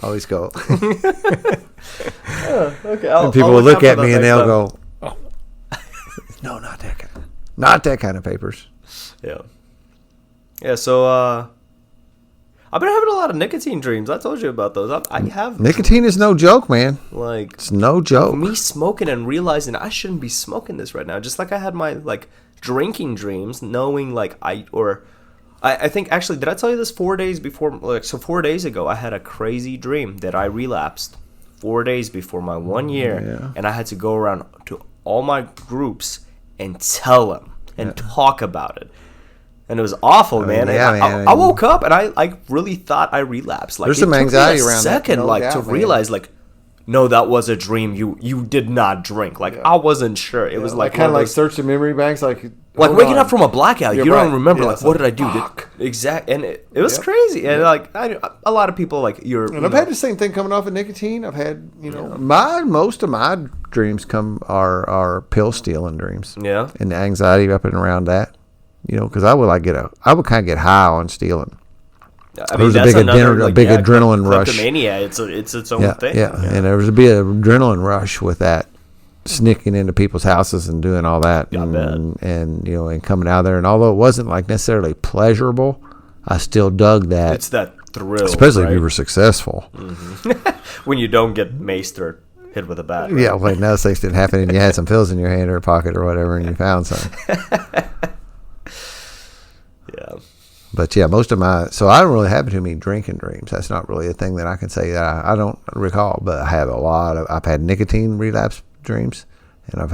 I always go. Okay. And people will look at me and they'll go, "Oh, no, not that kind. Not that kind of papers." Yeah. Yeah. So I've been having a lot of nicotine dreams. I told you about those. I have. Nicotine is no joke, man. Like, it's no joke. Me smoking and realizing I shouldn't be smoking this right now. Just like I had my drinking dreams, knowing I think, actually, did I tell you this 4 days before? 4 days ago, I had a crazy dream that I relapsed 4 days before my 1 year, and I had to go around to all my groups and tell them and talk about it. And it was awful, man. Man. I woke up and I really thought I relapsed. There's some anxiety around that. Second, to realize, no, that was a dream. You did not drink. I wasn't sure. It was kind of like search the memory banks, like waking up from a blackout. You don't remember what did I do? Exactly, and it was crazy. And a lot of people And I've had the same thing coming off of nicotine. I've had most of my dreams are pill stealing dreams. Yeah, and the anxiety up and around that. Because I would kind of get high on stealing. I mean, there was a big adrenaline rush. Kleptomania, it's its own thing. Yeah, and there was a big adrenaline rush with that, sneaking into people's houses and doing all that, and coming out of there. And although it wasn't necessarily pleasurable, I still dug that. It's that thrill, especially if you were successful. Mm-hmm. When you don't get maced or hit with a bat. Right? Yeah, wait, now things didn't happen, and you had some pills in your hand or pocket or whatever, and you found some. Yeah. But yeah, so I don't really have too many drinking dreams. That's not really a thing that I can say that I don't recall. But I have I've had nicotine relapse dreams, and I've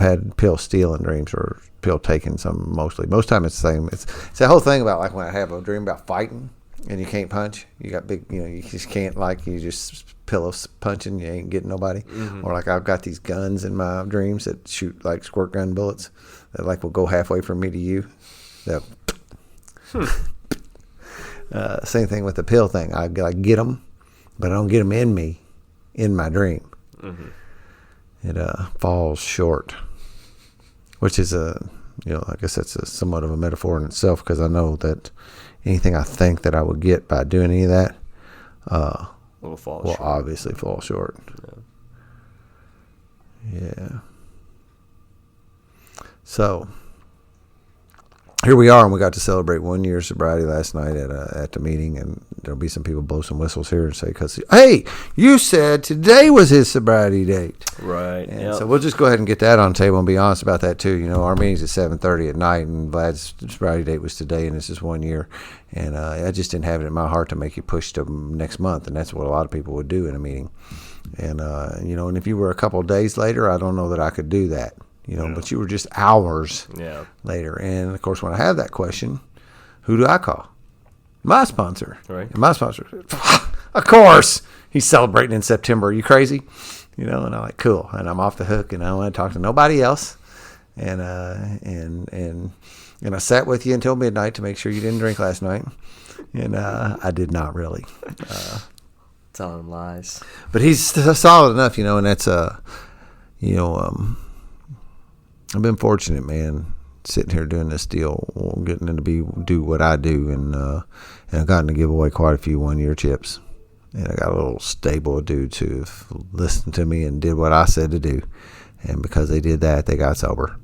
had pill stealing dreams or pill taking some mostly. Most time it's the same. It's the whole thing about when I have a dream about fighting and you can't punch. You got big, you just can't you just pillow punching. You ain't getting nobody. Mm-hmm. Or I've got these guns in my dreams that shoot squirt gun bullets that will go halfway from me to you. That. Same thing with the pill thing. I get them, but I don't get them in me, in my dream. Mm-hmm. It falls short, which is I guess that's somewhat of a metaphor in itself, because I know that anything I think that I would get by doing any of that will obviously fall short. Yeah. So here we are, and we got to celebrate 1 year sobriety last night at the meeting, and there'll be some people blow some whistles here and say, because, hey, you said today was his sobriety date. Right. And so we'll just go ahead and get that on the table and be honest about that, too. Our meeting's at 7:30 at night, and Vlad's sobriety date was today, and this is 1 year. And I just didn't have it in my heart to make you push to next month, and that's what a lot of people would do in a meeting. And, and if you were a couple of days later, I don't know that I could do that. But you were just hours later. And, of course, when I have that question, who do I call? My sponsor. Right. And my sponsor said, of course, he's celebrating in September. Are you crazy? And I'm like, cool. And I'm off the hook, and I don't want to talk to nobody else. And I sat with you until midnight to make sure you didn't drink last night. And I did not really. Telling lies. But he's solid enough, and that's, I've been fortunate, man, sitting here doing this deal, getting to do what I do, and I've gotten to give away quite a few 1 year chips. And I got a little stable of dudes who listened to me and did what I said to do. And because they did that, they got sober.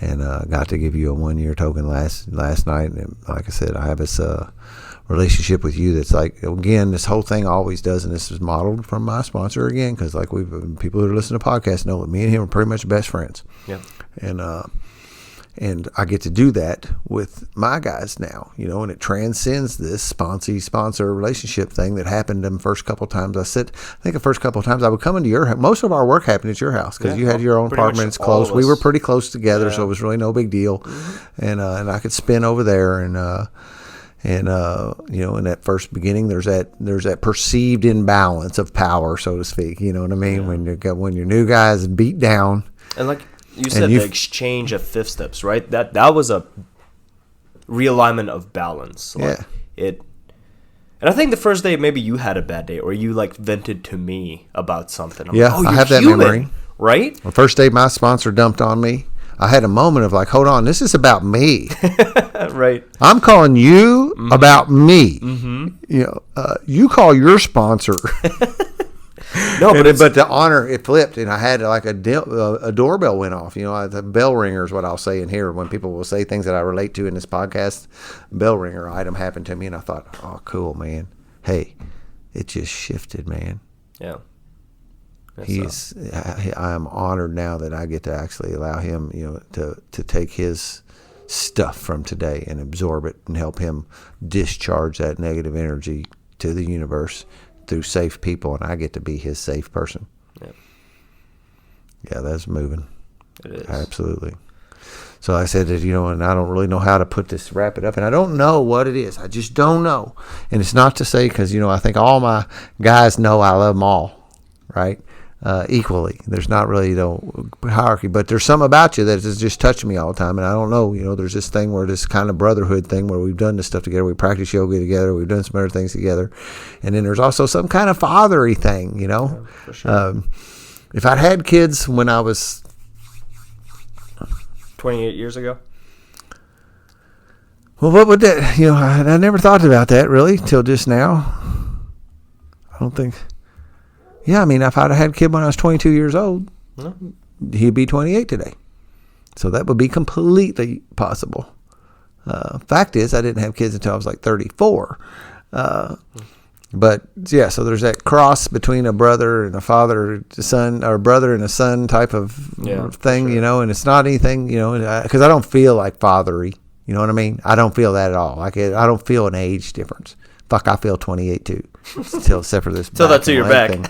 And got to give you a 1 year token last night. And like I said, I have this relationship with you that's again, this whole thing always does, and this is modeled from my sponsor again, because people who listen to podcasts know that me and him are pretty much best friends. Yeah. And I get to do that with my guys now, and it transcends this sponsor relationship thing that happened the first couple of times. I think the first couple of times I would come into your house. Most of our work happened at your house because you had your own apartment. It's close. We were pretty close together, so it was really no big deal. Mm-hmm. And I could spin over there in that first beginning, there's that perceived imbalance of power, so to speak. You know what I mean? Yeah. When your new guy is beat down. And like you said, the exchange of fifth steps, right? That was a realignment of balance. Like and I think the first day maybe you had a bad day, or you like vented to me about something. I'm like, I have that memory. Right? The first day my sponsor dumped on me, I had a moment of like, hold on, this is about me. Right. I'm calling you about me. You call your sponsor. No, but the honor, it flipped, and I had like a doorbell went off. The bell ringer is what I'll say in here when people will say things that I relate to in this podcast. Bell ringer item happened to me, and I thought, oh, cool, man. Hey, it just shifted, man. Yeah. I am honored now that I get to actually allow him, to take his stuff from today and absorb it and help him discharge that negative energy to the universe through safe people, and I get to be his safe person. Yeah, that's moving. It is. Absolutely. So I said that, and I don't really know how to wrap it up, and I don't know what it is. I just don't know. And it's not to say, because, I think all my guys know I love them all, right? Equally. There's not really hierarchy, but there's something about you that is just touching me all the time, and I don't know, there's this thing where this kind of brotherhood thing where we've done this stuff together, we practice yoga together, we've done some other things together, and then there's also some kind of fathery thing, Yeah, for sure. If I'd had kids when I was 28 years ago. Well, what would that, I never thought about that really till just now. I don't think. Yeah, I mean, if I'd have had a kid when I was 22 years old, he'd be 28 today. So that would be completely possible. Fact is, I didn't have kids until I was like 34. But, yeah, so there's that cross between a brother and a father, son, or brother and a son type of thing, sure. And it's not anything, because I don't feel like fathery. You know what I mean? I don't feel that at all. Like I don't feel an age difference. Fuck, I feel 28 too. Except for this. Tell that to your back.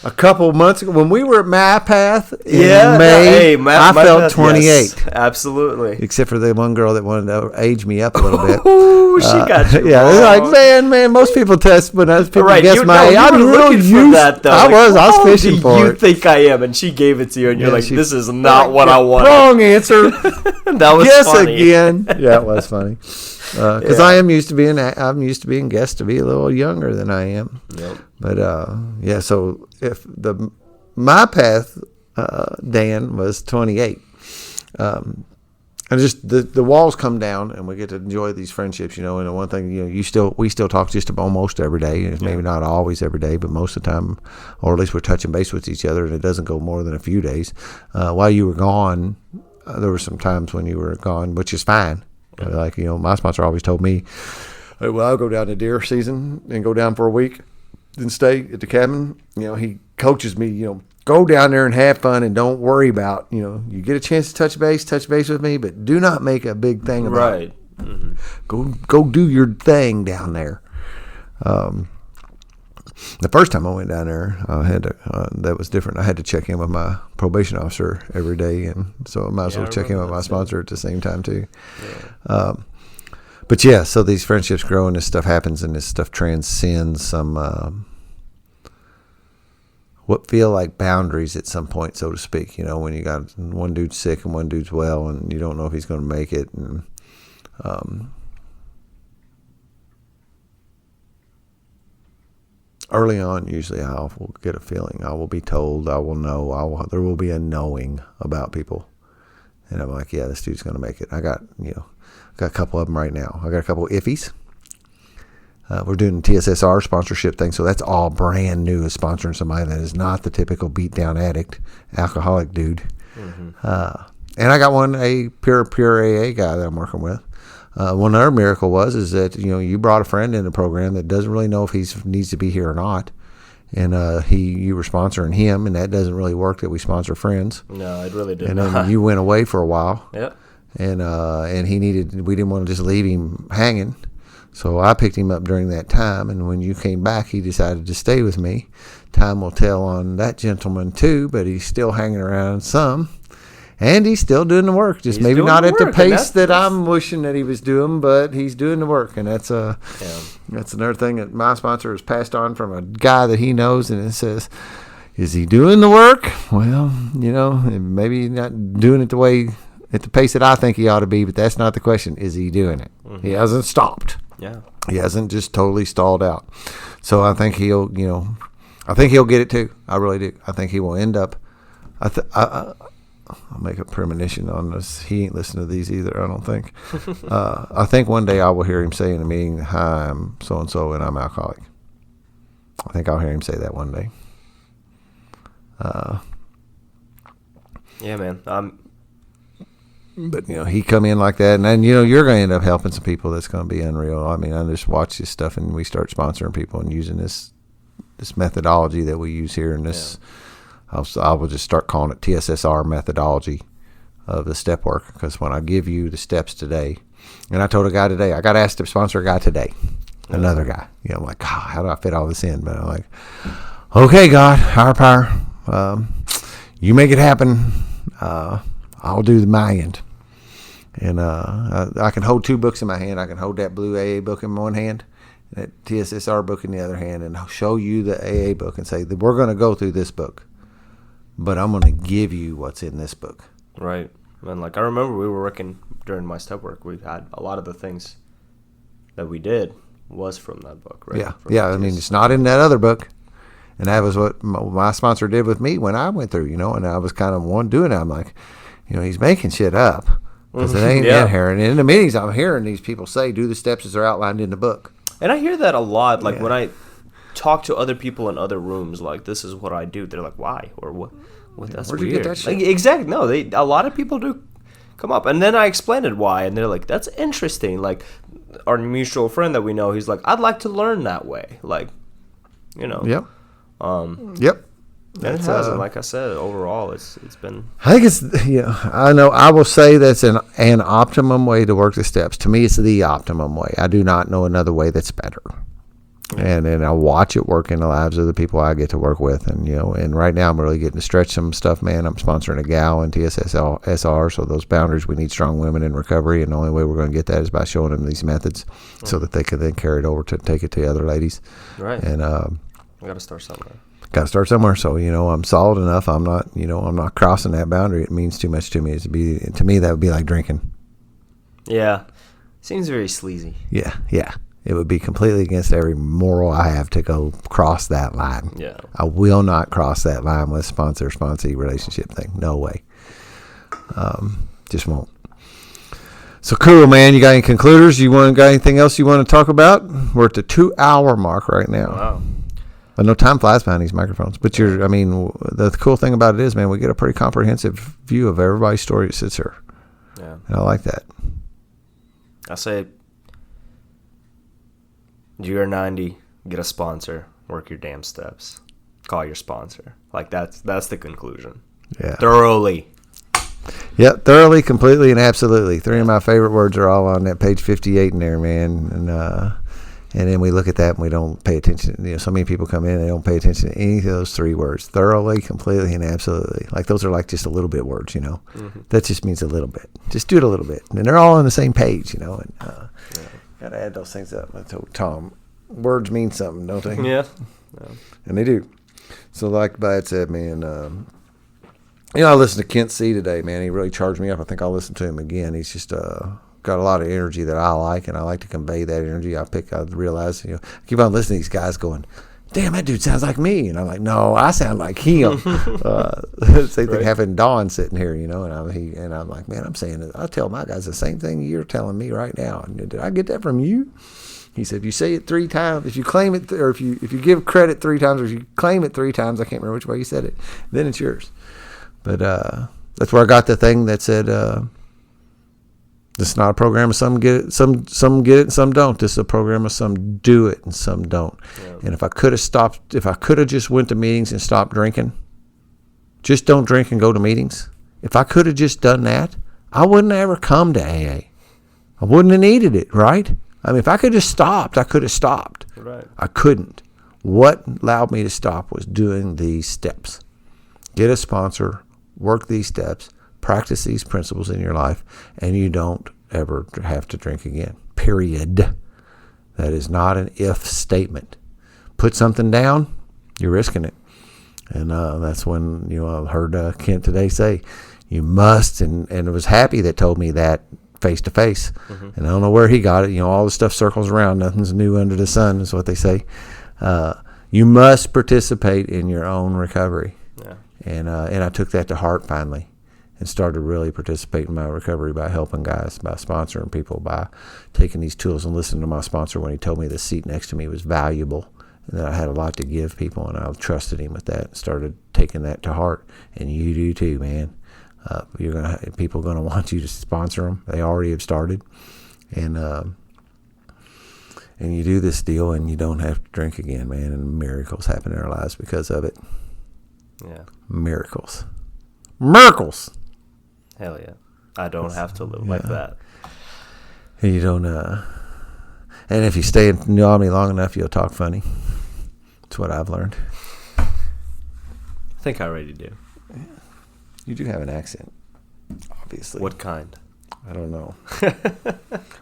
A couple months ago, when we were at MyPath in May, I felt 28. Yes, absolutely. Except for the one girl that wanted to age me up a little bit. Ooh, she got you. Yeah, they're like, man, most people test, but as people guess my age. I'm looking for that, though. I was fishing for it. You think I am? And she gave it to you, and you're like, this is not what I wanted. Wrong answer. That was guess funny. Again. Yeah, it was funny. Because I'm used to being guessed to be a little younger than I am. Yep. But so if my path, Dan was 28, and just the walls come down, and we get to enjoy these friendships. And the one thing we still talk just about almost every day. Maybe not always every day, but most of the time, or at least we're touching base with each other, and it doesn't go more than a few days. While you were gone, there were some times when you were gone, which is fine. Like, my sponsor always told me, hey, well, I'll go down to deer season and go down for a week and stay at the cabin. He coaches me, go down there and have fun and don't worry about, you get a chance to touch base with me, but do not make a big thing about it. Mm-hmm. Go do your thing down there. The first time I went down there, that was different. I had to check in with my probation officer every day, and so I might as well check in with my sponsor at the same time too. Yeah. But so these friendships grow, and this stuff happens, and this stuff transcends some what feel like boundaries at some point, so to speak. When you got one dude's sick and one dude's well, and you don't know if he's going to make it, and early on, usually I will get a feeling. I will be told. I will know. There will be a knowing about people, and I'm like, yeah, this dude's going to make it. I got a couple of them right now. I got a couple of iffies. We're doing TSSR sponsorship thing, so that's all brand new. Is sponsoring somebody that is not the typical beat down addict, alcoholic dude. Mm-hmm. And I got a pure AA guy that I'm working with. One other miracle is that you brought a friend in the program that doesn't really know if he needs to be here or not, and you were sponsoring him, and that doesn't really work that we sponsor friends. No, it really did. And then you went away for a while. Yep. And we didn't want to just leave him hanging, so I picked him up during that time. And when you came back, he decided to stay with me. Time will tell on that gentleman too, but he's still hanging around some. And he's still doing the work, just maybe not at the pace that I'm wishing that he was doing, but he's doing the work. And that's another thing that my sponsor has passed on from a guy that he knows, and it says, Is he doing the work? Well, maybe not doing it at the pace that I think he ought to be, but that's not the question. Is he doing it? He hasn't stopped. Yeah. He hasn't just totally stalled out. So I think he'll get it too. I really do. I think he will end up. I'll make a premonition on this. He ain't listening to these either, I don't think. I think one day I will hear him say in a meeting, "Hi, I'm so-and-so and I'm alcoholic." I think I'll hear him say that one day. Yeah, man. But, he come in like that, and then, you're going to end up helping some people. That's going to be unreal. I mean, I just watch this stuff, and we start sponsoring people and using this methodology that we use here, and this, I will just start calling it TSSR methodology of the step work, because when I give you the steps today, and I told a guy today, I got asked to sponsor a guy today, another guy. I'm like, God, how do I fit all this in? But I'm like, okay, God, higher power, you make it happen. I'll do my end. And I can hold two books in my hand. I can hold that blue AA book in one hand, and that TSSR book in the other hand, and show you the AA book and say, we're going to go through this book, but I'm going to give you what's in this book. Right. And like I remember we were working during my step work. We had a lot of the things that we did was from that book, right? Yeah. I mean, it's not in that other book. And that was what my sponsor did with me when I went through, and I was kind of doing it. I'm like, he's making shit up because it ain't in here. And in the meetings, I'm hearing these people say, do the steps as they're outlined in the book. And I hear that a lot. Like when I talk to other people in other rooms, like, this is what I do. They're like, why? Or what? That's Where'd weird. you get that shit? Like, exactly. No, a lot of people do come up. And then I explained it why. And they're like, that's interesting. Like our mutual friend that we know, he's like, I'd like to learn that way. Like, Yep. Yep. And it has, and like I said, overall, it's been. I think it's I know. I will say that's an optimum way to work the steps. To me, it's the optimum way. I do not know another way that's better. And I watch it work in the lives of the people I get to work with, and and right now I'm really getting to stretch some stuff, man. I'm sponsoring a gal in TSSR, so those boundaries, we need strong women in recovery, and the only way we're going to get that is by showing them these methods, so that they can then carry it over to take it to other ladies. Right. And we got to start somewhere. Got to start somewhere. So I'm solid enough. I'm not crossing that boundary. It means too much to me. To me that would be like drinking. Yeah, seems very sleazy. Yeah. It would be completely against every moral I have to go cross that line. Yeah, I will not cross that line with sponsor-sponsee relationship thing. No way. Just won't. So cool, man. You got any concluders? Got anything else you want to talk about? We're at the 2-hour mark right now. Wow. But no, time flies behind these microphones. But the cool thing about it is, man, we get a pretty comprehensive view of everybody's story that sits here. Yeah. And I like that. I say, you're 90, get a sponsor, work your damn steps, call your sponsor. Like that's the conclusion. Yeah. Thoroughly. Yep, thoroughly, completely, and absolutely. 3 of my favorite words are all on that page 58 in there, man. And then we look at that and we don't pay attention. So many people come in and they don't pay attention to any of those 3 words. Thoroughly, completely, and absolutely. Like those are like just a little bit words, Mm-hmm. That just means a little bit. Just do it a little bit. And they're all on the same page, And got to add those things up. I told Tom, words mean something, don't they? Yeah. And they do. So like Vlad said, man, I listened to Kent C today, man. He really charged me up. I think I'll listen to him again. He's just got a lot of energy that I like, and I like to convey that energy. I realize, I keep on listening to these guys going, damn, that dude sounds like me. And I'm like, no, I sound like him. Same thing happened. Dawn sitting here, and I'm like, man, I'm saying it. I tell my guys the same thing you're telling me right now. And did I get that from you? He said, if you say it 3 times, if you claim it, or if you give credit 3 times, or if you claim it 3 times, I can't remember which way you said it, then it's yours. But that's where I got the thing that said, this is not a program of some get it, some get it, and some don't. This is a program of some do it and some don't. Yeah. And if I could have just went to meetings and stopped drinking, just don't drink and go to meetings. If I could have just done that, I wouldn't have ever come to AA. I wouldn't have needed it, right? I mean, if I could have stopped, I could have stopped. Right. I couldn't. What allowed me to stop was doing these steps. Get a sponsor, work these steps, practice these principles in your life, and you don't ever have to drink again. Period. That is not an if statement. Put something down, you're risking it. And that's when, I heard Kent today say, you must, and I was happy that told me that face to face. And I don't know where he got it. All the stuff circles around. Nothing's new under the sun is what they say. You must participate in your own recovery. Yeah. And I took that to heart finally and started really participating in my recovery by helping guys, by sponsoring people, by taking these tools and listening to my sponsor when he told me the seat next to me was valuable and that I had a lot to give people, and I trusted him with that and started taking that to heart. And you do too, man. People are gonna want you to sponsor them. They already have started, and you do this deal, and you don't have to drink again, man. And miracles happen in our lives because of it. Yeah, miracles. Hell yeah! I don't have to live like that. And you don't. And if you stay in the Army long enough, you'll talk funny. That's what I've learned. I think I already do. You do have an accent, obviously. What kind? I don't know.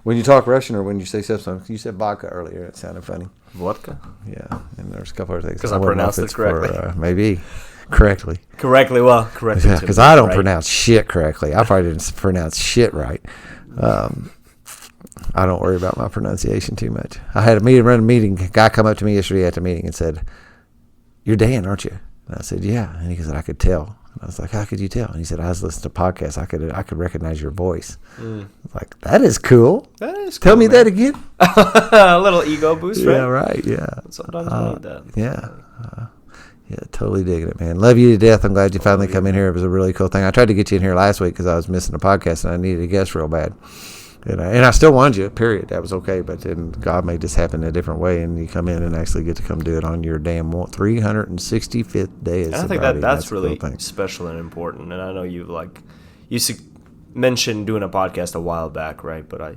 When you talk Russian or when you say something, you said vodka earlier. It sounded funny. Vodka? Yeah, and there's a couple other things. Because I pronounced it correctly. Maybe correctly. Correctly, correctly. Yeah, because I don't pronounce shit correctly. I probably didn't pronounce shit right. I don't worry about my pronunciation too much. I had run a meeting. A guy come up to me yesterday at the meeting and said, "You're Dan, aren't you?" And I said, "Yeah." And he said, "I could tell." And I was like, "How could you tell?" And he said, "I was listening to podcasts. I could recognize your voice." I was like, "That is cool." That is cool. Tell me that again. A little ego boost, right? Yeah, right. Yeah. Sometimes we need that. Yeah. Yeah, totally digging it, man. Love you to death. I'm glad you finally come in here. It was a really cool thing. I tried to get you in here last week because I was missing a podcast and I needed a guest real bad. And I still wanted you, period. That was okay. But then God made this happen a different way, and you come in and actually get to come do it on your damn 365th day. And I think that's really special and important. And I know you mentioned doing a podcast a while back, right? But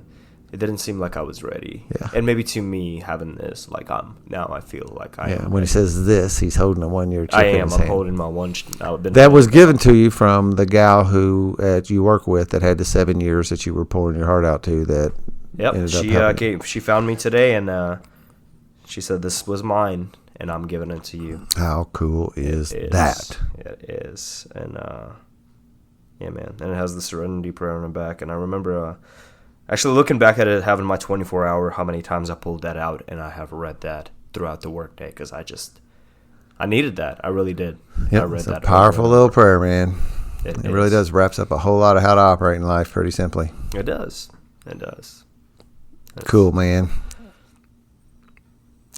it didn't seem like I was ready. Yeah. And maybe to me, having this, now I feel like I am. When he says this, he's holding a 1-year chip I in am. his I'm hand. holding my one. That was given to you from the gal who you work with that had the 7 years that you were pouring your heart out to. That she found me today, and she said this was mine, and I'm giving it to you. How cool is that? It is, and yeah, man. And it has the Serenity Prayer on the back, and I remember. Actually, looking back at it, having my 24-hour, how many times I pulled that out, and I have read that throughout the workday because I needed that. I really did. Yep, I read it's that. A powerful little prayer, man. It really does. Wraps up a whole lot of how to operate in life pretty simply. It does. It does. Cool, man.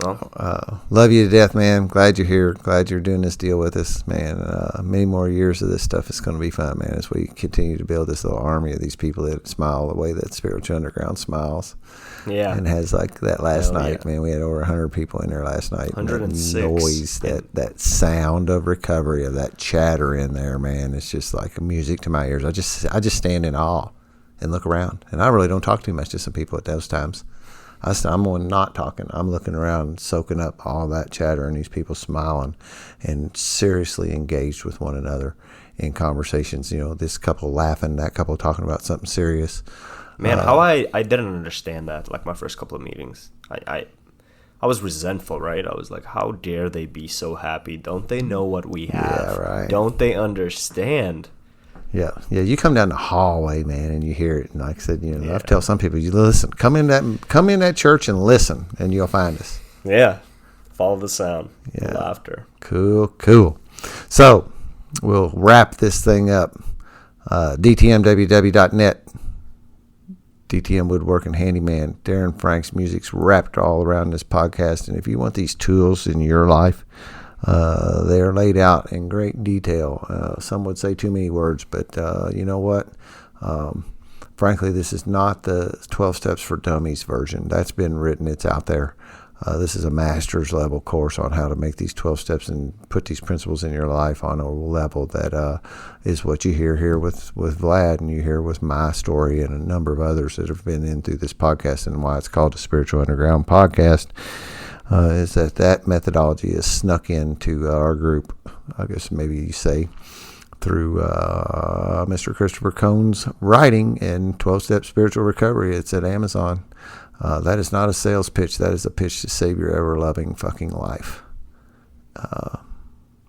Well, love you to death, man. Glad you're here. Glad you're doing this deal with us, man. Many more years of this stuff is going to be fun, man, as we continue to build this little army of these people that smile the way that Spiritual Underground smiles. Yeah. And has like that last night, man. We had over 100 people in there last night. 106. That noise, that sound of recovery, of that chatter in there, man. It's just like music to my ears. I just stand in awe and look around. And I really don't talk too much to some people at those times. I'm on not talking. I'm looking around, soaking up all that chatter and these people smiling and seriously engaged with one another in conversations. This couple laughing, that couple talking about something serious. Man, how I didn't understand that. Like my first couple of meetings, I was resentful, right? I was like, how dare they be so happy? Don't they know what we have? Yeah, right. Don't they understand? Yeah. You come down the hallway, man, and you hear it. And like I said, I tell some people, you listen, come in that church and listen, and you'll find us. Yeah. Follow the sound. Yeah. The laughter. Cool. So we'll wrap this thing up. DTMWW.net. DTM Woodwork and Handyman. Darren Frank's music's wrapped all around this podcast. And if you want these tools in your life, they're laid out in great detail. Some would say too many words, but you know what? Frankly, this is not the 12 Steps for Dummies version. That's been written. It's out there. This is a master's level course on how to make these 12 steps and put these principles in your life on a level that is what you hear here with Vlad, and you hear with my story and a number of others that have been in through this podcast, and why it's called the Spiritual Underground Podcast. Is that methodology is snuck into our group, I guess maybe you say, through Mr. Christopher Cohn's writing in 12-Step Spiritual Recovery. It's at Amazon. That is not a sales pitch. That is a pitch to save your ever-loving fucking life.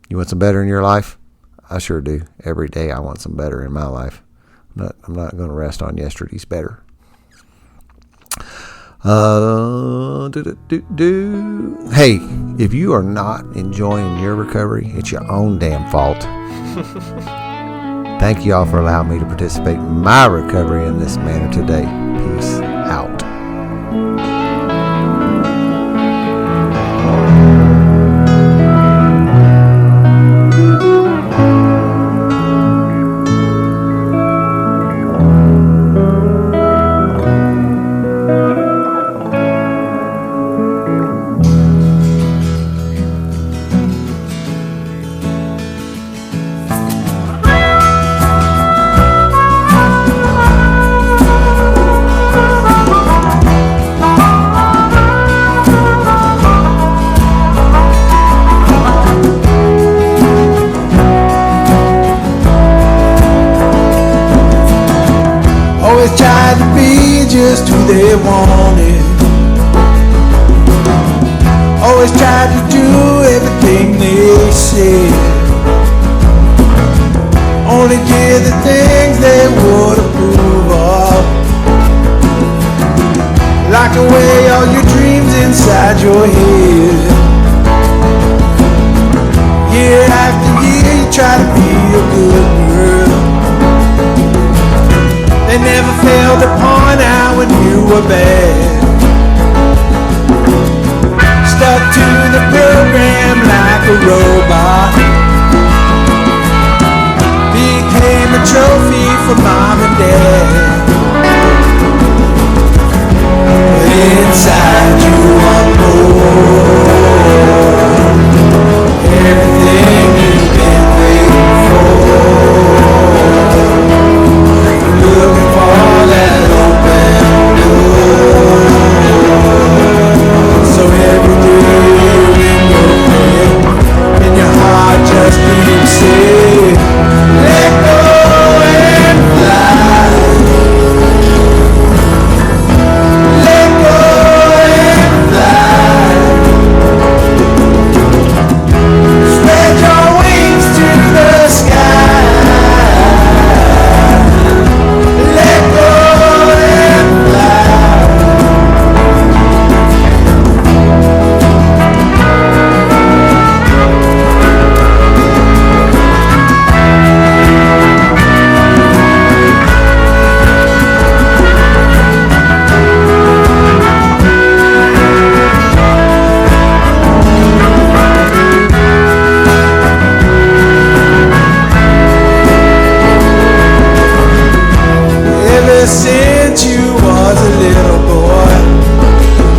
You want some better in your life? I sure do. Every day I want some better in my life. I'm not going to rest on yesterday's better. Hey, if you are not enjoying your recovery, it's your own damn fault. Thank you all for allowing me to participate in my recovery in this manner today. Peace out. Always tried to be just who they wanted. Always tried to do everything they said. Only did the things they would approve of. Lock away all your dreams inside your head. Year after year you try to be a good girl. They never failed to point out when you were bad. Stuck to the program like a robot. Became a trophy for mom and dad. But inside you want more. Everything you've been waiting for. Looking for that open door. So every day in your head, in your heart just keeps saying, let go and fly. Let go and fly. Spread your wings to the sky. Let go and fly. Ever since you was a little boy,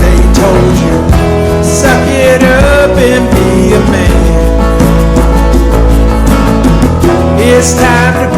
they told you, suck it up and be a man. It's time to